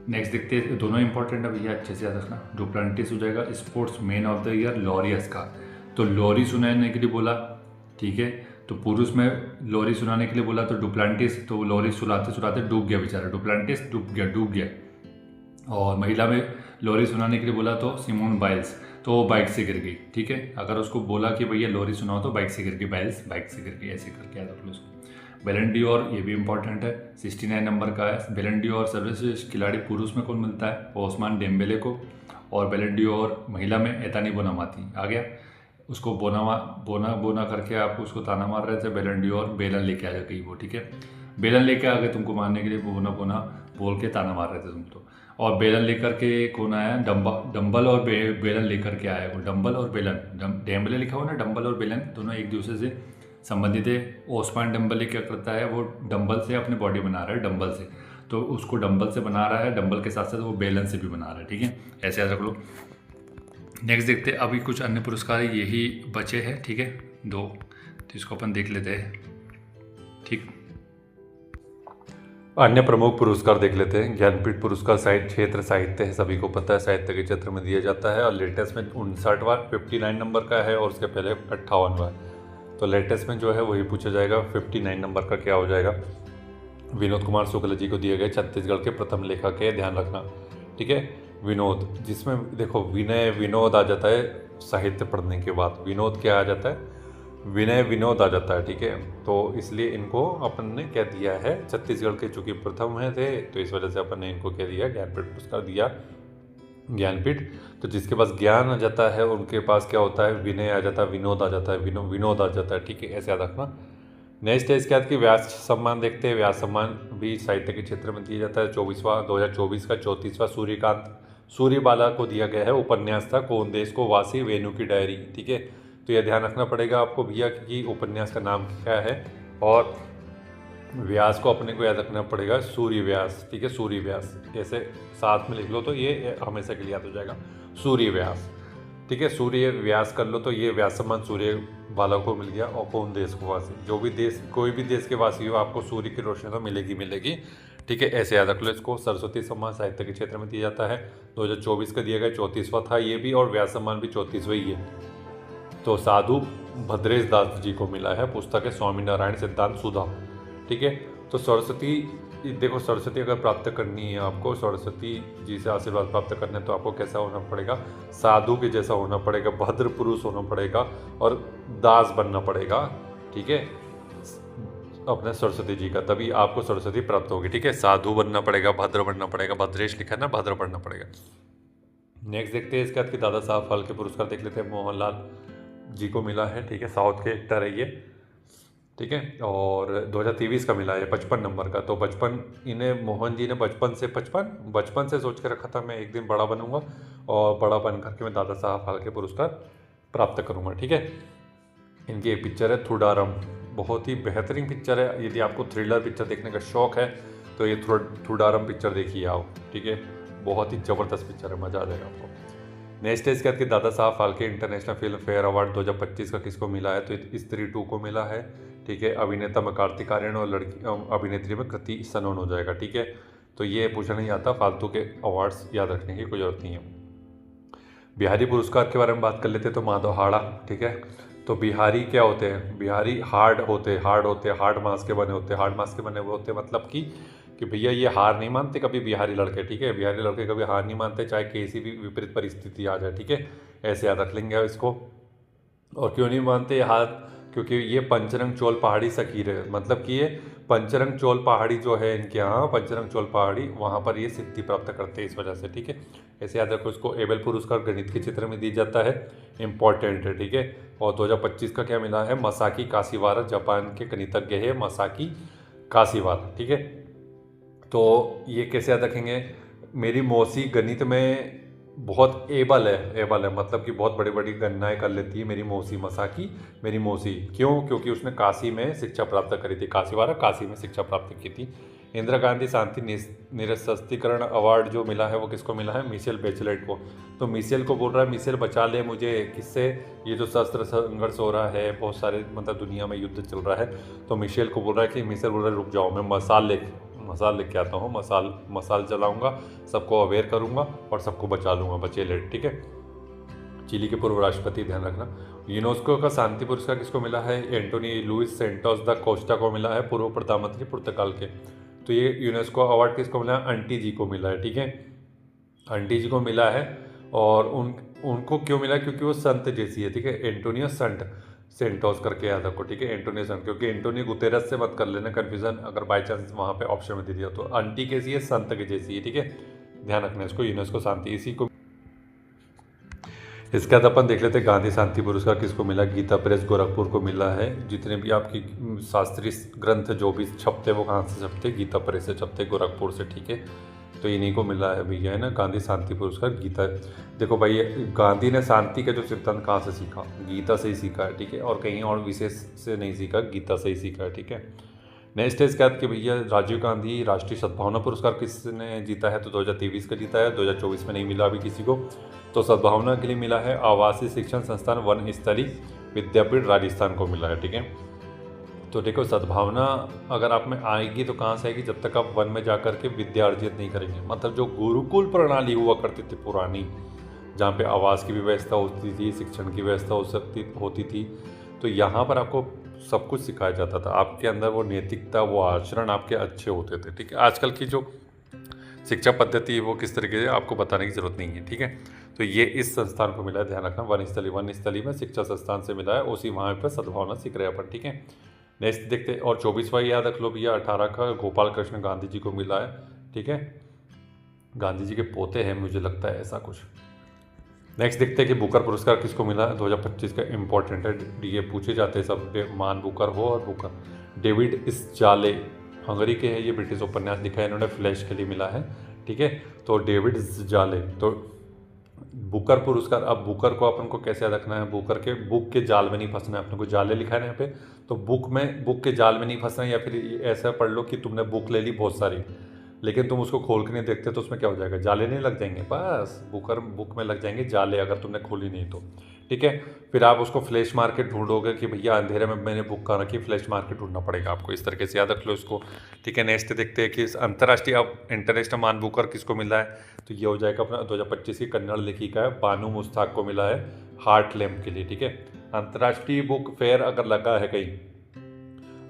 नेक्स्ट देखते हैं, दोनों इंपॉर्टेंट है भैया, अच्छे से याद रखना। डुप्लांटिस हो जाएगा sports man of the year Laureus का, तो लॉरी सुनाने के लिए बोला, ठीक है। तो पुरुष में लॉरी सुनाने के लिए बोला तो डुप्लांटिस, तो लॉरी सुनाते सुनाते डूब गया बेचारा, डुप्लांटिस डूब गया। और महिला में लॉरी सुनाने के लिए बोला तो सिमोन बाइल्स, तो वो बाइक से गिर गई, ठीक है। अगर उसको बोला कि भैया लॉरी सुनाओ तो बाइक से गिर गई, बाइल्स बाइक से गिर गई, ऐसे करके याद रख लो उसको। बैलन डी'ओर ये भी इंपॉर्टेंट है, 69 नंबर का है। बैलन डी'ओर सर्वश्रेष्ठ खिलाड़ी पुरुष में कौन मिलता है? ओस्मान डेम्बेले को। और बैलन डी'ओर महिला में एतानी बोनामाती आ गया, उसको बोना करके आप उसको ताना मार रहे थे, बैलन डी'ओर बेलन लेके आ गई वो, ठीक है। बेलन लेके आ गए तुमको मारने के लिए, बोना बोल के ताना मार रहे थे तुम तो। और बेलन लेकर के कौन आया? डंबल और बेलन लेकर के आया वो, डंबल और बेलन, डेम्बले लिखा हुआ ना, डंबल और बेलन दोनों एक दूसरे से संबंधित है। ओस्मान डेम्बले क्या करता है, वो डंबल से अपनी बॉडी बना रहा है, डंबल से, तो उसको डंबल से बना रहा है, डंबल के साथ साथ वो बेलन से भी बना रहा है, ठीक है, ऐसे याद रख लो। नेक्स्ट देखते हैं, अभी कुछ अन्य पुरस्कार यही बचे हैं, ठीक है, 2, तो इसको अपन देख लेते हैं, ठीक। अन्य प्रमुख पुरस्कार देख लेते हैं। ज्ञानपीठ पुरस्कार क्षेत्र साहित्य है, सभी को पता है, साहित्य के क्षेत्र में दिया जाता है। और लेटेस्ट में 59वां 59 नंबर का है, और उसके पहले 58वां। तो लेटेस्ट में जो है वही पूछा जाएगा, 59 नंबर का क्या हो जाएगा? विनोद कुमार शुक्ल जी को दिए गए, छत्तीसगढ़ के प्रथम लेखक है, ध्यान रखना, ठीक है। विनोद, जिसमें देखो विनय विनोद आ जाता है, साहित्य पढ़ने के बाद विनोद क्या आ जाता है? विनय विनोद आ जाता है, ठीक है। तो इसलिए इनको अपन ने क्या दिया है, छत्तीसगढ़ के चूँकि प्रथम है थे तो इस वजह से अपन ने इनको क्या दिया, ज्ञानपीठ पुरस्कार दिया। ज्ञानपीठ, तो जिसके पास ज्ञान आ जाता है उनके पास क्या होता है, विनय आ जाता है, विनोद आ जाता है, विनोद आ जाता है, ठीक है, ऐसे याद रखना। नेक्स्ट है इसके बाद कि व्यास सम्मान देखते हैं। व्यास सम्मान भी साहित्य के क्षेत्र में दिया जाता है। 2024 का 34वां सूर्यकांत सूर्यबाला को दिया गया है, उपन्यास था कौन देश को वासी वेणु की डायरी, ठीक है। तो यह ध्यान रखना पड़ेगा आपको भैया कि उपन्यास का नाम क्या है, और व्यास को अपने को याद रखना पड़ेगा सूर्य व्यास, ठीक है, सूर्य व्यास, ऐसे साथ में लिख लो तो ये हमेशा के लिए याद हो जाएगा, सूर्य व्यास, ठीक है। सूर्य व्यास कर लो तो ये व्यास सम्मान सूर्य बाला को मिल गया। और कौन देश को वासी, जो भी देश, कोई भी देश के वासी हो, आपको सूर्य की रोशनी तो मिलेगी, ठीक है, ऐसे याद रख लो इसको। सरस्वती सम्मान साहित्य के क्षेत्र में दिया जाता है, 2024 का दिया गया, 34वां था ये भी, और व्यास सम्मान भी 34वां ही है। तो साधु भद्रेश दास जी को मिला है, पुस्तक है स्वामी नारायण सिद्धांत सुधा, ठीक है। तो सरस्वती देखो, सरस्वती अगर प्राप्त करनी है आपको, सरस्वती जी से आशीर्वाद प्राप्त करना है, तो आपको कैसा होना पड़ेगा? साधु के जैसा होना पड़ेगा, भद्र पुरुष होना पड़ेगा और दास बनना पड़ेगा, ठीक है, अपने सरस्वती जी का, तभी आपको सरस्वती प्राप्त होगी, ठीक है। साधु बनना पड़ेगा, भद्र बनना पड़ेगा, भद्रेश लिखा है ना, भद्र बनना पड़ेगा। नेक्स्ट देखते हैं इसके बाद कि दादा साहब फाल्के पुरस्कार देख लेते हैं। मोहनलाल जी को मिला है, ठीक है, साउथ के एक्टर है ये, ठीक है, और 2023 का मिला है 55 नंबर का। तो बचपन इन्हें मोहन जी ने बचपन से सोच के रखा था, मैं एक दिन बड़ा बनूंगा और बड़ा बन करके मैं दादा साहब फाल्के पुरस्कार प्राप्त करूंगा, ठीक है। इनकी एक पिक्चर है थुडारम, बहुत ही बेहतरीन पिक्चर है। यदि आपको थ्रिलर पिक्चर देखने का शौक है तो ये थुडारम पिक्चर देखिए आप, ठीक है, बहुत ही ज़बरदस्त पिक्चर है, मज़ा आ जाएगा आपको। नेक्स्ट है इसके बाद कि Dada Saheb Phalke international film fair award 2025 का किसको मिला है? तो स्त्री 2 को मिला है, ठीक है। अभिनेता में कार्तिक आर्यन और लड़की अभिनेत्री में कृति सनोन हो जाएगा, ठीक है। तो ये पूछा नहीं आता, फालतू के अवार्ड्स याद रखने की कोई जरूरत नहीं है। बिहारी पुरस्कार के बारे में बात कर लेते हैं, तो माधव हाड़ा, ठीक है। तो बिहारी क्या होते हैं? बिहारी हार्ड होते हैं, हार्ड मांस के बने होते हैं, हार्ड मांस के बने हुए होते हैं, मतलब कि भैया ये हार नहीं मानते कभी बिहारी लड़के, ठीक है। बिहारी लड़के कभी हार नहीं मानते, चाहे कैसी भी विपरीत परिस्थिति आ जाए, ठीक है। ऐसे याद रख लेंगे इसको। और क्यों नहीं मानते हार? क्योंकि ये पंचरंग चोल पहाड़ी सकीर है, मतलब कि ये पंचरंग चोल पहाड़ी जो है इनके यहाँ, पंचरंग चोल पहाड़ी, वहाँ पर ये सिद्धि प्राप्त करते हैं इस वजह से, ठीक है। ऐसे याद रखो इसको। एबेल पुरस्कार गणित के क्षेत्र में दी जाता है, इम्पॉर्टेंट है, ठीक है। और 2025 का क्या मिला है? मसाकी काशीवारा, जापान के गणितज्ञ है मसाकी काशीवारा, ठीक है। तो ये कैसे याद रखेंगे? मेरी मौसी गणित में बहुत एबल है, मतलब कि बहुत बड़ी बड़ी गणनाएं कर लेती है मेरी मौसी मसाकी, मेरी मौसी। क्यों? क्योंकि उसने काशी में शिक्षा प्राप्त करी थी, काशीवारा काशी में शिक्षा प्राप्त की थी। इंदिरा गांधी शांति निरस्तीकरण अवार्ड जो मिला है वो किसको मिला है? मिशेल बेचलेट को। तो मिशेल को बोल रहा है, मिशेल बचा ले मुझे, किससे? ये जो शस्त्र संघर्ष हो रहा है, बहुत सारे मतलब दुनिया में युद्ध चल रहा है, तो मिशेल को बोल रहा है कि मिशेल बोल रहा है रुक जाओ, मैं मसाल लेके आता हूँ, मसाल जलाऊंगा, सबको अवेयर करूंगा और सबको बचा लूंगा, बचे ले, ठीक है। चिली के पूर्व राष्ट्रपति, ध्यान रखना। यूनेस्को का शांति पुरस्कार किसको मिला है? Antonio Luis Santos da Costa को मिला है, पूर्व प्रधानमंत्री पुर्तगाल के। तो ये यूनेस्को अवार्ड किसको मिला है? आंटी जी को मिला है, ठीक है, आंटी जी को मिला है। और उनको क्यों मिला? क्योंकि वो संत जैसी है, ठीक है, एंटोनियो सेंटोस करके याद रखो, ठीक है, एंटोनियो संत, क्योंकि एंटोनियो गुतेरस से मत कर लेना कन्फ्यूजन, अगर बाई चांस वहाँ पे ऑप्शन में दे दिया तो। आंटी कैसी है? संत के जैसी है, ठीक है, ध्यान रखना इसको। यूनेस्को शांति, इसी को। इसके बाद अपन देख लेते हैं गांधी शांति पुरस्कार किसको मिला? गीता प्रेस गोरखपुर को मिला है। जितने भी आपकी शास्त्रीय ग्रंथ जो भी छपते वो कहाँ से छपते? गीता प्रेस से छपते, गोरखपुर से, ठीक है। तो इन्हीं को मिला है भैया, है ना, गांधी शांति पुरस्कार। गीता, देखो भाई, गांधी ने शांति का जो सिद्धांत कहाँ से सीखा? गीता से ही सीखा है, ठीक है, और कहीं और विशेष से नहीं सीखा, गीता से ही सीखा है, ठीक है। नेक्स्ट है इसके बाद कि भैया राजीव गांधी राष्ट्रीय सद्भावना पुरस्कार किसने जीता है? तो 2023 का जीता है, 2024 में नहीं मिला अभी किसी को। तो सद्भावना के लिए मिला है आवासीय शिक्षण संस्थान वनस्थली विद्यापीठ राजस्थान को मिला है, ठीक है। तो देखो, सद्भावना अगर आप में आएगी तो कहाँ से आएगी? जब तक आप वन में जा कर के विद्या अर्जित नहीं करेंगे, मतलब जो गुरुकुल प्रणाली हुआ करती थी पुरानी, जहाँ पे आवास की भी व्यवस्था होती थी, शिक्षण की व्यवस्था होती थी, तो यहाँ पर आपको सब कुछ सिखाया जाता था, आपके अंदर वो नैतिकता, वो आचरण आपके अच्छे होते थे, ठीक है। आजकल की जो शिक्षा पद्धति है वो किस तरीके से, आपको बताने की जरूरत नहीं है, ठीक है। तो ये इस संस्थान को मिला है, ध्यान रखना, वनस्थली में शिक्षा संस्थान से मिला है, उसी वहाँ पर सद्भावना सीख रहे हैं अपन, ठीक है। नेक्स्ट देखते हैं, और 24वां याद रख लो भैया, 18 का गोपाल कृष्ण गांधी जी को मिला है, ठीक है, गांधी जी के पोते हैं मुझे लगता है, ऐसा कुछ। नेक्स्ट देखते हैं कि बुकर पुरस्कार किसको मिला है? 2025 का इंपॉर्टेंट है, ये पूछे जाते हैं सब, मान बुकर हो और बुकर। डेविड इस्जाले हंगरी के हैं, ये ब्रिटिश उपन्यास लिखा है इन्होंने, फ्लैश के लिए मिला है, ठीक है। तो डेविड इस्जाले, तो बुकर पुरस्कार। अब बुकर को अपन को कैसे याद रखना है? बुकर के बुक के जाल में नहीं फंसना है, अपने को जाले लिखा है ना यहाँ पे, तो बुक के जाल में नहीं फंसना है। या फिर ऐसा पढ़ लो कि तुमने बुक ले ली बहुत सारी, लेकिन तुम उसको खोल के नहीं देखते तो उसमें क्या हो जाएगा? जाले नहीं लग जाएंगे, बस बुक में लग जाएंगे जाले, अगर तुमने खोली नहीं तो, ठीक है। फिर आप उसको फ्लैश मार के ढूंढोगे कि भैया अंधेरे में मैंने बुक कहाँ रखी, फ्लैश मार के ढूंढना पड़ेगा आपको, इस तरीके से याद रख लो इसको, ठीक है। नेक्स्ट देखते हैं कि अंतर्राष्ट्रीय, अब इंटरनेशनल मान बुकर किसको मिला है? तो ये हो जाएगा अपना 2025 की कन्नड़ लेखिका है बानू मुस्ताक को मिला है, हार्ट लैम्प के लिए, ठीक है। अंतर्राष्ट्रीय बुक फेयर अगर लगा है कहीं,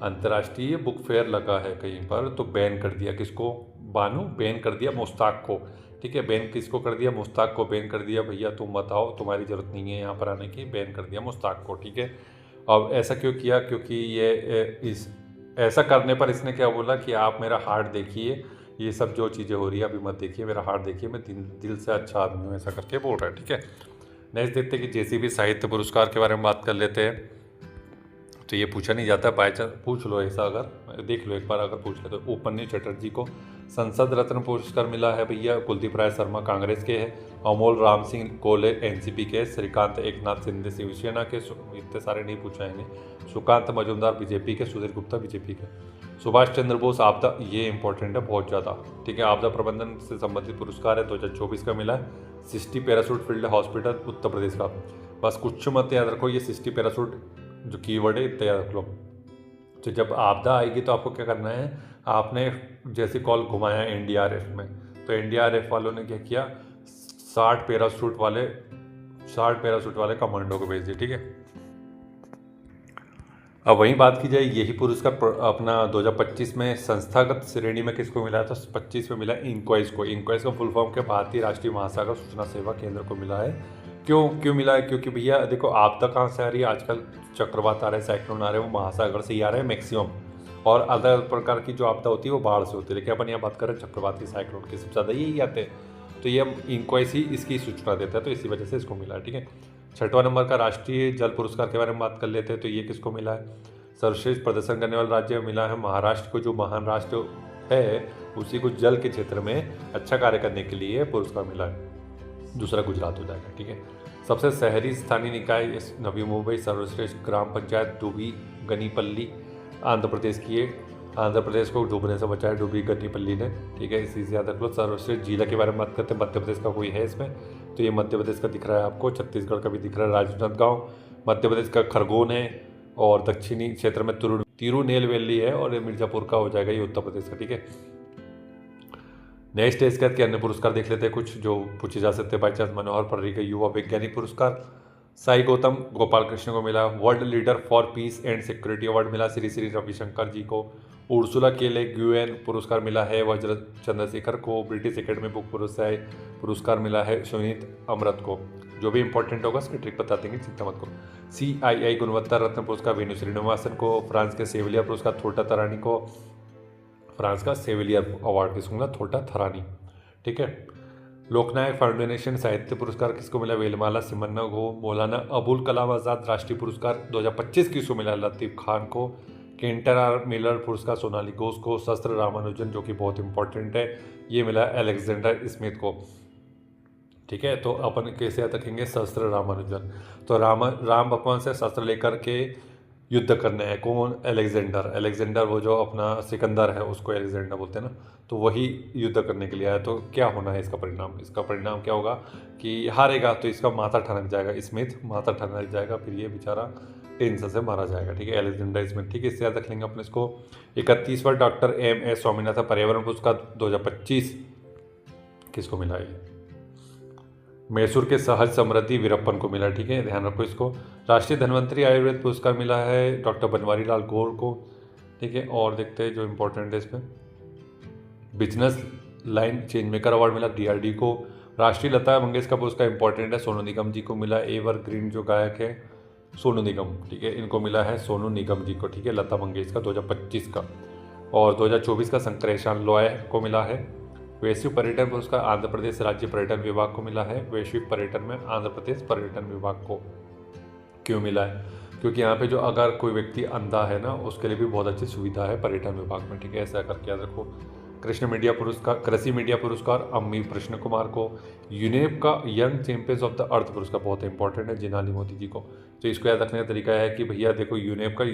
अंतर्राष्ट्रीय बुक फेयर लगा है कहीं पर, तो बैन कर दिया किसको, बानू, बैन कर दिया मुश्ताक को। ठीक है, बैन किसको कर दिया, मुश्ताक को बैन कर दिया, भैया तुम मत आओ, तुम्हारी ज़रूरत नहीं है यहाँ पर आने की, बैन कर दिया मुश्ताक को। ठीक है, अब ऐसा क्यों किया, क्योंकि ये इस ऐसा करने पर इसने क्या बोला कि आप मेरा हार्ट देखिए, ये सब जो चीज़ें हो रही है अभी मत देखिए, मेरा हार्ट देखिए, मैं दिल से अच्छा आदमी हूँ, ऐसा करके बोल रहा है। ठीक है, नेक्स्ट देखते हैं कि जेसीबी साहित्य पुरस्कार के बारे में बात कर लेते हैं। तो ये पूछा नहीं जाता, बाई चांस पूछ लो, ऐसा अगर देख लो एक बार, अगर पूछ ले तो उपन्नी चटर्जी को संसद रत्न पुरस्कार मिला है भैया, कुलदीप राय शर्मा कांग्रेस के हैं, अमोल राम सिंह कोले एनसीपी के, श्रीकांत एकनाथ शिंदे शिवसेना के, इतने सारे नहीं पूछा है इन्हें, सुकांत मजूमदार बीजेपी के, सुधीर गुप्ता बीजेपी के, सुभाष चंद्र बोस आपदा, ये इंपॉर्टेंट है बहुत ज़्यादा। ठीक है, आपदा प्रबंधन से संबंधित पुरस्कार है 2024 का मिला है, 60 parachute field hospital Uttar Pradesh का। बस कुछ मत याद रखो, ये 60 पैरासूट जो कीवर्ड है इतना याद रख लो। तो जब आपदा आएगी तो आपको क्या करना है, आपने जैसे कॉल घुमाया एनडीआरएफ में, तो एनडीआरएफ वालों ने क्या किया, 60 पैरासूट वाले कमांडो को भेज दिए। ठीक है, अब वहीं बात की जाए, यही पुरस्कार अपना 2025 में संस्थागत श्रेणी में किसको मिला है, तो 25 में मिला इनक्वाइस को। इनक्वाइस का फुल फॉर्म क्या, भारतीय राष्ट्रीय महासागर सूचना सेवा केंद्र को मिला है। क्यों मिला है, क्योंकि भैया देखो आपदा कहाँ से आ रही है, आजकल चक्रवात आ रहे हैं, साइक्लोन आ रहे हैं, वो महासागर से ही आ रहे हैं मैक्सिमम, और अलग अलग प्रकार की जो आपदा होती है वो बाढ़ से होती है, लेकिन अपन यहाँ बात कर रहे हैं चक्रवाती साइक्लोन की, सबसे ज़्यादा यही आते हैं। तो ये इनक्वाइस ही इसकी सूचना देता है, तो इसी वजह से इसको मिला है। ठीक है, 6वां नंबर का राष्ट्रीय जल पुरस्कार के बारे में बात कर लेते हैं, तो ये किसको मिला है, सर्वश्रेष्ठ प्रदर्शन करने वाला राज्य मिला है महाराष्ट्र को, जो महान राष्ट्र है उसी को जल के क्षेत्र में अच्छा कार्य करने के लिए पुरस्कार मिला है। दूसरा गुजरात हो जाएगा। ठीक है, सबसे शहरी स्थानीय निकाय नवी मुंबई, सर्वश्रेष्ठ ग्राम पंचायत डूबी गनीपल्ली आंध्र प्रदेश की है, आंध्र प्रदेश को डूबने से बचाया डूबी गनीपल्ली ने। ठीक है, इसी से याद रख लो। सर्वश्रेष्ठ जिला के बारे में बात करते हैं, मध्य प्रदेश का कोई है इसमें, तो ये मध्य प्रदेश का दिख रहा है आपको, छत्तीसगढ़ का भी दिख रहा है राजनांदगांव, मध्य प्रदेश का खरगोन है, और दक्षिणी क्षेत्र में तिरुनेलवेली है, और ये मिर्जापुर का हो जाएगा, ये उत्तर प्रदेश का। ठीक है, नेक्स्ट इसके बाद के अन्य पुरस्कार देख लेते हैं कुछ जो पूछे जा सकते हैं बाई चांस। मनोहर पर्रिकर युवा वैज्ञानिक पुरस्कार साई गौतम गोपाल कृष्ण को मिला। World leader for piece and security award मिला श्री श्री रविशंकर जी को। उर्सुला के ले ग्यूएन पुरस्कार मिला है वज्र चंद्रशेखर को। ब्रिटिश एकेडमी बुक पुरस्कार मिला है सुनीत अमृत को। जो भी इंपॉर्टेंट होगा उसकी ट्रिक बता देंगे, चिंता मत करो। CII गुणवत्ता रत्न पुरस्कार वेणु श्रीनिवासन को। फ्रांस के सेविलियर पुरस्कार थोटा तरानी को। फ्रांस का सेविलियर अवार्ड किसको मिला, थोटा थरानी। ठीक है, लोकनायक फाउंडेशन साहित्य पुरस्कार किसको मिला, वेलमाला सिमन्ना को। मौलाना अबुल कलाम आज़ाद राष्ट्रीय पुरस्कार 2025 किसको मिला, लतीफ़ खान को। केंटर आर मिलर पुरस्कार सोनाली घोष को। शस्त्र रामानुजन जो कि बहुत इंपॉर्टेंट है, ये मिला अलेक्जेंडर स्मिथ को। ठीक है, तो अपन कैसे याद रखेंगे, शस्त्र रामानुजन। तो राम भगवान से शस्त्र लेकर के युद्ध करने हैं, कौन, अलेक्जेंडर वो जो अपना सिकंदर है उसको अलेक्जेंडर बोलते हैं ना, तो वही युद्ध करने के लिए आया। तो क्या होना है इसका परिणाम क्या होगा कि हारेगा, तो इसका माथा ठनक जाएगा, स्मिथ माथा ठनक जाएगा, फिर ये बेचारा टेंशन से मारा जाएगा। ठीक है, अलेक्जेंडर स्मिथ। ठीक है, इससे याद रख लेंगे अपने इसको। 31वां डॉक्टर MS स्वामीनाथन पर्यावरण पुरस्कार 2025 किसको मिला है, मैसूर के सहज समृद्धि वीरप्पन को मिला। ठीक है, ध्यान रखो इसको। राष्ट्रीय धन्वंतरी आयुर्वेद पुरस्कार मिला है डॉक्टर बनवारी लाल गौर को। ठीक है, और देखते हैं जो इम्पोर्टेंट है इसमें। Business line change maker award मिला DRD को। राष्ट्रीय लता मंगेशकर पुरस्कार इंपॉर्टेंट है, सोनू निगम जी को मिला। एवरग्रीन जो गायक है सोनू निगम, ठीक है, इनको मिला है सोनू निगम जी को। ठीक है, लता मंगेशकर 2025 का। और 2024 का शंकरेशान लॉय को मिला है। वैश्विक पर्यटन पुरस्कार आंध्र प्रदेश राज्य पर्यटन विभाग को मिला है। वैश्विक पर्यटन में आंध्र प्रदेश पर्यटन विभाग को क्यों मिला है, क्योंकि यहाँ पे जो अगर कोई व्यक्ति अंधा है ना, उसके लिए भी बहुत अच्छी सुविधा है पर्यटन विभाग में। ठीक है, ऐसा करके याद रखो। कृषि मीडिया पुरस्कार अम्मी कृष्ण कुमार को। यूनेप का young champions of the earth पुरस्कार बहुत इंपॉर्टेंट है जिनाली मोदी जी को। तो इसको याद रखने का तरीका है कि भैया देखो, यूनेप का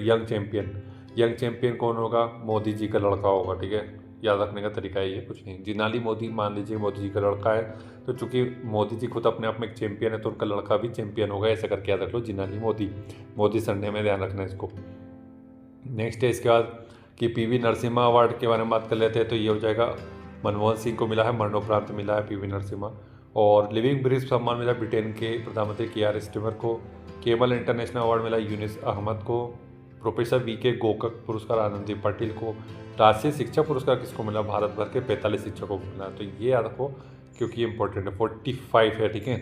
यंग चैंपियन कौन होगा, मोदी जी का लड़का होगा। ठीक है, याद रखने का तरीका है ये, कुछ नहीं। जिनाली मोदी मान लीजिए मोदी जी का लड़का है, तो चूंकि मोदी जी खुद अपने आप में एक चैंपियन है, तो उनका लड़का भी चैंपियन होगा, ऐसा करके याद रख लो। जिनाली मोदी सरने में ध्यान रखना है इसको। नेक्स्ट है इसके बाद कि PV नरसिम्हा अवार्ड के बारे में बात कर लेते हैं। तो ये हो जाएगा मनमोहन सिंह को मिला है, मरणोपरांत मिला है PV नरसिम्हा। और लिविंग ब्रिज सम्मान मिला ब्रिटेन के प्रधानमंत्री KR स्टीमर को। केबल इंटरनेशनल अवार्ड मिला यूनिस अहमद को। प्रोफेसर VK गोकक पुरस्कार आनंदी पाटिल को। राष्ट्रीय शिक्षा पुरस्कार किसको मिला? भारत भर के 45 शिक्षकों को मिला। तो ये याद रखो क्योंकि ये इंपॉर्टेंट है। 45 है, ठीक है,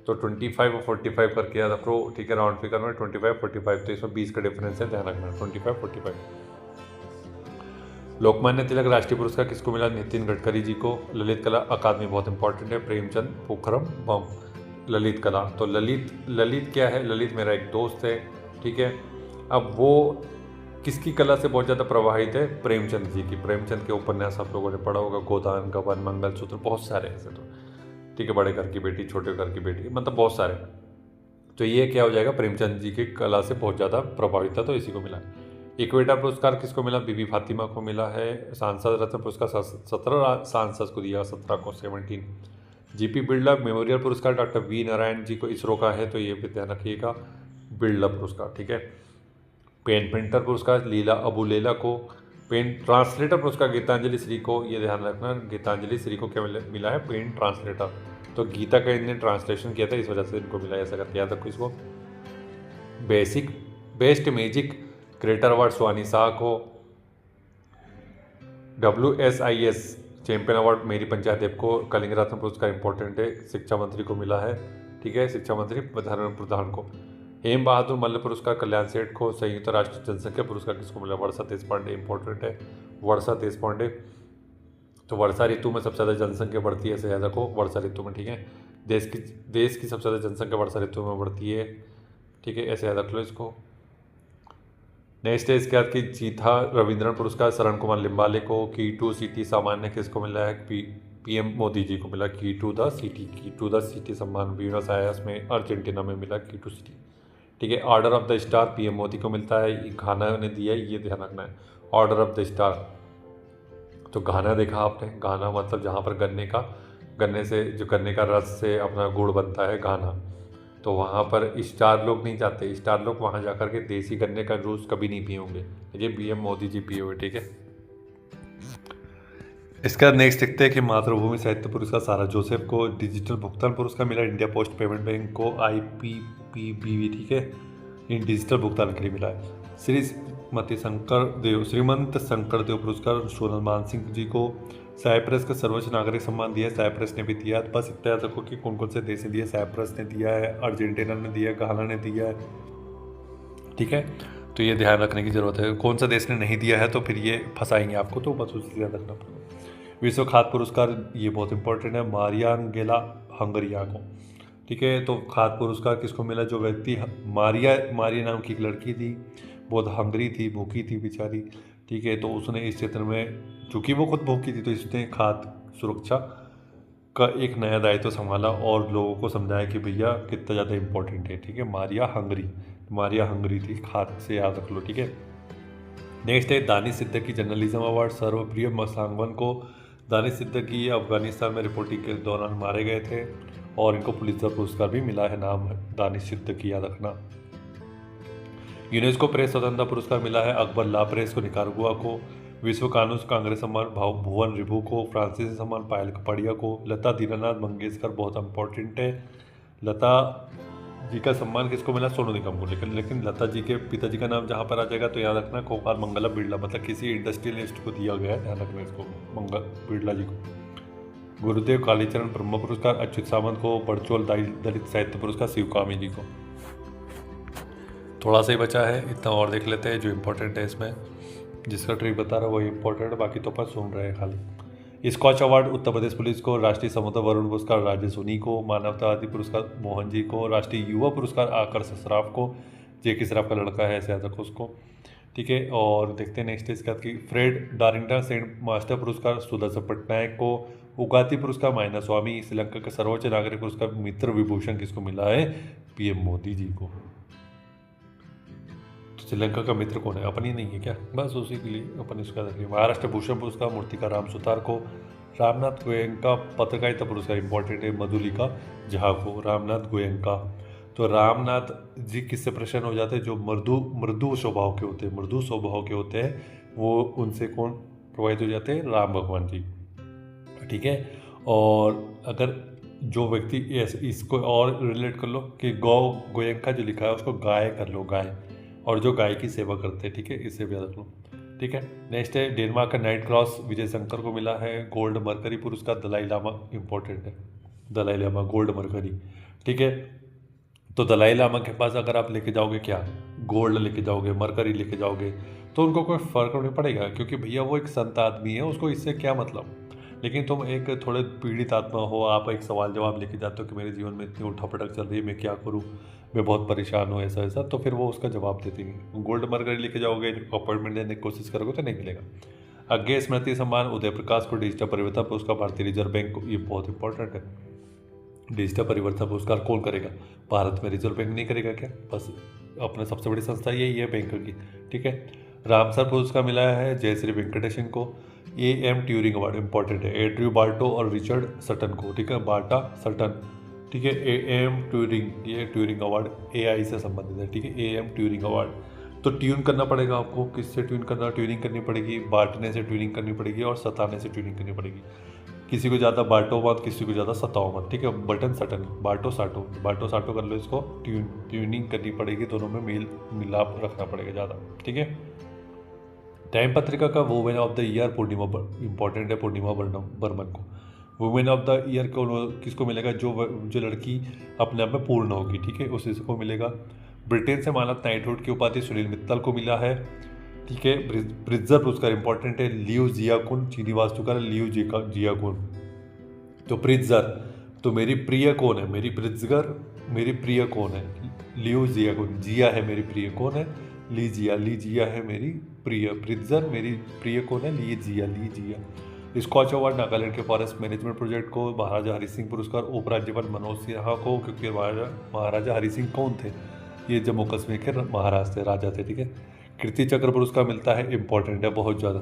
तो 25 और 45 करके याद रखो, ठीक है, राउंड फिगर में 25 45, तो इसमें 20 का डिफरेंस है, ध्यान रखना, 25 45। लोकमान्य तिलक राष्ट्रीय पुरस्कार किसको मिला? नितिन गडकरी जी को। ललित कला अकादमी बहुत इंपॉर्टेंट है, प्रेमचंद पोखरम बम। ललित कला, तो ललित क्या है? ललित मेरा एक दोस्त है, ठीक है। अब वो किसकी कला से बहुत ज़्यादा प्रभावित है? प्रेमचंद जी की। प्रेमचंद के उपन्यास आप लोगों ने पढ़ा होगा, गोदान, गबन, मंगलसूत्र, बहुत सारे ऐसे, तो ठीक है, बड़े घर की बेटी, छोटे घर की बेटी, मतलब बहुत सारे। तो ये क्या हो जाएगा? प्रेमचंद जी की कला से बहुत ज़्यादा प्रभावित था, तो इसी को मिला। इक्वेटा पुरस्कार किसको मिला? बीबी फातिमा को मिला है। सांसद रत्न पुरस्कार 17 सांसद को दिया, 17 को 17। जीपी बिरला मेमोरियल पुरस्कार डॉक्टर वी नारायण जी को इसरो का है, तो ये भी ध्यान रखिएगा, बिरला पुरस्कार, ठीक है। पेन प्रिंटर पुरस्कार लीला अबुलेला को। पेन ट्रांसलेटर पुरस्कार गीतांजलि श्री को, ये ध्यान रखना, गीतांजलि श्री को क्या मिला है? पेन ट्रांसलेटर, तो गीता का इन्होंने ट्रांसलेशन किया था, इस वजह से इनको मिला, ऐसा करके याद रखो इसको। बेस्ट म्यूजिक क्रिएटर अवार्ड सुहानी शाह को। WSIS चैंपियन अवार्ड मेरी पंचायत ऐप को। कलिंग रत्न पुरस्कार इंपॉर्टेंट है, शिक्षा मंत्री को मिला है, ठीक है, शिक्षा मंत्री धर्मेंद्र प्रधान को। हेम बहादुर मल्ल पुरस्कार कल्याण सेठ को। संयुक्त राष्ट्र जनसंख्या पुरस्कार किसको मिला? वर्षा देशपांडे, इंपॉर्टेंट है, वर्षा देशपांडे। तो वर्षा ऋतु में सबसे ज़्यादा जनसंख्या बढ़ती है, ऐसे याद रखो, वर्षा ऋतु में, ठीक है। देश की सबसे ज़्यादा जनसंख्या वर्षा ऋतु में बढ़ती है, ठीक है, ऐसे याद रख लो इसको। नेक्स्ट है इसके बाद की जीता रविंद्रन पुरस्कार शरण कुमार लिम्बाले को। की सिटी सामान्य किसको मिला है? PM मोदी जी को मिला। की टू द सिटी सम्मान ब्यूनस आयर्स में अर्जेंटीना में मिला की सिटी, ठीक है। Order of the star PM Modi को मिलता है, घाना ने दिया है, ये ध्यान रखना है। ऑर्डर ऑफ द स्टार, तो घाना देखा आपने, घाना मतलब जहाँ पर गन्ने से जो गन्ने का रस से अपना गुड़ बनता है, घाना, तो वहाँ पर स्टार लोग नहीं जाते, स्टार लोग वहाँ जाकर के देसी गन्ने का जूस कभी नहीं पिए होंगे, ये PM मोदी जी पिए हुए, ठीक है। इसका नेक्स्ट देखते हैं कि मातृभूमि साहित्य पुरस्कार सारा जोसेफ को। डिजिटल भुगतान पुरस्कार मिला इंडिया पोस्ट पेमेंट बैंक को, IPPB, ठीक है, इन डिजिटल भुगतान के लिए मिला है। श्रीमंत शंकर देव पुरस्कार सोनल मान सिंह जी को। साइप्रस का सर्वोच्च नागरिक सम्मान दिया है, साइप्रस ने भी दिया है। बस इतना याद रखो कि कौन कौन से देश ने दिया। साइप्रस ने दिया है, अर्जेंटीना ने दिया है, घाना ने दिया है, ठीक है, तो ये ध्यान रखने की जरूरत है। कौन सा देश ने नहीं दिया है तो फिर ये फंसाएंगे आपको, तो बस उससे ध्यान रखना पड़ेगा। विश्व खाद्य पुरस्कार, ये बहुत इंपॉर्टेंट है, मारियानगेला हंगरिया को, ठीक है। तो खाद्य पुरस्कार किसको मिला? जो व्यक्ति मारिया नाम की एक लड़की थी, बहुत हंगरी थी, भूखी थी बेचारी, ठीक है, तो उसने इस क्षेत्र में, चूँकि वो खुद भूखी थी, तो इसने खाद्य सुरक्षा का एक नया दायित्व संभाला और लोगों को समझाया कि भैया कितना ज़्यादा इंपॉर्टेंट है, ठीक है। मारिया हंगरी थी, खाद्य से याद रख लो, ठीक है। नेक्स्ट है दानिश सिद्दीकी जर्नलिज्म अवार्ड सर्वप्रिय मसांगवन को। दानिश सिद्दीकी अफगानिस्तान में रिपोर्टिंग के दौरान मारे गए थे और इनको पुलित्जर पुरस्कार भी मिला है, नाम है दानिश सिद्दीकी, याद रखना। यूनेस्को प्रेस स्वतंत्रता पुरस्कार मिला है अकबर ला प्रेस को, निकारागुआ को। विश्व कानून कांग्रेस सम्मान भुवन रिभू को। फ्रांसीसी सम्मान पायल कपाड़िया को। लता दीनानाथ मंगेशकर, बहुत इंपॉर्टेंट है, लता जी का सम्मान किसको मिला? सोनू निगम को। लेकिन लता जी के पिताजी का नाम जहाँ पर आ जाएगा तो याद रखना गोपाल मंगलम बिरला, मतलब किसी इंडस्ट्रियलिस्ट को दिया गया है, ध्यान रखना इसको, बिरला जी को। गुरुदेव कालीचरण ब्रह्म पुरस्कार अच्युत सामंत को। बड़चोल दलित साहित्य पुरस्कार शिवकामी जी को। थोड़ा सा ही बचा है, इतना और देख लेते हैं जो इम्पोर्टेंट है इसमें, जिसका ट्रिक बता रहा है वही इम्पोर्टेंट है, बाकी तो अपन सुन रहे हैं खाली। Scotch award Uttar Pradesh police को। राष्ट्रीय समुद्र वरुण पुरस्कार राजेश सोनी को। मानवतावादी पुरस्कार मोहन जी को। राष्ट्रीय युवा पुरस्कार आकर्ष सराफ को, जेके सराफ का लड़का है, ऐसे याद रखो उसको, ठीक है। और देखते हैं नेक्स्ट इसके बाद की फ्रेड डारिंगटन सेंट मास्टर पुरस्कार सुदर्शन पटनायक को। उगाती पुरस्कार मायना स्वामी। श्रीलंका का सर्वोच्च नागरिक पुरस्कार मित्र विभूषण किसको मिला है? PM मोदी जी को। श्रीलंका का मित्र कौन है? अपन ही नहीं है क्या? बस उसी के लिए अपन इसका देखिए। महाराष्ट्र भूषण पुरस्कार मूर्तिका राम सुतार को। रामनाथ गोयंका पत्रकारिता पुरस्कार इंपॉर्टेंट है मधुलिका झा को। रामनाथ गोयंका, तो रामनाथ जी किससे प्रसन्न हो जाते हैं? जो मृदु स्वभाव के होते हैं, मृदु स्वभाव के होते हैं वो, उनसे कौन प्रभावित हो जाते हैं? राम भगवान जी, ठीक है। और अगर जो व्यक्ति इसको और रिलेट कर लो कि गौ गोयंका जो लिखा है उसको गाय कर लो, गाय, और जो गाय की सेवा करते हैं, ठीक है, इससे भी याद रख लो, ठीक है। नेक्स्ट है डेनमार्क का नाइट क्रॉस विजय शंकर को मिला है। गोल्ड मरकरी पुरस्कार दलाई लामा, इंपॉर्टेंट है, दलाई लामा गोल्ड मरकरी, ठीक है। तो दलाई लामा के पास अगर आप लेके जाओगे क्या, गोल्ड लेके जाओगे, मरकरी लेके जाओगे, तो उनको कोई फ़र्क नहीं पड़ेगा, क्योंकि भैया वो एक संत आदमी है, उसको इससे क्या मतलब। लेकिन तुम एक थोड़े पीड़ित आत्मा हो, आप एक सवाल जवाब लेके जाते हो कि मेरे जीवन में इतनी उठापटक चल रही है, मैं क्या करूँ, मैं बहुत परेशान हूँ, ऐसा ऐसा, तो फिर वो उसका जवाब देते हैं। गोल्ड मरकरी लेके जाओगे, अपॉइंटमेंट देने की कोशिश करोगे तो नहीं मिलेगा। आगे स्मृति सम्मान उदय प्रकाश को डिजिटल परिवर्तन पुरस्कार भारतीय रिजर्व बैंक को, ये बहुत इंपॉर्टेंट है। डिजिटल परिवर्तन पुरस्कार कौन करेगा, भारत में रिजर्व बैंक नहीं करेगा क्या, बस अपने सबसे बड़ी संस्था यही है बैंक की, ठीक है। रामसर पुरस्कार मिला है जयश्री वेंकटेशन को। AM ट्यूरिंग अवार्ड इंपॉर्टेंट है, एड्रयू बार्टो और रिचर्ड सटन को, ठीक है, बार्टा सटन, ठीक है। AM ट्यूरिंग, ये ट्यूरिंग अवार्ड AI से संबंधित है, ठीक है, AM ट्यूरिंग अवार्ड। तो ट्यून करना पड़ेगा आपको, किससे ट्यून करना, ट्यूनिंग करनी पड़ेगी, बांटने से ट्यूनिंग करनी पड़ेगी और सताने से ट्यूनिंग करनी पड़ेगी। किसी को ज़्यादा बांटो मत, किसी को ज़्यादा सताओ मत, ठीक है। बटन सटन, बांटो साटो कर लो, इसको ट्यूनिंग करनी पड़ेगी, दोनों में मेल मिलाप रखना पड़ेगा ज़्यादा, ठीक है। टाइम पत्रिका का women of the year Purnima, important है, पूर्णिमा बर्मन को। वुमेन ऑफ द ईयर को किसको मिलेगा, जो लड़की अपने आप में पूर्ण होगी, ठीक है, उसी को मिलेगा। ब्रिटेन से मानद नाइटहुड की उपाधि सुनील मित्तल को मिला है, ठीक है। प्रिट्जर पुरस्कार इंपॉर्टेंट है, लियो जियाकुन, चीनी वास्तुकार लियो जियाकुन। तो प्रिट्जर, तो मेरी प्रिय कौन है, मेरी प्रिट्जर, मेरी प्रिय कौन है, लियो जियाकुन। जिया है मेरी प्रिय कौन है, ली जिया है मेरी प्रिय। प्रिट्जर मेरी प्रिय कौन है, ली जिया। स्कॉच अवार्ड नागालैंड के फॉरेस्ट मैनेजमेंट प्रोजेक्ट को। महाराजा हरि सिंह पुरस्कार उपराज्यपाल मनोज सिन्हा को, क्योंकि महाराजा हरि सिंह कौन थे, ये जम्मू कश्मीर के महाराज थे, राजा थे, ठीक है। कीर्ति चक्र पुरस्कार मिलता है, इंपॉर्टेंट है बहुत ज़्यादा,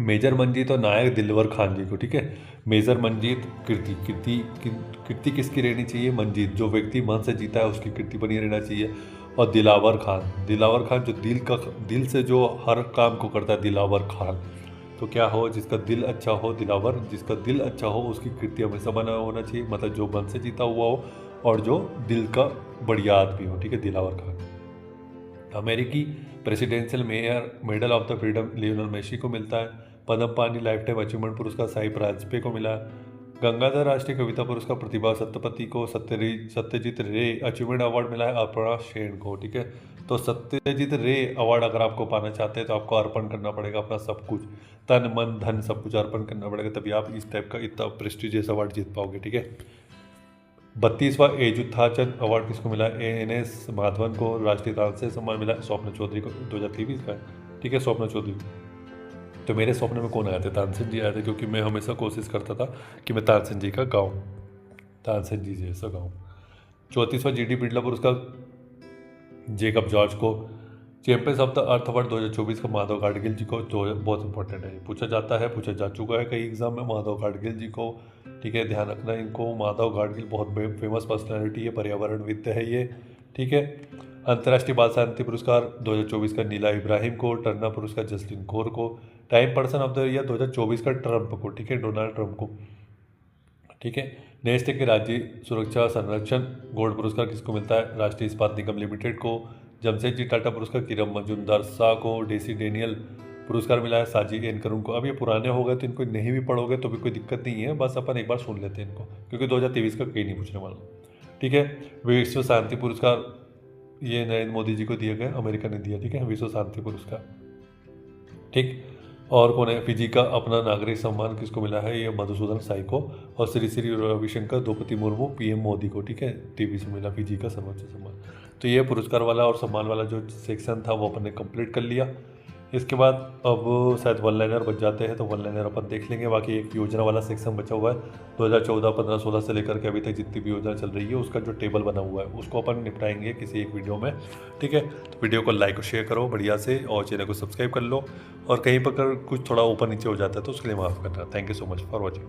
मेजर मंजीत और नायक दिलवर खान जी को, ठीक है। मेजर मंजीत, कीर्ति किसकी रहनी चाहिए, मंजीत, जो व्यक्ति मन से जीता है उसकी कीर्ति बनी रहना चाहिए। और दिलावर खान जो दिल से जो हर काम को करता है, दिलावर खान। तो क्या हो, जिसका दिल अच्छा हो, दिलावर, जिसका दिल अच्छा हो उसकी कीर्ति हमेशा बना होना चाहिए, मतलब जो मन से जीता हुआ हो और जो दिल का बढ़िया आदमी हो, ठीक है, दिलावर खान। अमेरिकी presidential medal of the freedom Lionel Messi को मिलता है। पद्म पानी लाइफ टाइम अचीवमेंट पुरस्कार साई प्राजपेय को मिला। गंगाधर राष्ट्रीय कविता पुरस्कार प्रतिभा सत्यपति को। सत्यजीत रे अचीवमेंट अवार्ड मिला है अर्पणा सेन को, ठीक है। तो सत्यजीत रे अवार्ड अगर आपको पाना चाहते हैं तो आपको अर्पण करना पड़ेगा अपना सब कुछ, तन मन धन सब कुछ अर्पण करना पड़ेगा, तभी आप इस टाइप का इतना प्रेस्टिजियस अवार्ड जीत पाओगे, ठीक है। 32वां एजुथाचन अवार्ड किसको मिला, NS माधवन को। राष्ट्रीय तानसेन सम्मान मिला स्वप्न चौधरी को, 2023 का है, ठीक है, स्वप्न चौधरी। तो मेरे स्वप्न में कौन आए थे, तानसेन जी आए थे, क्योंकि मैं हमेशा कोशिश करता था कि मैं तानसेन जी का गाऊँ, तानसेन जी जैसा गाऊँ। 34वां GD बिरला पुरस्कार जेकब जॉर्ज को। Champions of the earth award 2024 का माधव गाडगिल जी को। बहुत इंपॉर्टेंट है, पूछा जा चुका है कई एग्जाम में, माधव गाडगिल जी को, ठीक है, ध्यान रखना इनको। माधव गाडगिल बहुत फेमस पर्सनैलिटी है, पर्यावरणविद है ये, ठीक है। अंतर्राष्ट्रीय बाल शांति पुरस्कार 2024 का नीला इब्राहिम को। टर्नर पुरस्कार जसलिन कौर को। Time person of the year 2024 का ट्रंप को, ठीक है, डोनाल्ड ट्रंप को, ठीक है। नेक्स्ट है कि राज्य सुरक्षा संरक्षण गोल्ड पुरस्कार किसको मिलता है, राष्ट्रीय इस्पात निगम लिमिटेड को। जमशेदजी टाटा पुरस्कार किरण मजूमदार शाह को। डेसी डेनियल पुरस्कार मिला है साजी एन करुण को। अब ये पुराने हो गए तो इनको नहीं भी पढ़ोगे तो भी कोई दिक्कत नहीं है, बस अपन एक बार सुन लेते हैं इनको, क्योंकि 2023 का कहीं नहीं पूछने वाला, ठीक है। विश्व शांति पुरस्कार ये नरेंद्र मोदी जी को दिया गया, अमेरिका ने दिया, ठीक है, विश्व शांति पुरस्कार, ठीक। और कौन है, फिजी का अपना नागरिक सम्मान किसको मिला है, ये मधुसूदन साई को। और श्री रविशंकर द्रौपदी मुर्मू PM मोदी को, ठीक है, टीवी से मिला फिजी का सर्वोच्च सम्मान। तो ये पुरस्कार वाला और सम्मान वाला जो सेक्शन था वो अपन ने कंप्लीट कर लिया। इसके बाद अब शायद वन लाइनर बच जाते हैं, तो वन लाइनर अपन देख लेंगे। बाकी एक योजना वाला सेक्शन बचा हुआ है 2014, 15, 16 से लेकर के अभी तक जितनी भी योजना चल रही है उसका जो टेबल बना हुआ है उसको अपन निपटाएंगे किसी एक वीडियो में, ठीक है। तो वीडियो को लाइक और शेयर करो बढ़िया से, और चैनल को सब्सक्राइब कर लो, और कहीं पर अगर कुछ थोड़ा ऊपर नीचे हो जाता है तो उसके लिए माफ़ करना। Thank you so much for watching.